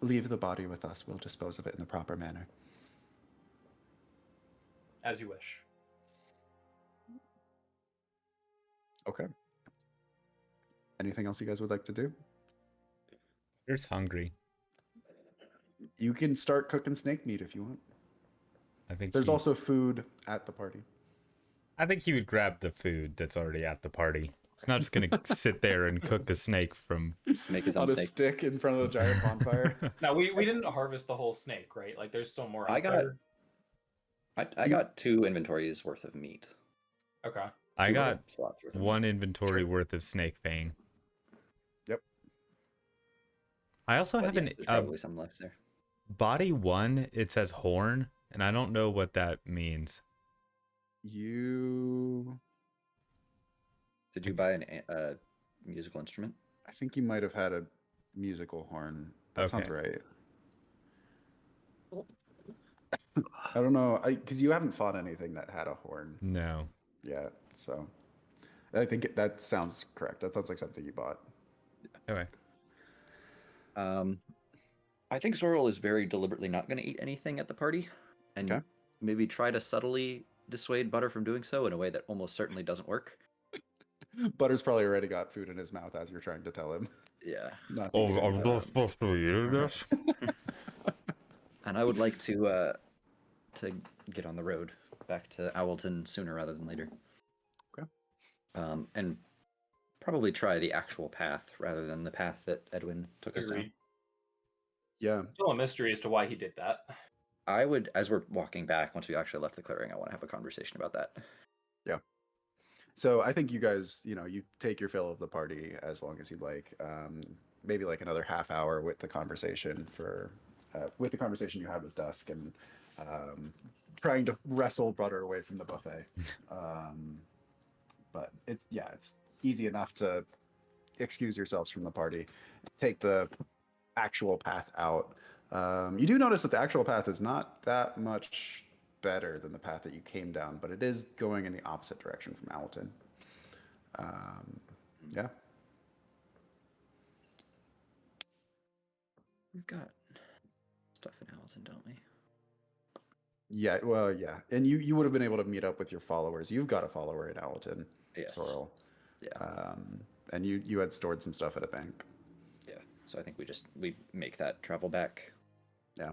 leave the body with us, we'll dispose of it in the proper manner." As you wish. Okay. Anything else you guys would like to do? Peter's hungry. You can start cooking snake meat if you want. I think There's also food at the party. I think he would grab the food that's already at the party. He's not just gonna sit there and cook a snake from. Make his own On a steak. stick in front of the giant bonfire. Now we didn't harvest the whole snake, right? Like there's still more. I out got- there. I got 2 inventories worth of meat. Okay. I 2 got slots worth of one meat. inventory worth of snake fang. Yep. I also But have yes, an there's probably some left there. body 1. It says horn, and I don't know what that means. You, Did you buy a musical instrument? I think you might have had a musical horn. That sounds Okay. right. I don't know, because you haven't fought anything that had a horn No. yet, so I think that sounds correct. That sounds like something you bought. Okay. I think Zoril is very deliberately not going to eat anything at the party, and Okay. maybe try to subtly dissuade Butter from doing so in a way that almost certainly doesn't work. Butter's probably already got food in his mouth as you're trying to tell him Yeah, not to eat anything. supposed to eat this? and I would like to get on the road back to Owlton sooner rather than later. Okay. And probably try the actual path rather than the path that Edwin took us down. Agreed. Yeah. Still a mystery as to why he did that. I would, as we're walking back, once we actually left the clearing, I want to have a conversation about that. So I think you guys, you take your fill of the party as long as you'd like. Maybe like another half hour with the conversation you had with Dusk and trying to wrestle Butter away from the buffet. But it's easy enough to excuse yourselves from the party, take the actual path out. You do notice that the actual path is not that much better than the path that you came down, but it is going in the opposite direction from Owlton. Yeah. We've got stuff in Owlton, don't we? Yeah, well, yeah. And you would have been able to meet up with your followers. You've got a follower in Owlton, Yes. Sorrel. Yeah. And you had stored some stuff at a bank. Yeah. So I think we make that travel back. Yeah.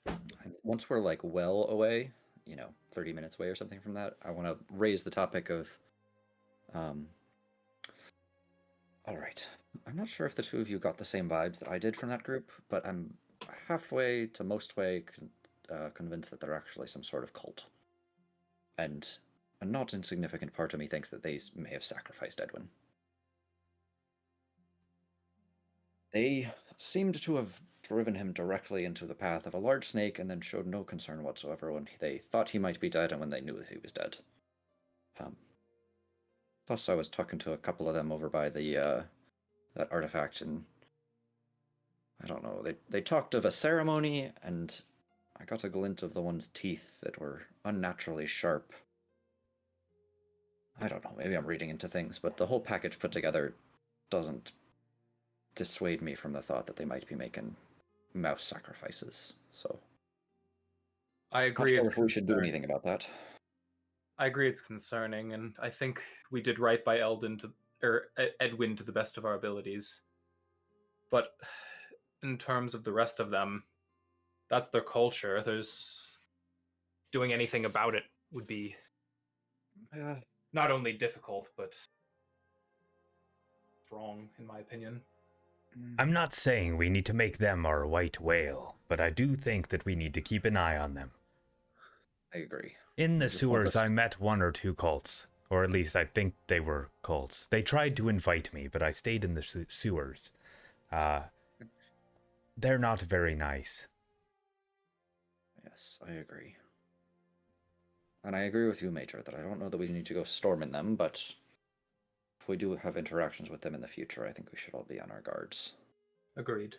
And once we're like well away, 30 minutes away or something from that, I want to raise the topic of all right. I'm not sure if the 2 of you got the same vibes that I did from that group, but I'm halfway to most way convinced that they're actually some sort of cult. And a not insignificant part of me thinks that they may have sacrificed Edwin. They seemed to have driven him directly into the path of a large snake and then showed no concern whatsoever when they thought he might be dead and when they knew that he was dead. Plus, I was talking to a couple of them over by the that artifact, and I don't know, they talked of a ceremony, and I got a glint of the one's teeth that were unnaturally sharp. I don't know, maybe I'm reading into things, but the whole package put together doesn't dissuade me from the thought that they might be making mouse sacrifices. So I not agree. sure if we should do anything about that. I agree it's concerning, and I think we did right by Edwin to the best of our abilities. But in terms of the rest of them, that's their culture. Doing anything about it would be not only difficult, but wrong, in my opinion. I'm not saying we need to make them our white whale, but I do think that we need to keep an eye on them. I agree. In the Just sewers, focus. I met one or two cults, or at least I think they were cults. They tried to invite me, but I stayed in the sewers. They're not very nice. Yes, I agree. And I agree with you, Major, that I don't know that we need to go storming them, but if we do have interactions with them in the future, I think we should all be on our guards. Agreed.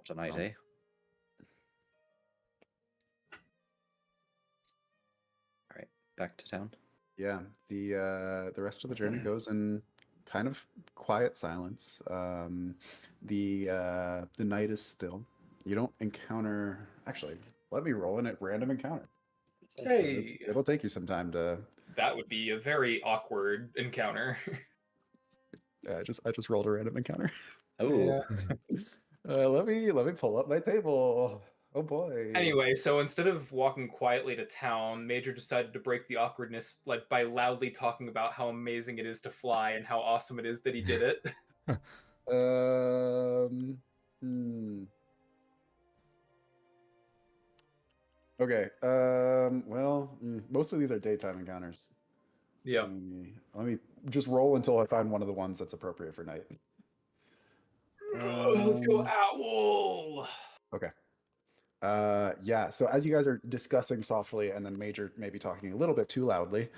Tonight, Well. eh? All right, back to town. Yeah, the rest of the journey goes in kind of quiet silence. The night is still. You don't encounter. Actually, let me roll in at random encounter. 'Cause Hey, it'll take you some time to. that would be a very awkward encounter. I just rolled a random encounter. Oh, Let me pull up my table. Oh boy. Anyway, so instead of walking quietly to town, Major decided to break the awkwardness by loudly talking about how amazing it is to fly and how awesome it is that he did it. Okay. Well, most of these are daytime encounters. Yeah. Let me just roll until I find one of the ones that's appropriate for night. Let's go owl. Okay. Yeah, so as you guys are discussing softly and then Major maybe talking a little bit too loudly,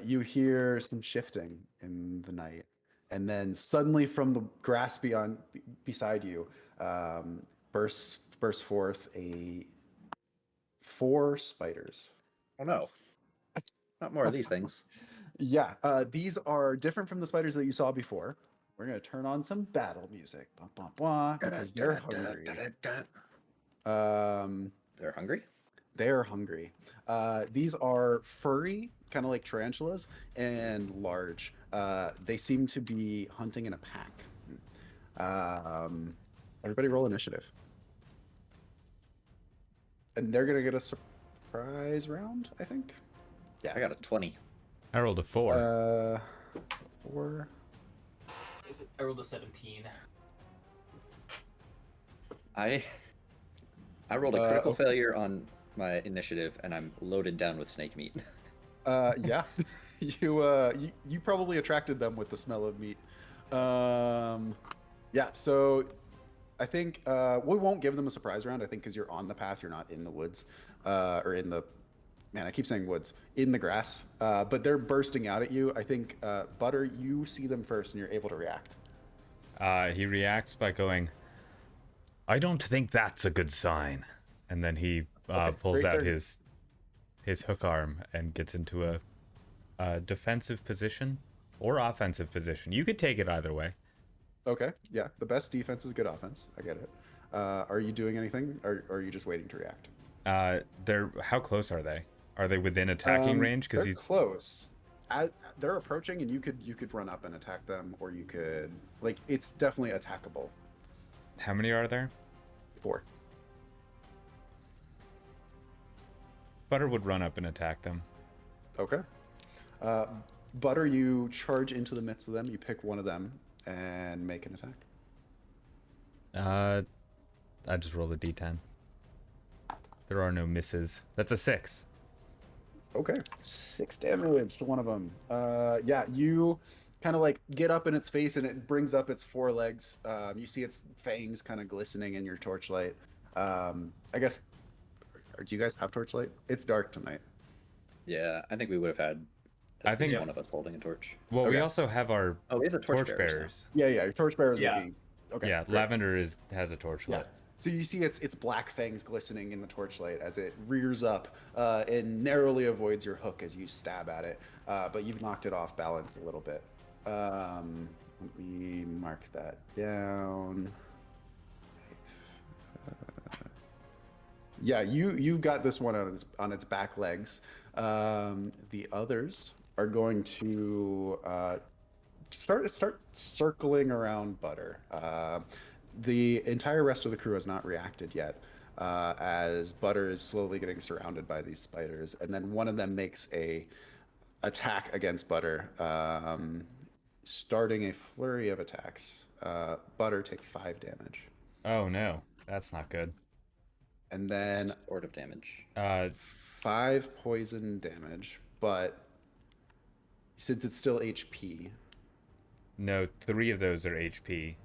you hear some shifting in the night. And then suddenly from the grass beside you, bursts forth 4 spiders. oh no. Not more of these things. Yeah, these are different from the spiders that you saw before. We're gonna turn on some battle music, blah, blah, blah, because they're hungry. They're hungry? They're hungry. These are furry, kind of like tarantulas, and large. They seem to be hunting in a pack. Everybody roll initiative. And they're gonna get a surprise round, I think. Yeah. I got a 20. I rolled a 4. 4. I rolled a 17. I rolled a critical failure on my initiative, and I'm loaded down with snake meat. Yeah. You probably attracted them with the smell of meat. Yeah, so I think we won't give them a surprise round, I think, because you're on the path, you're not in the woods, or in the, man, I keep saying woods, in the grass, but they're bursting out at you. I think, Butter, you see them first and you're able to react. He reacts by going, I don't think that's a good sign. And then he pulls great out turn. his hook arm and gets into a defensive position or offensive position. You could take it either way. Okay, yeah, the best defense is good offense. I get it. Are you doing anything, or are you just waiting to react? How close are they? Are they within attacking range? Because they're he's close. They're approaching, and you could run up and attack them, or you could, like, it's definitely attackable. How many are there? 4. Butter would run up and attack them. Okay. Butter, you charge into the midst of them. You pick one of them and make an attack. I just rolled a d10. There are no misses. That's a 6. Okay. 6 damage to one of them. Yeah, you kind of like get up in its face, and it brings up its forelegs. You see its fangs kind of glistening in your torchlight. I guess, do you guys have torchlight? It's dark tonight. Yeah, I think we would have had I at least think- one of us holding a torch. Well, we Okay. also have our Oh, we have the torch now. bearers. Yeah, your torchbearers Yeah. would be okay. Yeah, great. Lavender has a torch Yeah. lit. So you see its black fangs glistening in the torchlight as it rears up and narrowly avoids your hook as you stab at it. But you've knocked it off balance a little bit. Let me mark that down. Yeah, you got this one on its back legs. The others are going to start circling around Butter. The entire rest of the crew has not reacted yet, as Butter is slowly getting surrounded by these spiders, and then one of them makes a attack against Butter, starting a flurry of attacks. Butter take 5 damage, Oh no, that's not good. and then Sort of damage. 5 poison damage. But since it's still HP, No, 3 of those are HP,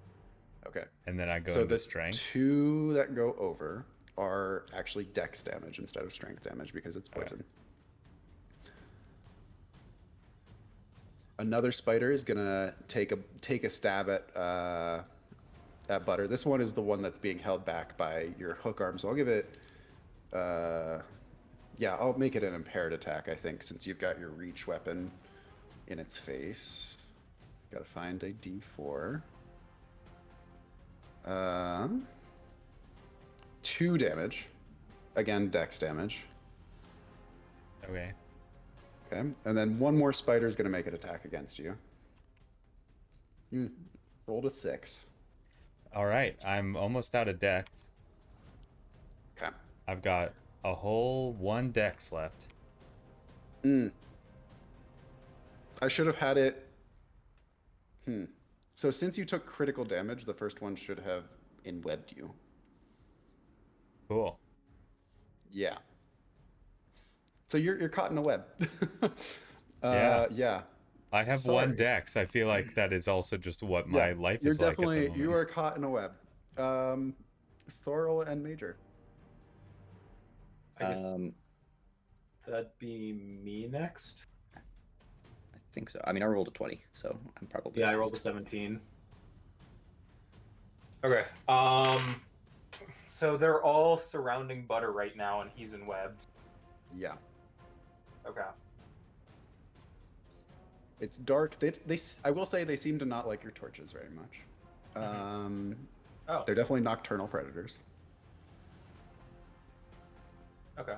okay. and then I go So into the strength. 2 that go over are actually dex damage instead of strength damage because it's poison. Another spider is gonna take a stab at Butter. This one is the one that's being held back by your hook arm, so I'll give it. Yeah, I'll make it an impaired attack. I think since you've got your reach weapon in its face. Got to find a D4. 2 damage. Again, dex damage. Okay. Okay, and then one more spider is going to make an attack against you. You rolled a 6. All right, I'm almost out of dex. Okay. I've got a whole 1 dex left. I should have had it. So since you took critical damage, the first one should have inwebbed you. Cool. Yeah. So you're caught in a web. Yeah. Yeah. I have Sorry. 1 dex. I feel like that is also just what my life You're is like at the definitely moment. you are caught in a web. Sorrel and Major. I guess Um, that'd be me next. I think so. I mean, I rolled a 20, so I'm probably. Yeah, I rolled a last. 17. Okay. So they're all surrounding Butter right now, and he's in webs. Yeah. Okay. It's dark. I will say they seem to not like your torches very much. Oh. They're definitely nocturnal predators. Okay.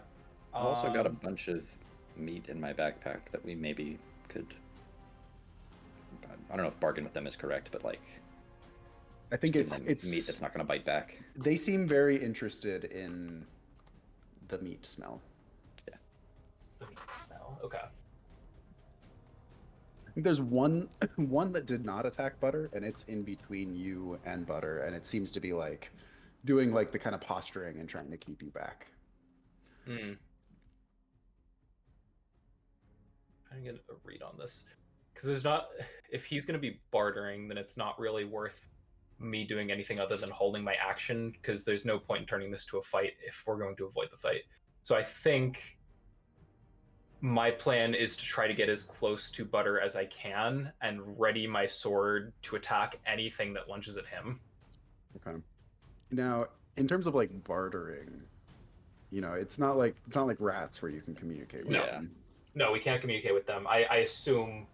I've also got a bunch of meat in my backpack that we maybe could. I don't know if bargain with them is correct, but like. I think just give them it's meat that's not going to bite back. They seem very interested in the meat smell. Smell. Okay. I think there's one that did not attack Butter, and it's in between you and Butter, and it seems to be like doing like the kind of posturing and trying to keep you back. Hmm. Trying to get a read on this, because there's not. If he's going to be bartering, then it's not really worth me doing anything other than holding my action, because there's no point in turning this to a fight if we're going to avoid the fight. So I think my plan is to try to get as close to Butter as I can and ready my sword to attack anything that lunges at him. Okay. Now, in terms of like bartering, it's not like rats where you can communicate with No. them. No, we can't communicate with them. I assume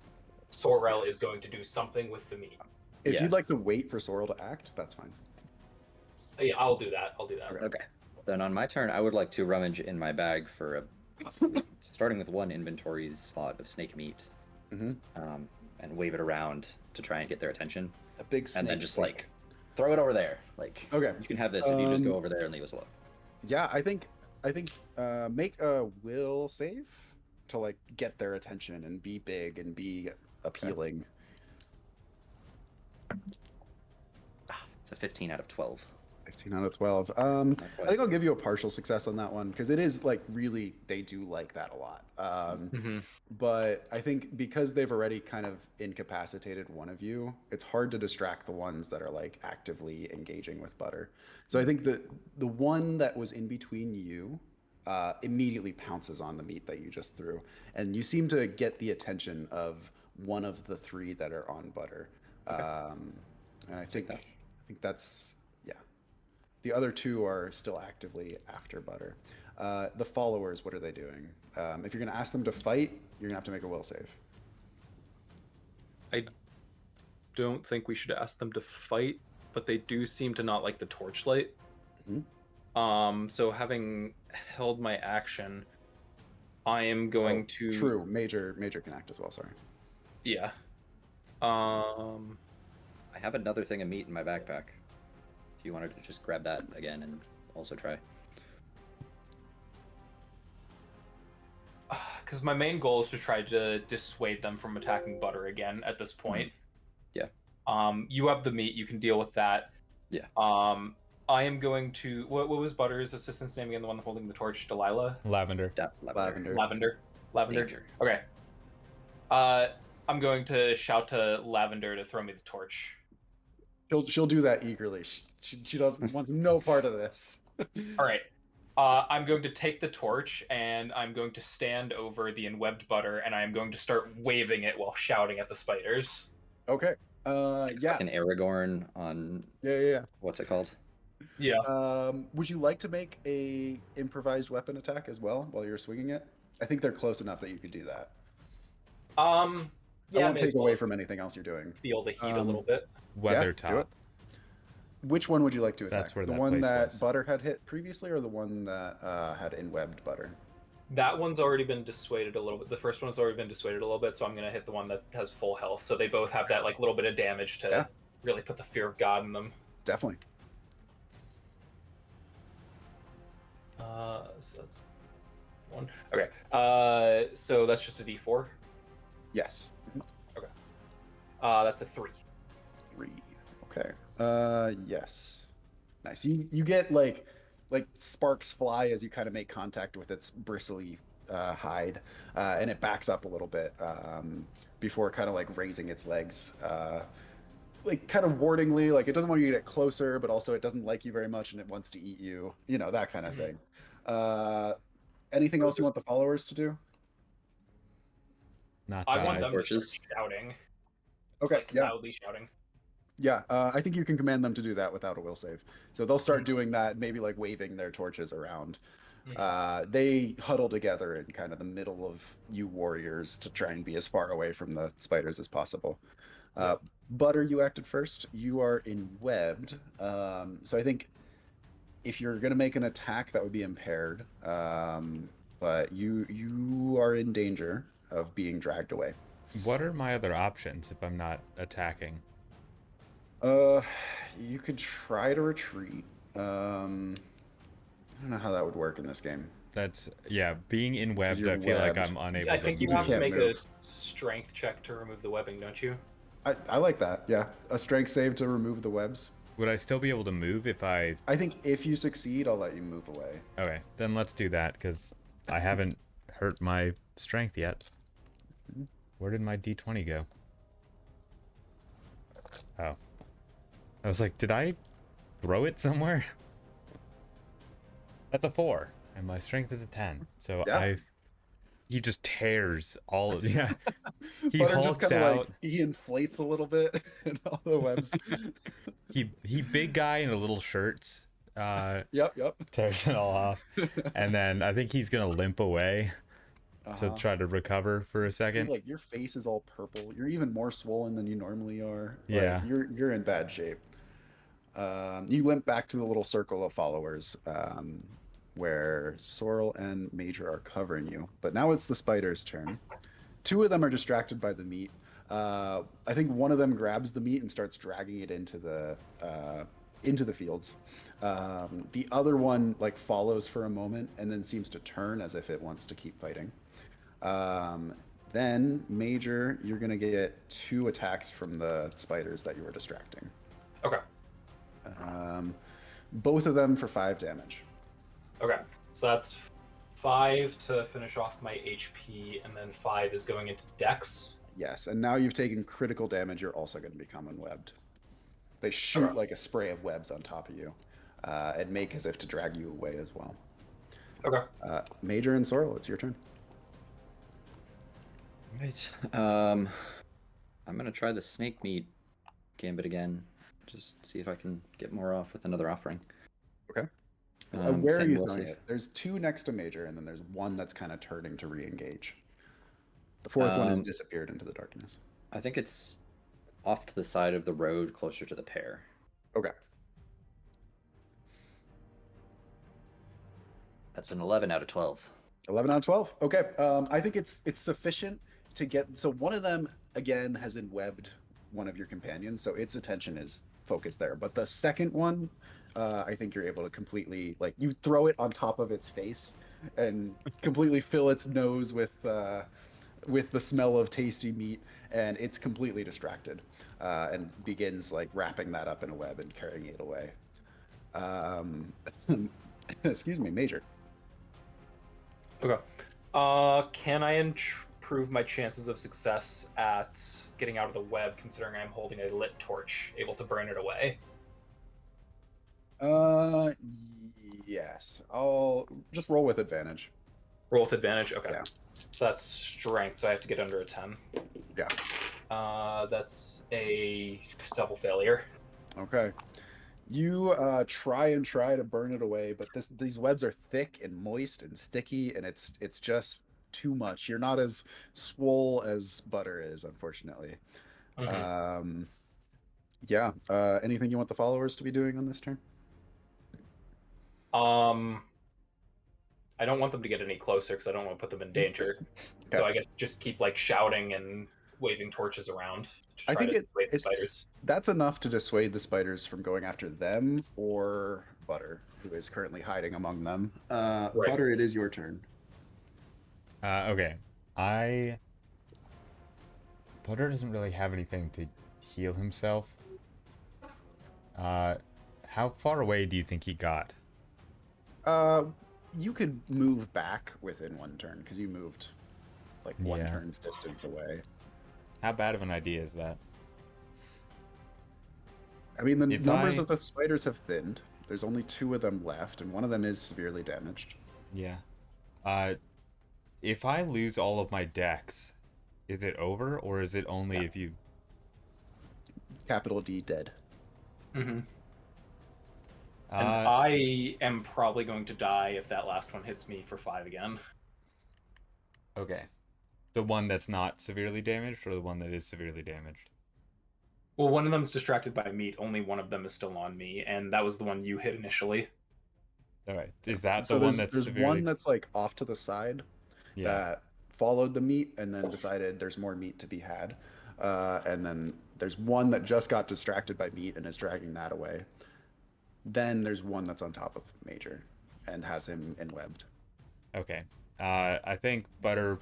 Sorrel is going to do something with the meat. If Yeah. you'd like to wait for Sorrel to act, that's fine. Yeah, I'll do that. Okay. Then on my turn, I would like to rummage in my bag for starting with 1 inventory slot of snake meat, Mhm. and wave it around to try and get their attention, A big snake. and then just steak. like throw it over there. Like, Okay. you can have this if you just go Um, over there and leave us alone. Yeah, I think make a will save to like get their attention and be big and be appealing. It's a 15 out of 12. 15 out of 12. Not I quite. think I'll give you a partial success on that one because it is like really they do like that a lot. Mm-hmm. But I think because they've already kind of incapacitated one of you, it's hard to distract the ones that are like actively engaging with Butter. So I think the one that was in between you immediately pounces on the meat that you just threw, and you seem to get the attention of one of the three that are on Butter. Okay. And I Take think that. that's yeah. The other two are still actively after Butter. The followers, what are they doing? If you're going to ask them to fight, you're going to have to make a will save. I don't think we should ask them to fight, but they do seem to not like the torchlight. So having held my action, I am going to True. Major can act as well. Sorry. Yeah. I have another thing of meat in my backpack. If you wanted to just grab that again and also try. Because my main goal is to try to dissuade them from attacking Butter again at this point. Yeah. You have the meat, you can deal with that. Yeah. I am going to what was Butter's assistant's name again, the one holding the torch? Delilah? Lavender. Lavender. Lavender. Danger. Okay. I'm going to shout to Lavender to throw me the torch. She'll do that eagerly. She doesn't wants no part of this. All right. I'm going to take the torch and I'm going to stand over the enwebbed Butter and I am going to start waving it while shouting at the spiders. Okay. Yeah. An Aragorn on Yeah. what's it called? Yeah. Would you like to make a improvised weapon attack as well while you're swinging it? I think they're close enough that you could do that. Yeah, I won't take away from anything else you're doing. Feel the heat a little bit. Weathertop. do it. Which one would you like to attack? That's where the that one place that was. Butter had hit previously, or the one that had enwebbed Butter? That one's already been dissuaded a little bit. The first one's already been dissuaded a little bit, so I'm gonna hit the one that has full health. So they both have that like little bit of damage to really put the fear of God in them. Definitely. So that's one. Okay. So that's just a D4. Yes. Okay. That's a 3. 3. Okay. Yes. Nice. You get like sparks fly as you kind of make contact with its bristly hide, and it backs up a little bit before kind of like raising its legs, like kind of wardingly. Like it doesn't want you to get closer, but also it doesn't like you very much, and it wants to eat you. You know, that kind of thing. Anything else you want the followers to do? Not I want die. them to start shouting. Okay. Like, loudly shouting. Yeah, I think you can command them to do that without a will save. So they'll start doing that, maybe like waving their torches around. They huddle together in kind of the middle of you warriors to try and be as far away from the spiders as possible. Butter, you acted first. You are enwebbed. So I think if you're going to make an attack, that would be impaired. But you are in danger of being dragged away. What are my other options if I'm not attacking? You could try to retreat. I don't know how that would work in this game. That's being in webbed, you're I feel like webbed. I'm unable I to think you move. have to can't make move. a strength check to remove the webbing, don't you? I like that. Yeah, a strength save to remove the webs. Would I still be able to move if I... I think if you succeed, I'll let you move away. Okay, then let's do that, because I haven't hurt my strength yet. Where did my D20 go? Oh. I was like, did I throw it somewhere? That's a 4, and my strength is a 10. So Yeah. he just tears all of... Yeah. He Butter hulks just kind of out. like he inflates a little bit, and all the webs. He big guy in a little shirts. Yep. Tears it all off. And then I think he's gonna limp away to try to recover for a second. Like your face is all purple. You're even more swollen than you normally are. Yeah. Like, you're in bad shape. You limp back to the little circle of followers, where Sorrel and Major are covering you. But now it's the spider's turn. 2 of them are distracted by the meat. I think one of them grabs the meat and starts dragging it into the fields. The other one like follows for a moment and then seems to turn as if it wants to keep fighting. Then Major, you're gonna get 2 attacks from the spiders that you were distracting. Okay. Both of them for 5 damage. Okay, so that's 5 to finish off my HP, and then 5 is going into Dex. Yes, and now you've taken critical damage. You're also going to become unwebbed. They shoot Okay. like a spray of webs on top of you, and make as if to drag you away as well. Okay. Major and Sorrel, it's your turn. Right. I'm gonna try the snake meat gambit again. Just see if I can get more off with another offering. Okay. Where are same you will throwing save. it? There's 2 next to Major, and then there's one that's kind of turning to re-engage. The fourth one has disappeared into the darkness. I think it's off to the side of the road, closer to the pair. Okay. That's an 11 out of 12. 11 out of 12. Okay. I think it's sufficient to get. So one of them again has enwebbed one of your companions, so its attention is focused there. But the second one, I think you're able to completely you throw it on top of its face and completely fill its nose with the smell of tasty meat, and it's completely distracted and begins wrapping that up in a web and carrying it away. Excuse me, Major. Okay. Can I improve my chances of success at getting out of the web, considering I'm holding a lit torch, able to burn it away? Yes. I'll just roll with advantage. Roll with advantage? Okay. Yeah. So that's strength, so I have to get under a 10. Yeah. That's a double failure. Okay. You try to burn it away, but these webs are thick and moist and sticky, and it's just too much. You're not as swole as butter is, unfortunately. Mm-hmm. Yeah. Anything you want the followers to be doing on this turn? I don't want them to get any closer because I don't want to put them in danger. Okay. So I guess just keep shouting and waving torches around to try to dissuade the spiders. That's enough to dissuade the spiders from going after them or Butter, who is currently hiding among them. Right. Butter, it is your turn. Okay. Butter doesn't really have anything to heal himself. How far away do you think he got? You could move back within 1 turn because you moved 1 Yeah. turn's distance away. How bad of an idea is that? I mean, the If numbers I- of the spiders have thinned. There's only 2 of them left, and one of them is severely damaged. Yeah. If I lose all of my decks, is it over, or is it only Yeah. if you... Capital D, dead. Mm-hmm. And I am probably going to die if that last one hits me for 5 again. Okay. The one that's not severely damaged, or the one that is severely damaged? Well, one of them's distracted by meat. Only one of them is still on me, and that was the one you hit initially. Alright. Is that So the one that's there's severely... one that's off to the side Yeah. that followed the meat and then decided there's more meat to be had. And then there's one that just got distracted by meat and is dragging that away. Then there's one that's on top of Major and has him enwebbed. Okay. I think Butter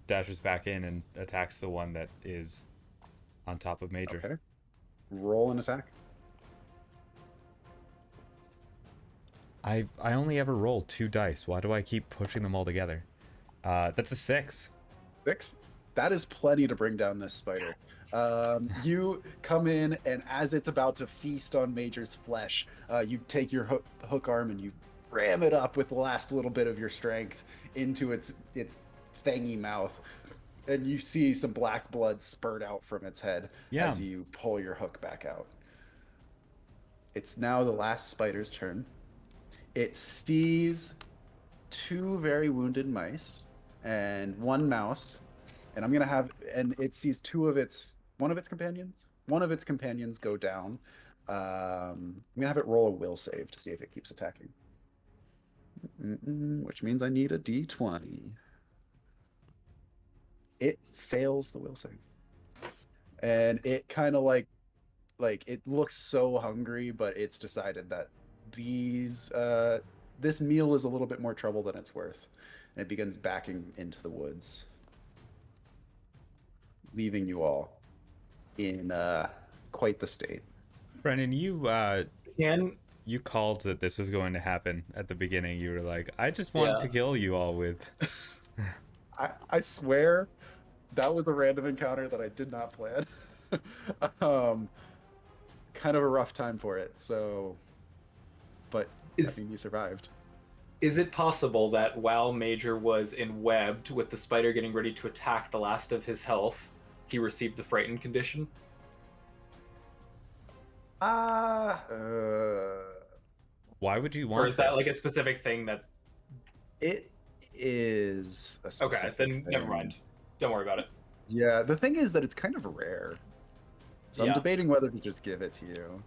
dashes back in and attacks the one that is on top of Major. Okay. Roll an attack. I only ever roll 2 dice. Why do I keep pushing them all together? That's a 6. 6. That is plenty to bring down this spider. You come in, and as it's about to feast on Major's flesh, you take your hook arm and you ram it up with the last little bit of your strength into its fangy mouth, and you see some black blood spurt out from its head as you pull your hook back out. It's now the last spider's turn. It sees 2 very wounded mice and 1 mouse, and it sees one of its companions go down. I'm gonna have it roll a will save to see if it keeps attacking. Which means I need a D20. It fails the will save, and it kind of it looks so hungry, but it's decided that this meal is a little bit more trouble than it's worth, and it begins backing into the woods, leaving you all in quite the state. Brennan, you... Can you called that this was going to happen at the beginning. You were like, I just wanted Yeah. to kill you all with. I swear that was a random encounter that I did not plan. um, kind of a rough time for it. So, but I Is mean, you survived. is it possible that while Major was enwebbed with the spider getting ready to attack the last of his health, he received the frightened condition? Ah, Why would you Or want is that this? like a specific thing that it is a Okay, specific then never thing. mind. Don't worry about it. Yeah, the thing is that it's kind of rare. So I'm Yeah. debating whether to just give it to you.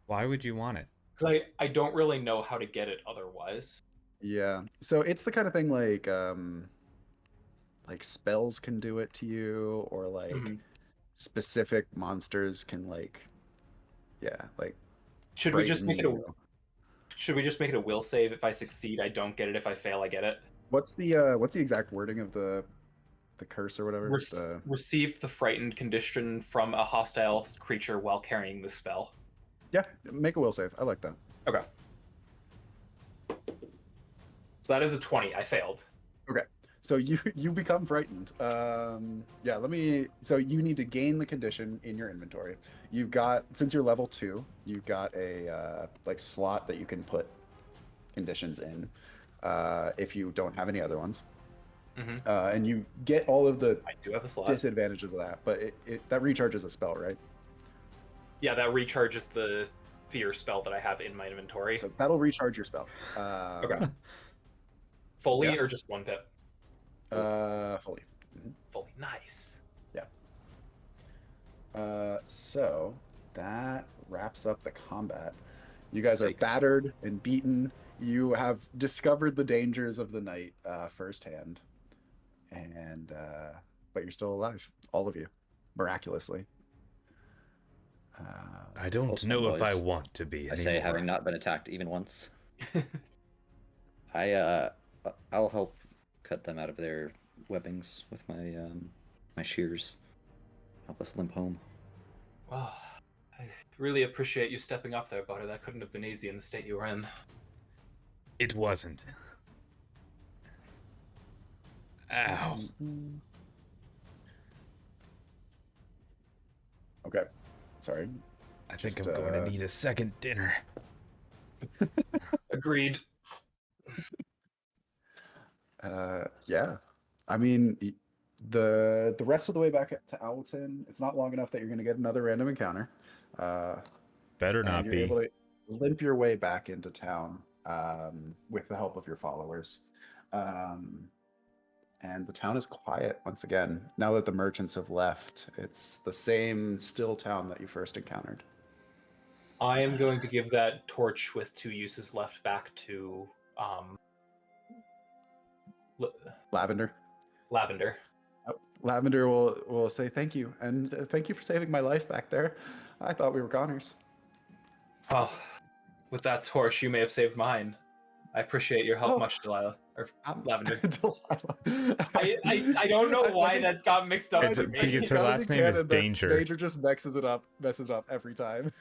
Why would you want it? Because I don't really know how to get it otherwise. Yeah. So it's the kind of thing like spells can do it to you, or like Mhm. specific monsters can like Should we just frighten make it a you. should we just make it a will save? If I succeed, I don't get it. If I fail, I get it. What's the exact wording of the curse or whatever? Receive the frightened condition from a hostile creature while carrying the spell. Yeah, make a will save. I like that. Okay. So that is a 20. I failed. Okay. So you become frightened. Yeah, so you need to gain the condition in your inventory. You've got, since you're level 2, you've got a like slot that you can put conditions in if you don't have any other ones. Mm-hmm. And you get all of the I do have a slot. disadvantages of that, but that recharges a spell, right? Yeah, that recharges the fear spell that I have in my inventory. So that'll recharge your spell. Okay. Fully yeah. or just one pip? Fully. Mhm. Fully. Nice. So that wraps up the combat. You guys are Yikes. battered and beaten. You have discovered the dangers of the night firsthand, and but you're still alive, all of you, miraculously. I don't Awesome, know if I boys. want to be I anymore. say, having not been attacked even once, I'll help cut them out of their webbings with my shears. Help us limp home. Well, I really appreciate you stepping up there, Butter. That couldn't have been easy in the state you were in. It wasn't. Ow. Okay, sorry. I think Just, I'm going to need a second dinner. Agreed. Yeah, I mean, the rest of the way back to Owlton, it's not long enough that you're going to get another random encounter. Better And not you're be. able to limp your way back into town with the help of your followers. And the town is quiet once again. Now that the merchants have left, it's the same still town that you first encountered. I am going to give that torch with 2 uses left back to Lavender. Lavender. Lavender will say thank you, and thank you for saving my life back there. I thought we were goners. Well, with that torch, you may have saved mine. I appreciate your help Oh. much, Delilah. Or Lavender. Delilah. I don't know why think- that's got mixed up It's for me. because her gotta last be name is canon that Danger. Danger just messes it up every time.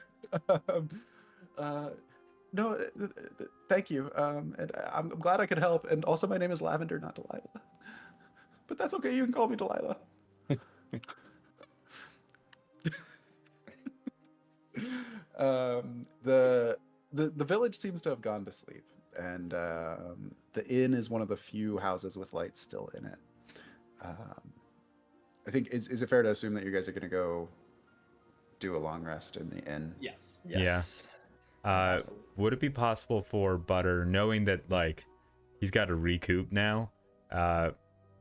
No, thank you. And I'm glad I could help. And also, my name is Lavender, not Delilah. But that's okay. You can call me Delilah. The village seems to have gone to sleep, and the inn is one of the few houses with lights still in it. I think is it fair to assume that you guys are going to go do a long rest in the inn? Yes. Yes. Would it be possible for Butter, knowing that like he's got to recoup now,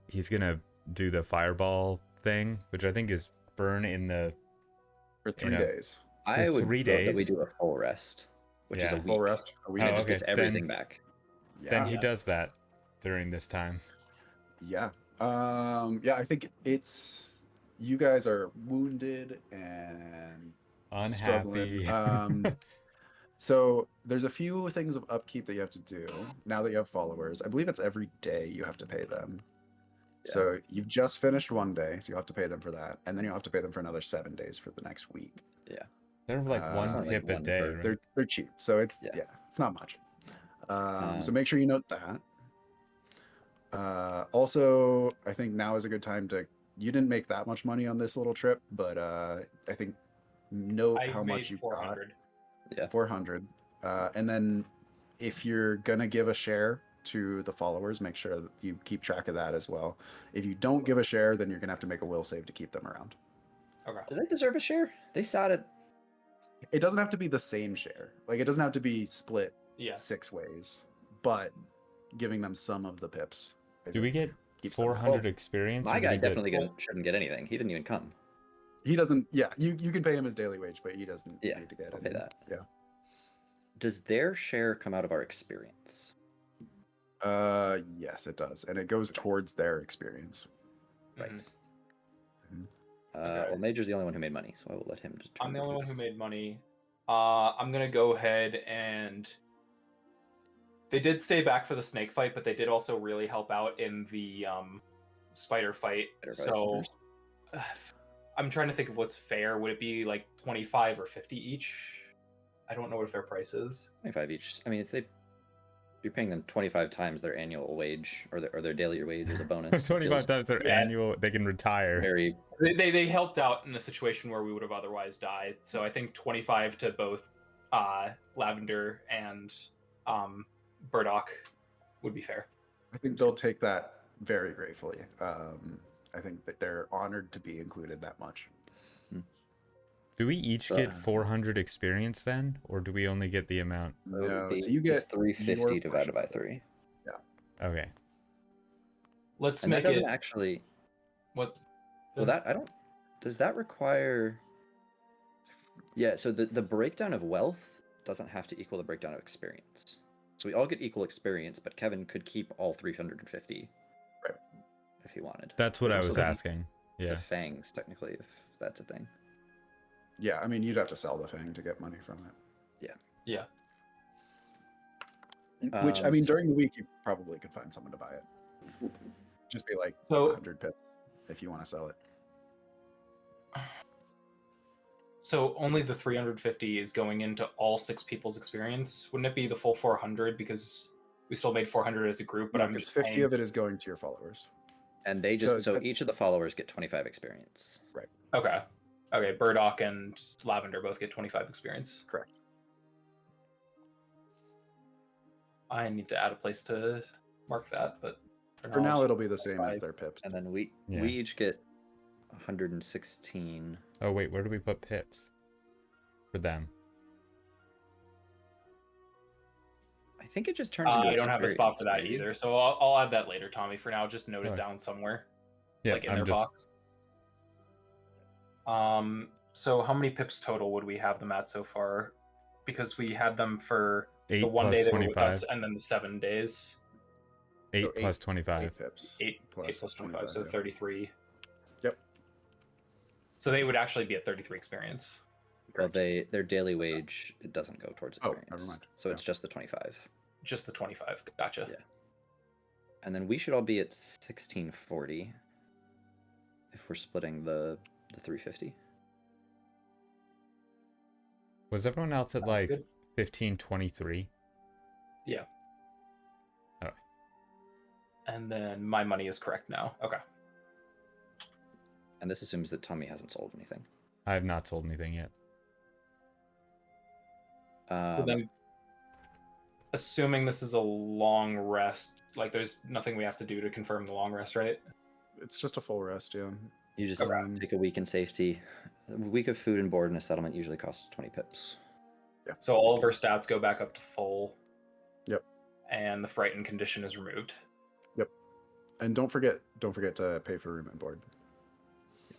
he's gonna do the fireball thing, which I think is burn in the For 3 days. I would 3 vote that we days? do a full rest, which is Yeah. a week. Full rest. A week. And it Oh, just okay, gets everything then- back. Then Yeah. he does that during this time. Yeah. Yeah, I think it's you guys are wounded and Unhappy. struggling. So there's a few things of upkeep that you have to do now that you have followers. I believe it's every day you have to pay them. Yeah. So you've just finished one day, so you'll have to pay them for that, and then you'll have to pay them for another 7 days for the next week. Yeah. They're like one It's only pip like a one day, per- right? They're cheap, so it's Yeah. it's not much. So Um, make sure you note that. Also, I think now is a good time to. You didn't make that much money on this little trip, but I think note I how made much you 400. Yeah. 400. And then if you're gonna give a share to the followers, make sure that you keep track of that as well. If you don't give a share, then you're gonna have to make a will save to keep them around. Okay. Do they deserve a share? They sat at. It doesn't have to be the same share. Like it doesn't have to be split Yeah. 6 ways, but giving them some of the pips. I Do we think, get keeps them around. 400 experience? My or do guy we get- definitely shouldn't get anything. He didn't even come. He doesn't. Yeah, you can pay him his daily wage, but he doesn't Yeah, need to get I'll it. pay that. Yeah. Does their share come out of our experience? Yes, it does, and it goes towards their experience. Right. Mhm. Well, Okay. Major's the only one who made money, so I will let him. I'm the only one who his- made money. I'm gonna go ahead and they did stay back for the snake fight, but they did also really help out in the spider fight. Spider fight, So first. I'm trying to think of what's fair. Would it be like 25 or 50 each? I don't know what a fair price is. 25 each. I mean, if you're paying them 25 times their annual wage or their daily wage as a bonus. it 25 feels times their Yeah. annual, they can retire. Very. They helped out in a situation where we would have otherwise died. So I think 25 to both Lavender and Burdock would be fair. I think they'll take that very gratefully. I think that they're honored to be included that much. Do we each So- get 400 experience then? Or do we only get the amount? So it would No, be so you just get 350 your divided by portion. 3. Okay. Let's And that make doesn't it actually. what. Well, that I don't. Does that require? Yeah. So the breakdown of wealth doesn't have to equal the breakdown of experience. So we all get equal experience, but Kevin could keep all 350. Right. If he wanted. That's what I There's was also the- asking. Yeah. The fangs, technically, if that's a thing. Yeah, I mean, you'd have to sell the thing to get money from it. Yeah. Which, I mean, during the week, you probably could find someone to buy it. Just be like So- 100 pips if you want to sell it. So only the 350 is going into all 6 people's experience. Wouldn't it be the full 400 because we still made 400 as a group? But No, I'm because just 50 paying... of it is going to your followers. And they just So- so each of the followers get 25 experience. Okay. Okay. Burdock and Lavender both get 25 experience. Correct. I need to add a place to mark that, but For now, it's it'll be the same as 5. their pips. And then we Yeah. each get 116. Oh, wait, where do we put pips? For them. I think it just turns into I don't have a spot for that experience, maybe. either, so I'll add that later, Tommy. For now, just note it Okay. down somewhere, Yeah, like in I'm their just box. So how many pips total would we have them at so far? Because we had them for 8 the one plus day they were with 25. us, and then the 7 days. 8 So plus 25. 8 pips. 8 Plus plus 25, 25, so yeah. 33. Yep. So they would actually be at 33 experience. Well, their daily wage it doesn't go towards Oh, experience. never mind. So Yeah. it's just the 25. Just the 25. Gotcha. Yeah. And then we should all be at 1640 if we're splitting the 350. Was everyone else at Sounds like good. 1523? Yeah. Alright. And then my money is correct now. Okay. And this assumes that Tommy hasn't sold anything. I have not sold anything yet. So then, assuming this is a long rest, like there's nothing we have to do to confirm the long rest, right? It's just a full rest, yeah. you just Okay. take a week in safety. A week of food and board in a settlement usually costs 20 pips. So all of our stats go back up to full. Yep. And the frightened condition is removed. And don't forget to pay for room and board.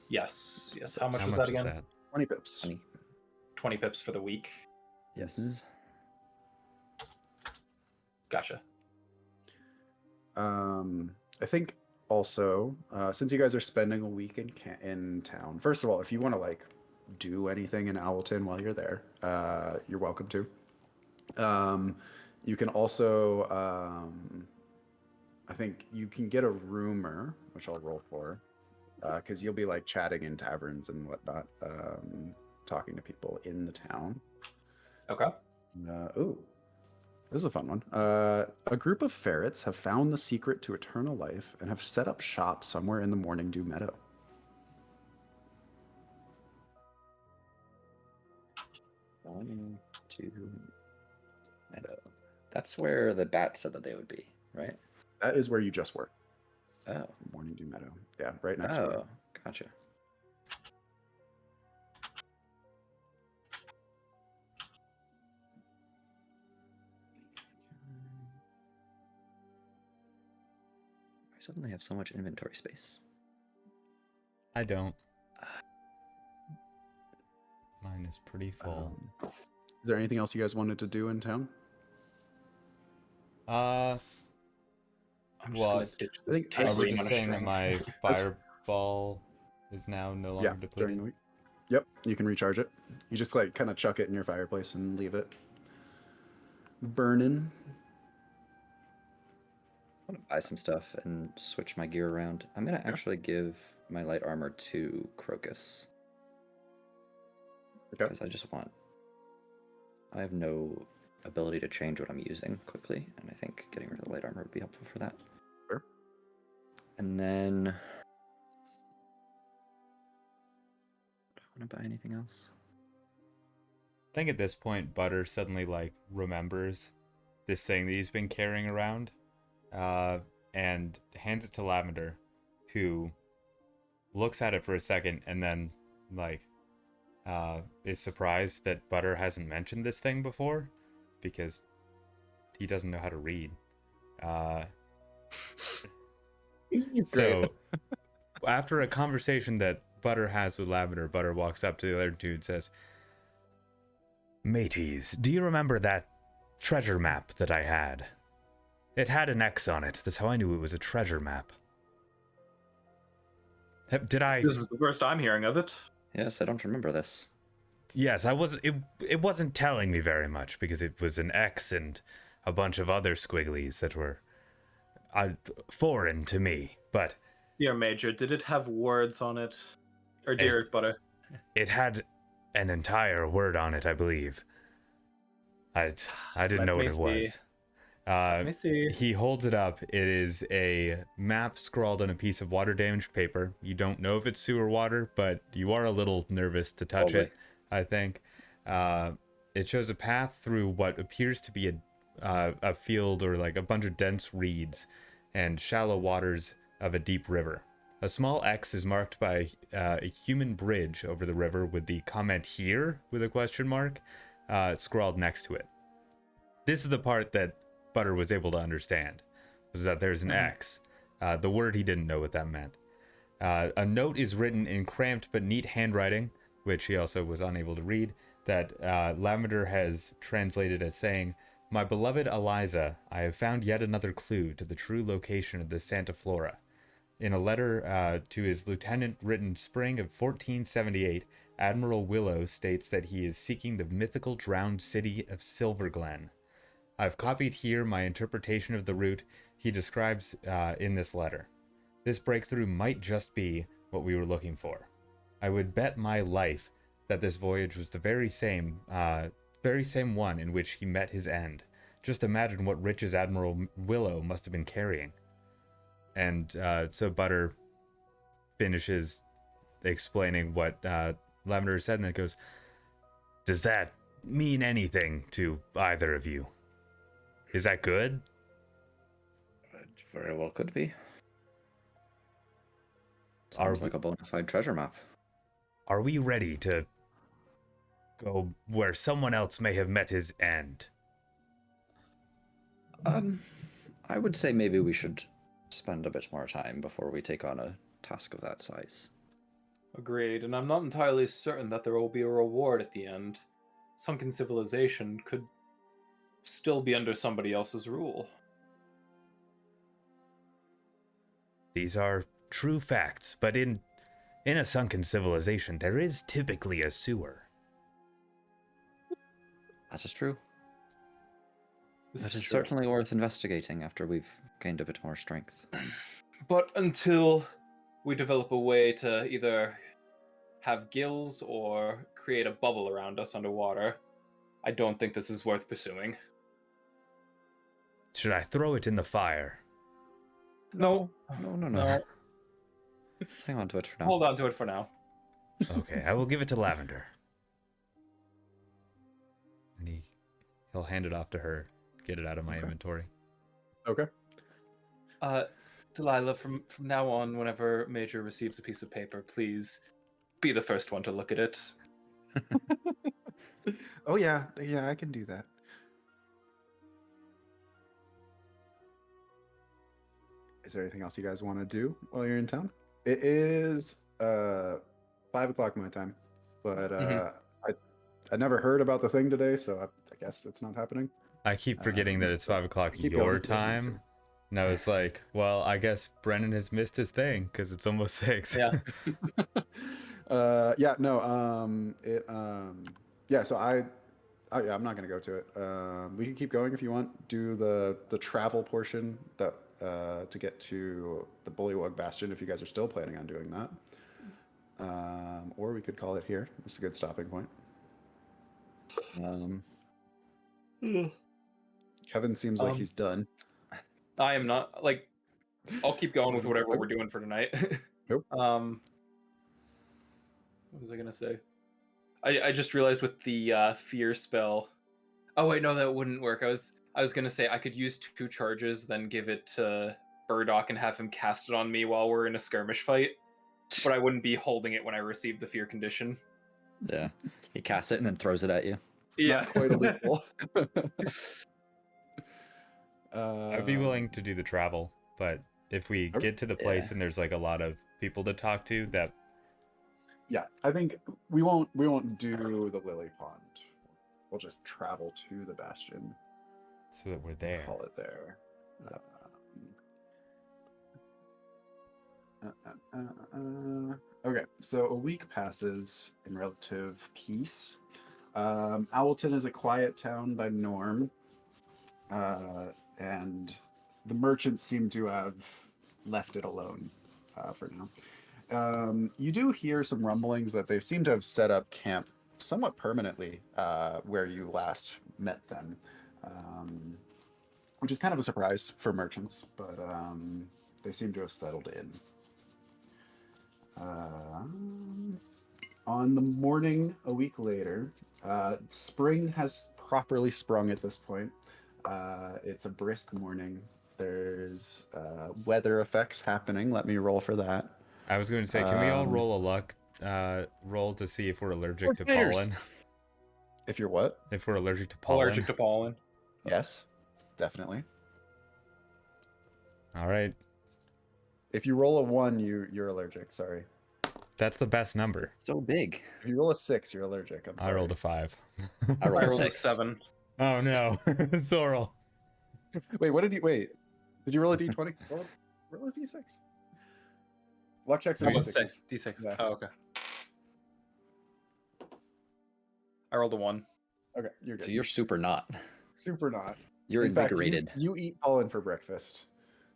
Yes. Yes. How much How was much that is again? that? 20 pips. 20. 20 pips for the week. Yes. Gotcha. I think also, since you guys are spending a week in town, first of all, if you want to like do anything in Owlton while you're there, you're welcome to. You can also, I think you can get a rumor, which I'll roll for, because you'll be like chatting in taverns and whatnot. talking to people in the town. Okay. Ooh, this is a fun one. A group of ferrets have found the secret to eternal life and have set up shop somewhere in the Morning Dew Meadow. Morning Dew Meadow. That's where the bat said that they would be, right? That is where you just were. Oh. Morning Dew Meadow. Yeah, right next to it. Oh, gotcha. I suddenly have so much inventory space. I don't. Mine is pretty full. Is there anything else you guys wanted to do in town? I'm just Well, gonna ditch I this think- ice are we cream just on a saying that string. my fireball is now no longer Yeah, depleted? during the week. Yep, you can recharge it. You just like kind of chuck it in your fireplace and leave it burning. I want to buy some stuff and switch my gear around. I'm going to actually give my light armor to Crocus. Okay. Because I have no ability to change what I'm using quickly, and I think getting rid of the light armor would be helpful for that. Sure. And then... do I want to buy anything else? I think at this point, Butter suddenly like remembers this thing that he's been carrying around, and hands it to Lavender, who looks at it for a second and then like is surprised that Butter hasn't mentioned this thing before, because he doesn't know how to read. So after a conversation that Butter has with Lavender, Butter walks up to the other dude and says, Mateys, do you remember that treasure map that I had? It had an X on it. That's how I knew it was a treasure map. Did I? This is the first I'm hearing of it. Yes, I don't remember this. Yes, I was. It wasn't telling me very much because it was an X and a bunch of other squigglies that were foreign to me. But Dear Major, did it have words on it? Or dear Butter? it had an entire word on it, I believe. I didn't Let know what me it was. see. Let me see. he holds it up. It is a map scrawled on a piece of water-damaged paper. You don't know if it's sewer water, but you are a little nervous to touch Probably. it, I think. It shows a path through what appears to be a field or like a bunch of dense reeds and shallow waters of a deep river. A small X is marked by a human bridge over the river with the comment "here" with a question mark scrawled next to it. This is the part that Butter was able to understand, was that there's an X. The word he didn't know what that meant. A note is written in cramped but neat handwriting, which he also was unable to read, that Lavender has translated as saying, "My beloved Eliza, I have found yet another clue to the true location of the Santa Flora." In a letter to his lieutenant written spring of 1478, Admiral Willow states that he is seeking the mythical drowned city of Silverglen. I've copied here my interpretation of the route he describes in this letter. This breakthrough might just be what we were looking for. I would bet my life that this voyage was the very same one in which he met his end. Just imagine what riches Admiral Willow must have been carrying. And so Butter finishes explaining what Lavender said, and it goes, Does that mean anything to either of you? Is that good? It very well could be. Are Sounds we- like a bona fide treasure map. Are we ready to go where someone else may have met his end? I would say maybe we should spend a bit more time before we take on a task of that size. Agreed, and I'm not entirely certain that there will be a reward at the end. Sunken civilization could still be under somebody else's rule. These are true facts, but in a sunken civilization, there is typically a sewer. That is true. This That is is true. certainly worth investigating after we've gained a bit more strength. But until we develop a way to either have gills or create a bubble around us underwater, I don't think this is worth pursuing. Should I throw it in the fire? No. No. No. Let's hang on to it for now. Hold on to it for now. Okay, I will give it to Lavender. And he'll hand it off to her. Get it out of my inventory. Okay. Delilah, from now on, whenever Major receives a piece of paper, please be the first one to look at it. Oh yeah, I can do that. Is there anything else you guys want to do while you're in town? It is 5 o'clock my time, but I never heard about the thing today, so I guess it's not happening. I keep forgetting that it's 5 o'clock keep your going if you guys want time. And I was like, well, I guess Brennan has missed his thing because it's almost 6. Yeah. Yeah, no, yeah, so yeah, I'm not gonna go to it. We can keep going if you want. Do the travel portion that to get to the Bullywug Bastion if you guys are still planning on doing that. Or we could call it here. It's a good stopping point. Kevin seems like he's done. I am not, like, I'll keep going with whatever we're doing for tonight. Nope. What was I gonna say? I just realized with the fear spell. Oh wait, no, that wouldn't work. I was gonna say I could use 2 charges, then give it to Burdock and have him cast it on me while we're in a skirmish fight. But I wouldn't be holding it when I received the fear condition. Yeah. He casts it and then throws it at you. Yeah. Not quite a loophole. I'd be willing to do the travel, but if we Okay. get to the place and there's like a lot of people to talk to, that Yeah, I think we won't do the Lily Pond. We'll just travel to the Bastion. so that we're there. Call it there. Okay, so a week passes in relative peace. Owlton is a quiet town by norm, and the merchants seem to have left it alone for now. You do hear some rumblings that they seem to have set up camp somewhat permanently where you last met them, which is kind of a surprise for merchants, but they seem to have settled in. On the morning a week later, spring has properly sprung at this point. It's a brisk morning. There's weather effects happening. Let me roll for that. I was going to say, can we all roll a luck roll to see if we're allergic to pollen? If you're what? If we're allergic to pollen. Allergic to pollen. Yes, definitely. All right. If you roll a 1, you're allergic. Sorry. That's the best number. So big. If you roll a 6, you're allergic. I'm sorry. I rolled a 5. I rolled I a rolled a 6. 7. Oh no, Zorl. Wait, what did you wait? Did you roll a d20? Roll a d6. Luck checks are I rolled d6s. D6. Yeah. Oh, okay. I rolled a 1. Okay, you're good. So you're super not. super not. You're In fact, invigorated. you eat pollen for breakfast.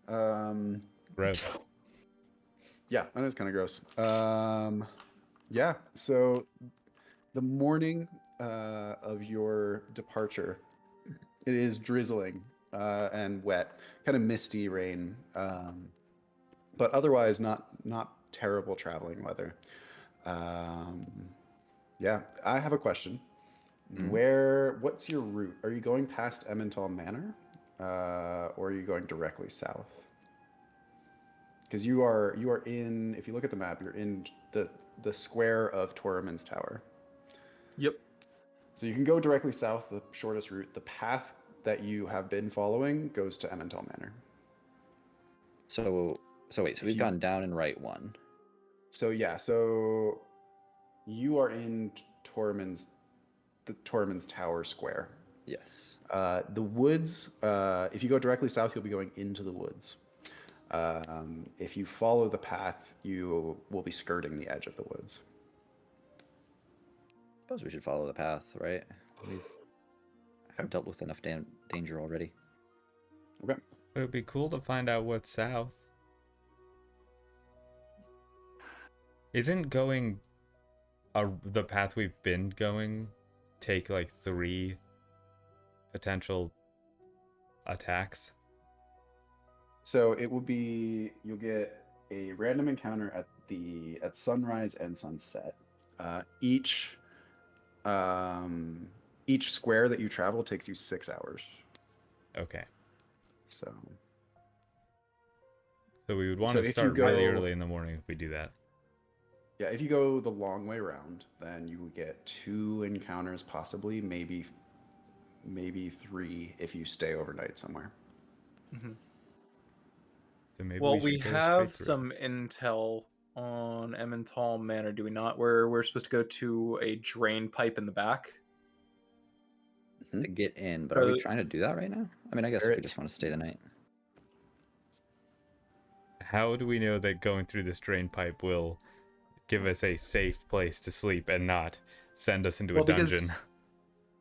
Gross. Yeah, that is kind of gross. Yeah, so the morning of your departure, it is drizzling and wet, kind of misty rain, but otherwise not terrible traveling weather. Yeah, I have a question. What's your route? Are you going past Emmental Manor, or are you going directly south? Because you are in. If you look at the map, you're in the square of Torriman's Tower. Yep. So you can go directly south, the shortest route. The path that you have been following goes to Emmental Manor. So wait, so we've gone down and right one. So yeah, so you are in the Torriman's Tower square. Yes. The woods, if you go directly south, you'll be going into the woods. If you follow the path, you will be skirting the edge of the woods. Suppose we should follow the path, right? We've dealt with enough danger already. Okay. It would be cool to find out what's south. Isn't going the path we've been going take like 3 potential attacks? So it will be, you'll get a random encounter at sunrise and sunset. Each square that you travel takes you 6 hours. Okay. So we would want So to if you start really go- early in the morning if we do that. yeah, if you go the long way around, then you will get 2 encounters, possibly, maybe 3 if you stay overnight somewhere. Mhm. So maybe Well, we we should go have straight through. some intel on Emmental Manor, do we not? Where we're supposed to go to a drain pipe in the back. To get in, but are we So- trying to do that right now? I mean, I guess if we Barrett. just want to stay the night. How do we know that going through this drain pipe will give us a safe place to sleep and not send us into a dungeon?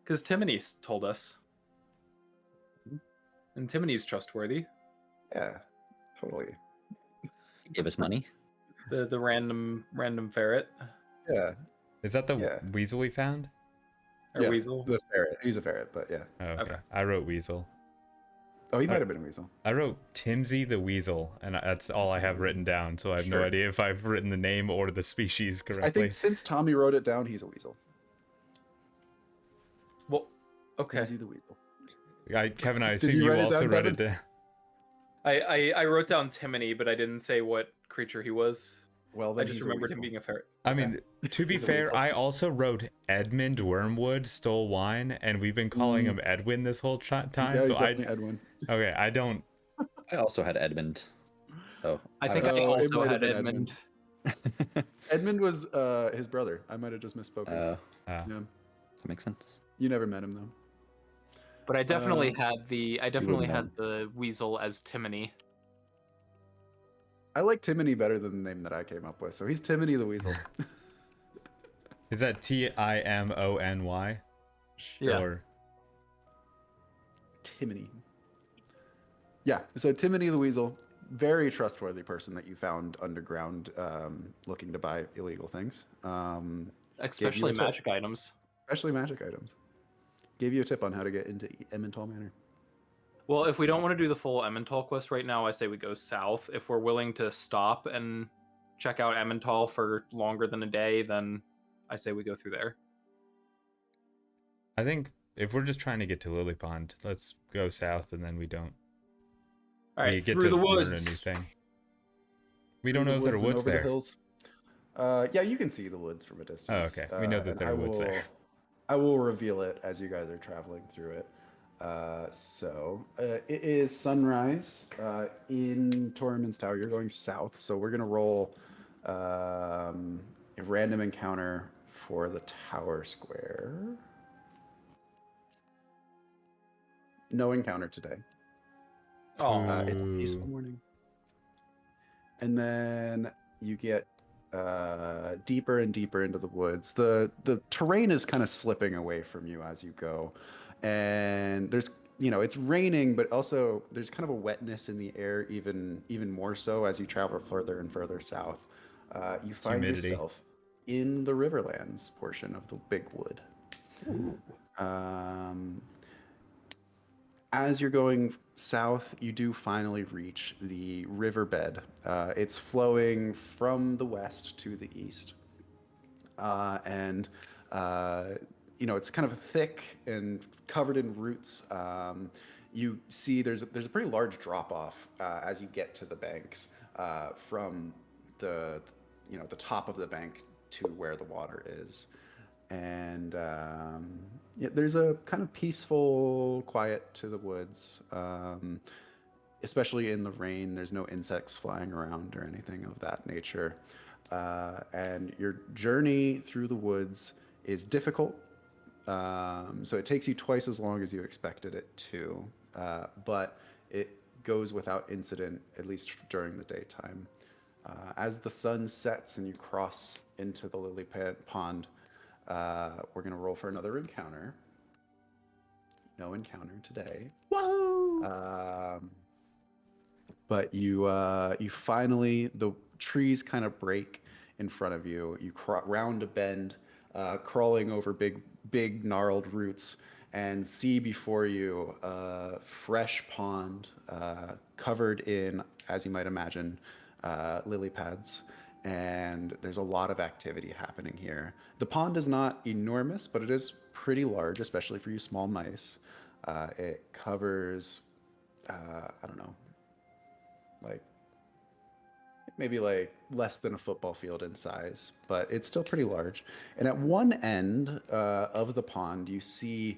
Because Timony's told us. And Timony's trustworthy. Yeah, totally. Give us money. The random ferret Yeah, Is that the Yeah. weasel we found? or yeah, weasel. the ferret. He's a ferret, but yeah. Oh, okay. Okay. I wrote weasel. Oh, he might have been a weasel. I wrote Timsy the weasel, and that's all I have written down. So I have no Sure. idea if I've written the name or the species correctly. I think since Tommy wrote it down, he's a weasel. Well, okay. Is he the weasel? Kevin, I Did assume you you write it also down, wrote it Kevin? down. I wrote down Timony, but I didn't say what creature he was. Well, I then just he's a remembered him weasel. being a ferret. I mean, to be He's a fair, weasel. I also wrote Edmund Wormwood stole wine, and we've been calling him Edwin this whole time. Yeah, so he's definitely Edwin. okay, I don't. I also had Edmund. Oh, I think don't I Oh, it also might have had been Edmund. know. Edmund was his brother. I might have just misspoken. That Yeah, makes sense. you never met him though. But I definitely Um, wouldn't had know. the weasel as Timony. I like Timony better than the name that I came up with, so he's Timony the Weasel. Is that Timony? Yeah. Or Timony. Yeah, so Timony the Weasel, very trustworthy person that you found underground, looking to buy illegal things, Especially a tip. magic items. especially magic items. Gave you a tip on how to get into Emmental Manor. Well, if we don't want to do the full Emmental quest right now, I say we go south. If we're willing to stop and check out Emmental for longer than a day, then I say we go through there. I think if we're just trying to get to Lily Pond, let's go south, and then we don't. All we right, get through to the learn a new woods. thing. We Through don't know if there are and woods over there. the hills. Yeah, you can see the woods from a distance. Oh, okay. We know that and there are woods there. I will reveal it as you guys are traveling through it. It is sunrise in Tormund's Tower. You're going south, so we're gonna roll a random encounter for the tower square. No encounter today. Oh, It's a peaceful morning. And then you get deeper and deeper into the woods. The terrain is kind of slipping away from you as you go, and there's it's raining, but also there's kind of a wetness in the air, even more so as you travel further and further south. You find Humidity. yourself in the Riverlands portion of the Big Wood. As you're going south, you do finally reach the riverbed. It's flowing from the west to the east. It's kind of thick and covered in roots. You see there's a pretty large drop off as you get to the banks from the top of the bank to where the water is. And there's a kind of peaceful quiet to the woods, especially in the rain. There's no insects flying around or anything of that nature. And your journey through the woods is difficult, so it takes you twice as long as you expected it to, but it goes without incident, at least during the daytime. As the sun sets and you cross into the lily pond, we're going to roll for another encounter. No encounter today. whoa! But you finally, the trees kind of break in front of you. You round a bend, crawling over big gnarled roots, and see before you a fresh pond covered in, as you might imagine, lily pads. And there's a lot of activity happening here. The pond is not enormous, but it is pretty large, especially for you small mice. It covers, I don't know, like maybe like less than a football field in size, but it's still pretty large. And at one end of the pond, you see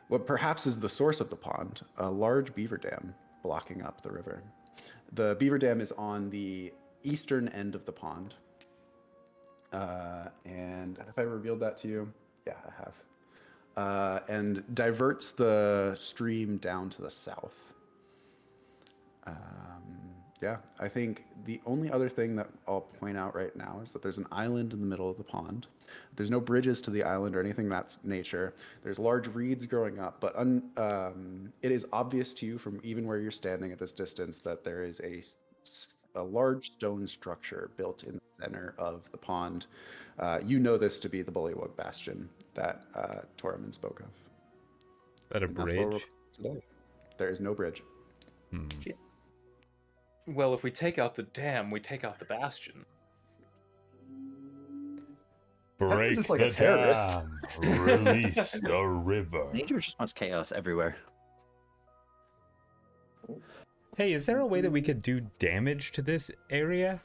what perhaps is the source of the pond, a large beaver dam blocking up the river. The beaver dam is on the eastern end of the pond. And have I revealed that to you? Yeah, I have. And diverts the stream down to the south. Yeah, I think the only other thing that I'll point out right now is that there's an island in the middle of the pond. There's no bridges to the island or anything that's nature. There's large reeds growing up, but it is obvious to you from even where you're standing at this distance that there is a large stone structure built in the center of the pond. You know this to be the Bullywug Bastion that Tormund spoke of. Is that a And that's what we're bridge? today. There is no bridge. Hmm. Well, if we take out the dam, we take out the bastion. Break just like the a terrorist. dam. Release the river. Nature just wants chaos everywhere. Hey, is there a way that we could do damage to this area?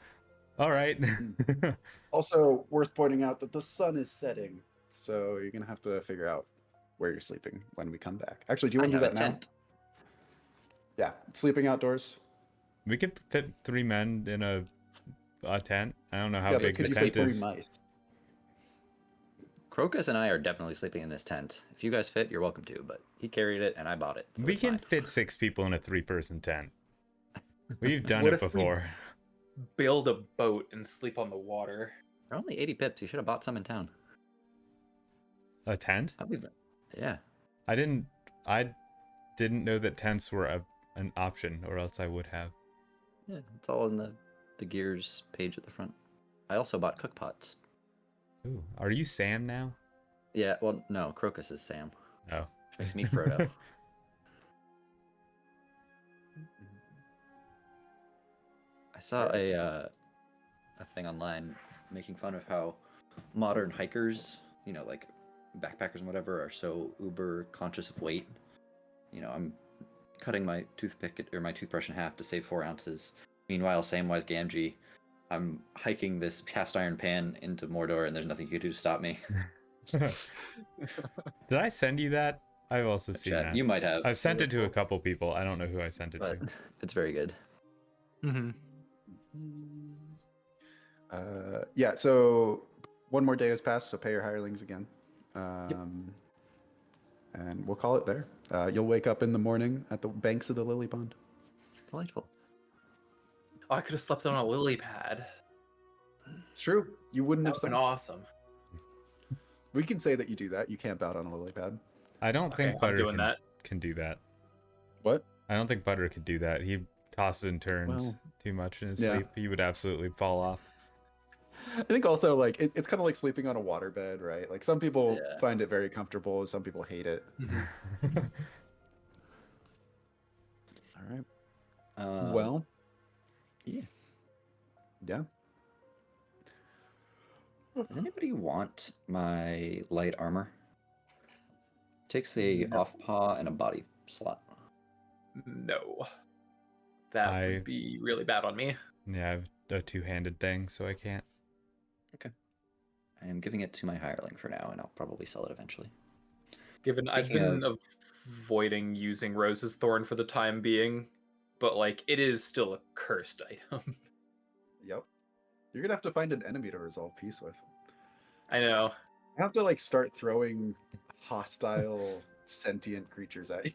All right. Also, worth pointing out that the sun is setting, so you're gonna have to figure out where you're sleeping when we come back. Actually, do you want to do that now? Yeah, sleeping outdoors. We could fit 3 men in a tent. I don't know how Yeah, but big could the you tent fit 3 is. mice? Crocus and I are definitely sleeping in this tent. If you guys fit, you're welcome to, but he carried it and I bought it. So We it's can fine. fit 6 people in a 3-person tent. We've done What it if we- before. Build a boat and sleep on the water. They're only 80 pips. You should have bought some in town. A tent? Yeah. I didn't know that tents were an option, or else I would have. Yeah, it's all in the gears page at the front. I also bought cook pots. Ooh, are you Sam now? Yeah, well, no, Crocus is Sam. Oh. Which makes me Frodo. I saw a thing online making fun of how modern hikers, like backpackers and whatever, are so uber conscious of weight. I'm cutting my toothbrush in half to save 4 ounces. Meanwhile, Samwise Gamgee, I'm hiking this cast iron pan into Mordor, and there's nothing you can do to stop me. Did I send you that? I've also seen Chat, that. you might have. I've sent it to a couple people. I don't know who I sent it But to. it's very good. Mm-hmm. Yeah, so one more day has passed, so pay your hirelings again. And we'll call it there. You'll wake up in the morning at the banks of the lily pond. Delightful. Oh, I could have slept on a lily pad. It's true. You wouldn't That have would have sunk. been awesome. We can say that you do that. You camp out on a lily pad. I don't Okay, think I'm Butter doing that. can do that. What? I don't think Butter could do that. He tosses and turns Well, too much in his yeah. sleep. He would absolutely fall off. I think also like it's kind of like sleeping on a waterbed, right? Like some people Yeah. find it very comfortable, some people hate it. All right. Well, yeah. yeah. Does anybody want my light armor? Takes a off paw and a body slot. No. That would be really bad on me. Yeah, I have a 2-handed thing, so I can't. Okay. I am giving it to my hireling for now, and I'll probably sell it eventually. Given I've Speaking been avoiding using Rose's Thorn for the time being, but like it is still a cursed item. Yep. You're gonna have to find an enemy to resolve peace with. I know. You have to like start throwing hostile sentient creatures at you.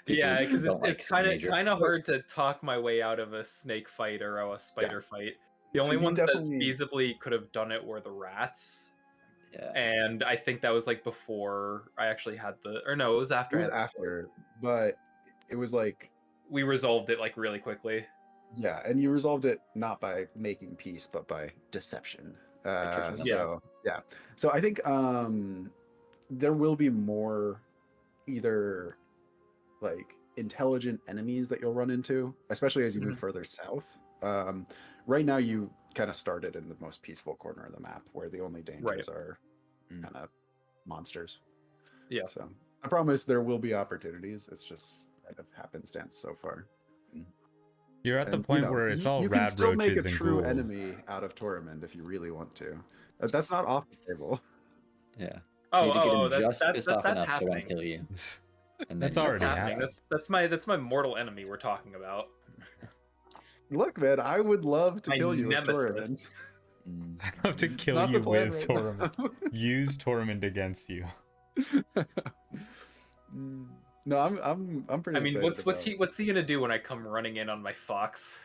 Yeah, because don't like it's kind major. of hard to talk my way out of a snake fight or a spider fight. The So only you ones definitely- that feasibly could have done it were the rats. Yeah. And I think that was like before I actually had it was after. It was I had the sword. after, but it was like We resolved it like really quickly. yeah, and you resolved it not by making peace, but by deception. tricking them. So yeah. So I think there will be more either like intelligent enemies that you'll run into, especially as you move further south. Right now you kind of started in the most peaceful corner of the map where the only dangers are kind of monsters. Yeah. So I promise there will be opportunities. It's just kind of happenstance so far. You're at the And, point where it's all you can rad still make a roaches and true ghouls. enemy out of Tormund if you really want to. That's not off the table. Yeah. Oh, You need to get him that's just pissed off that's enough to want happening. to kill you. And That's then you already can- Happening. happened. That's my mortal enemy we're talking about. Look, man, I would love to My kill you with nemesis. Tormund. Mm. I have to It's kill not the you plan with right Tormund. now. Use Tormund against you. No, I'm pretty I mean, excited what's he gonna do when I come running in on my fox?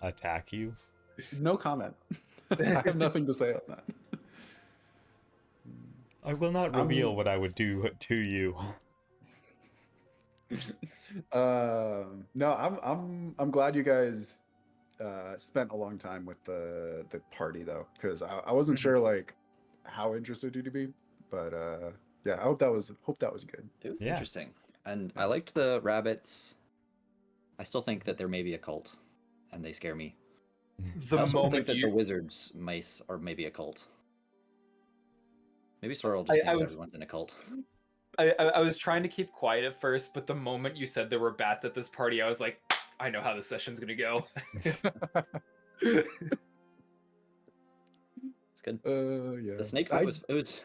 Attack you. No comment. I have nothing to say on that. I will not reveal what I would do to you. No, I'm glad you guys spent a long time with the party though, because I wasn't sure like how interested you'd be, but yeah, I hope that was good. It was Yeah. interesting. And I liked the rabbits. I still think that they're maybe a cult, and they scare me. The I also moment think that you, the wizards mice are maybe a cult. Maybe Sorrel just I thinks was- everyone's in a cult. I was trying to keep quiet at first, but the moment you said there were bats at this party, I was like, I know how this session's gonna go. It's good. Yeah. The snake fight was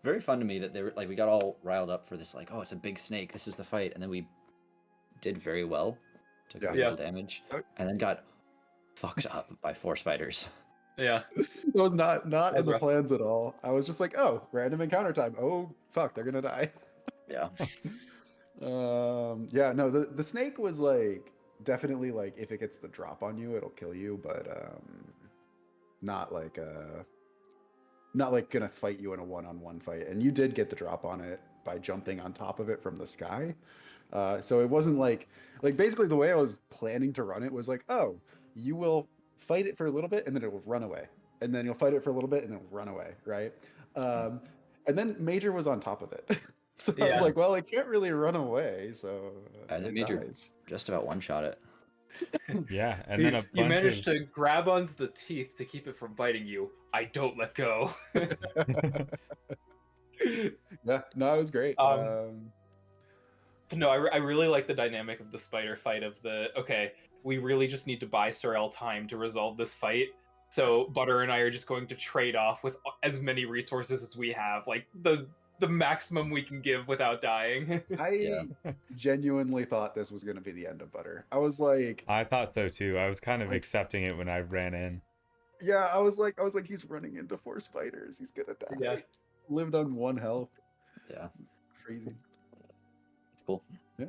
very fun to me that they were like we got all riled up for this, like, oh, it's a big snake, this is the fight, and then we did very well, took very Yeah. little damage, and then got fucked up by 4 spiders. Yeah. That was not was in the rough. plans at all. I was just like, oh, random encounter time. Oh fuck, they're gonna die. Yeah. Yeah, no, the snake was like definitely like if it gets the drop on you, it'll kill you, but not like gonna fight you in a one-on-one fight. And you did get the drop on it by jumping on top of it from the sky. So it wasn't like basically the way I was planning to run it was like, oh, you will fight it for a little bit and then it will run away. And then you'll fight it for a little bit and then it'll run away, right? And then Major was on top of it. So I was Yeah. like, well, it can't really run away, so And then it Major dies. just about one-shot it. Yeah, and then a You bunch managed of to grab onto the teeth to keep it from biting you. I don't let go. Yeah, no, it was great. No, I really like the dynamic of the spider fight of okay, we really just need to buy Sorrel time to resolve this fight. So Butter and I are just going to trade off with as many resources as we have, like the maximum we can give without dying. I genuinely thought this was going to be the end of Butter. I was like, I thought so too. I was kind of Like- accepting it when I ran in. yeah, I was like, he's running into 4 spiders. He's gonna die. Yeah. Lived on 1 health. Yeah, Crazy. it's cool. Yeah.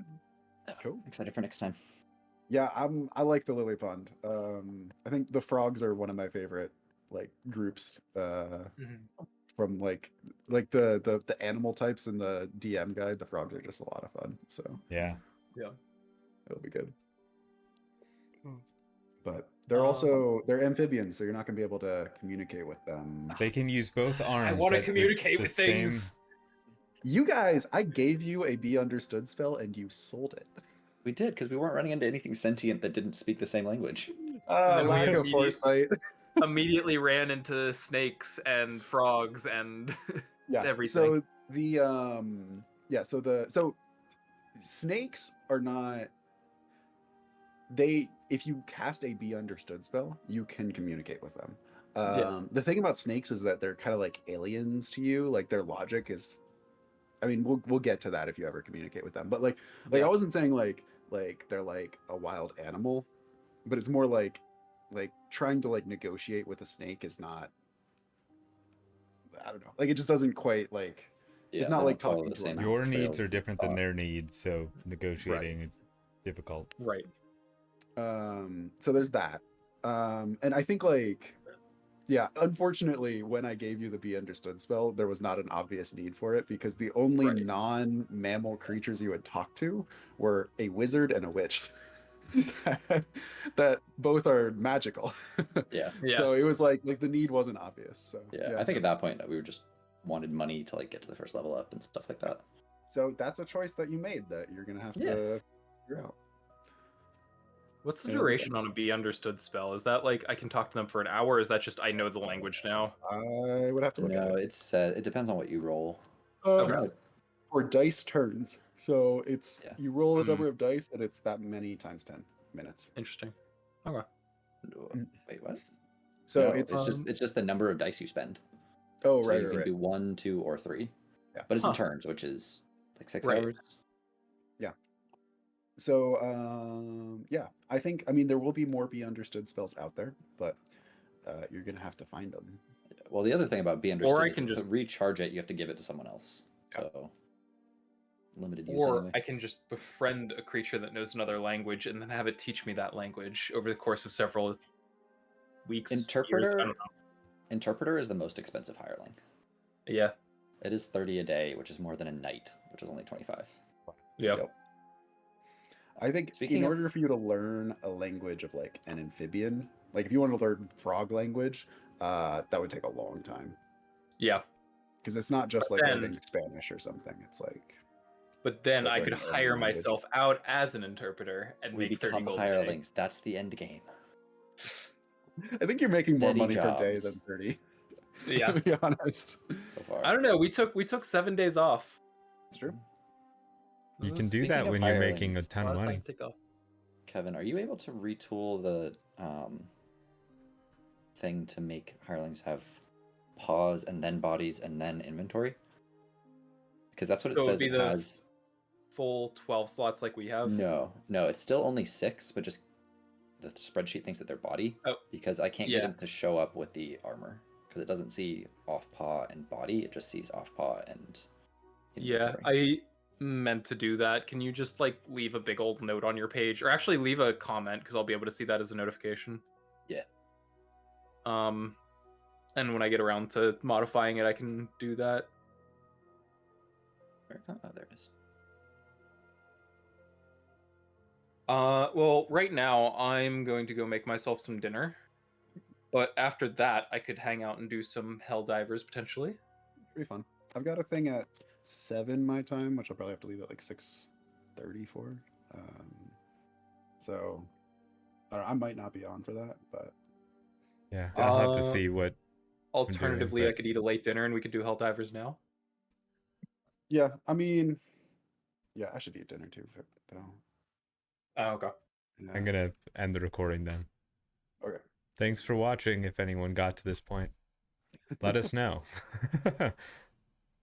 Cool. Excited for next time. Yeah, I like the Lily Pond. I think the frogs are one of my favorite like groups. From like the animal types in the DM guide, the frogs are just a lot of fun. So Yeah. it'll be good. But they're amphibians, so you're not gonna be able to communicate with them. They can use both arms. I want to at communicate the with same- things. You guys, I gave you a Be Understood spell and you sold it. We did, because we weren't running into anything sentient that didn't speak the same language. then we Lack of immediately- foresight. Immediately ran into snakes and frogs and Yeah. everything. So the so snakes are not if you cast a Be Understood spell, you can communicate with them. The thing about snakes is that they're kind of like aliens to you. Like their logic is, I mean, we'll get to that if you ever communicate with them. But like I wasn't saying like they're like a wild animal, but it's more like trying to like negotiate with a snake is not. I don't know. Like it just doesn't quite like. It's not they like don't follow talking the to a same mouse. Your trail needs are of different than thought. their needs, so negotiating is difficult. Right. So there's that. And I think like, yeah, unfortunately, when I gave you the Be Understood spell, there was not an obvious need for it because the only Right. non-mammal creatures you would talk to were a wizard and a witch. that both are magical. Yeah. Yeah. So it was like the need wasn't obvious. So Yeah, I think at that point we were just wanted money to like get to the first level up and stuff like that. so that's a choice that you made that you're gonna have to figure out. What's the Yeah, duration on a be understood spell? Is that like I can talk to them for an hour? Or is that just I know the language now? I would have to look at No, it. it's it depends on what you roll. Okay. No, For dice turns. So it's Yeah. you roll a Hmm. number of dice and it's that many times 10 minutes. Interesting. Okay. wait, what? So No, it's it's just the number of dice you spend. oh So right, you right, can right. do 1, 2, or 3. Yeah. But it's in Huh. turns, which is like 6 Right. hours. So yeah, I mean there will be more be understood spells out there, but you're gonna have to find them. Well, the other thing about be understood I is can that just- to recharge it, you have to give it to someone else. Yeah. So limited use Or anyway. I can just befriend a creature that knows another language and then have it teach me that language over the course of several weeks. Years, I Interpreter don't know. Interpreter is the most expensive hireling. Yeah. It is 30 a day, which is more than a knight, which is only 25. Yeah. Yep. I think Speaking in of- order for you to learn a language of like an amphibian, like if you want to learn frog language, that would take a long time Yeah. because it's not just But like then- learning Spanish or something. It's like But then like I could learning any hire language. myself out as an interpreter and We make 30 become gold a day. hirelings. That's the end game. I think you're making more Steady money per day jobs. than 30. Yeah. To be honest. So far. I don't know. We took 7 days off. It's true. You can do Speaking that of when you're making a hirelings, ton A of lot of money. time to take off. Kevin, are you able to retool the thing to make hirelings have paws and then bodies and then inventory? Because that's what it So it would says be it the has. full 12 slots like we have. No, it's still only 6, but just the spreadsheet thinks that they're body. Oh, because I can't yeah. get him to show up with the armor because it doesn't see off paw and body. It just sees off paw and Yeah, inventory. I meant to do that. Can you just like leave a big old note on your page, or actually leave a comment because I'll be able to see that as a notification. Yeah. And when I get around to modifying it, I can do that. Oh, there it is. Well, right now I'm going to go make myself some dinner, but after that I could hang out and do some Helldivers potentially. Pretty fun. I've got a thing at 7 my time, which I'll probably have to leave at like 6:30 for. So I don't know, I might not be on for that, but Yeah, I'll have to Uh, see what. Alternatively, I but- could eat a late dinner and we could do Helldivers now. yeah, I mean, yeah, I should eat dinner too. Though. Oh, okay. Yeah. I'm gonna end the recording then. Okay. Thanks for watching. If anyone got to this point, let us know.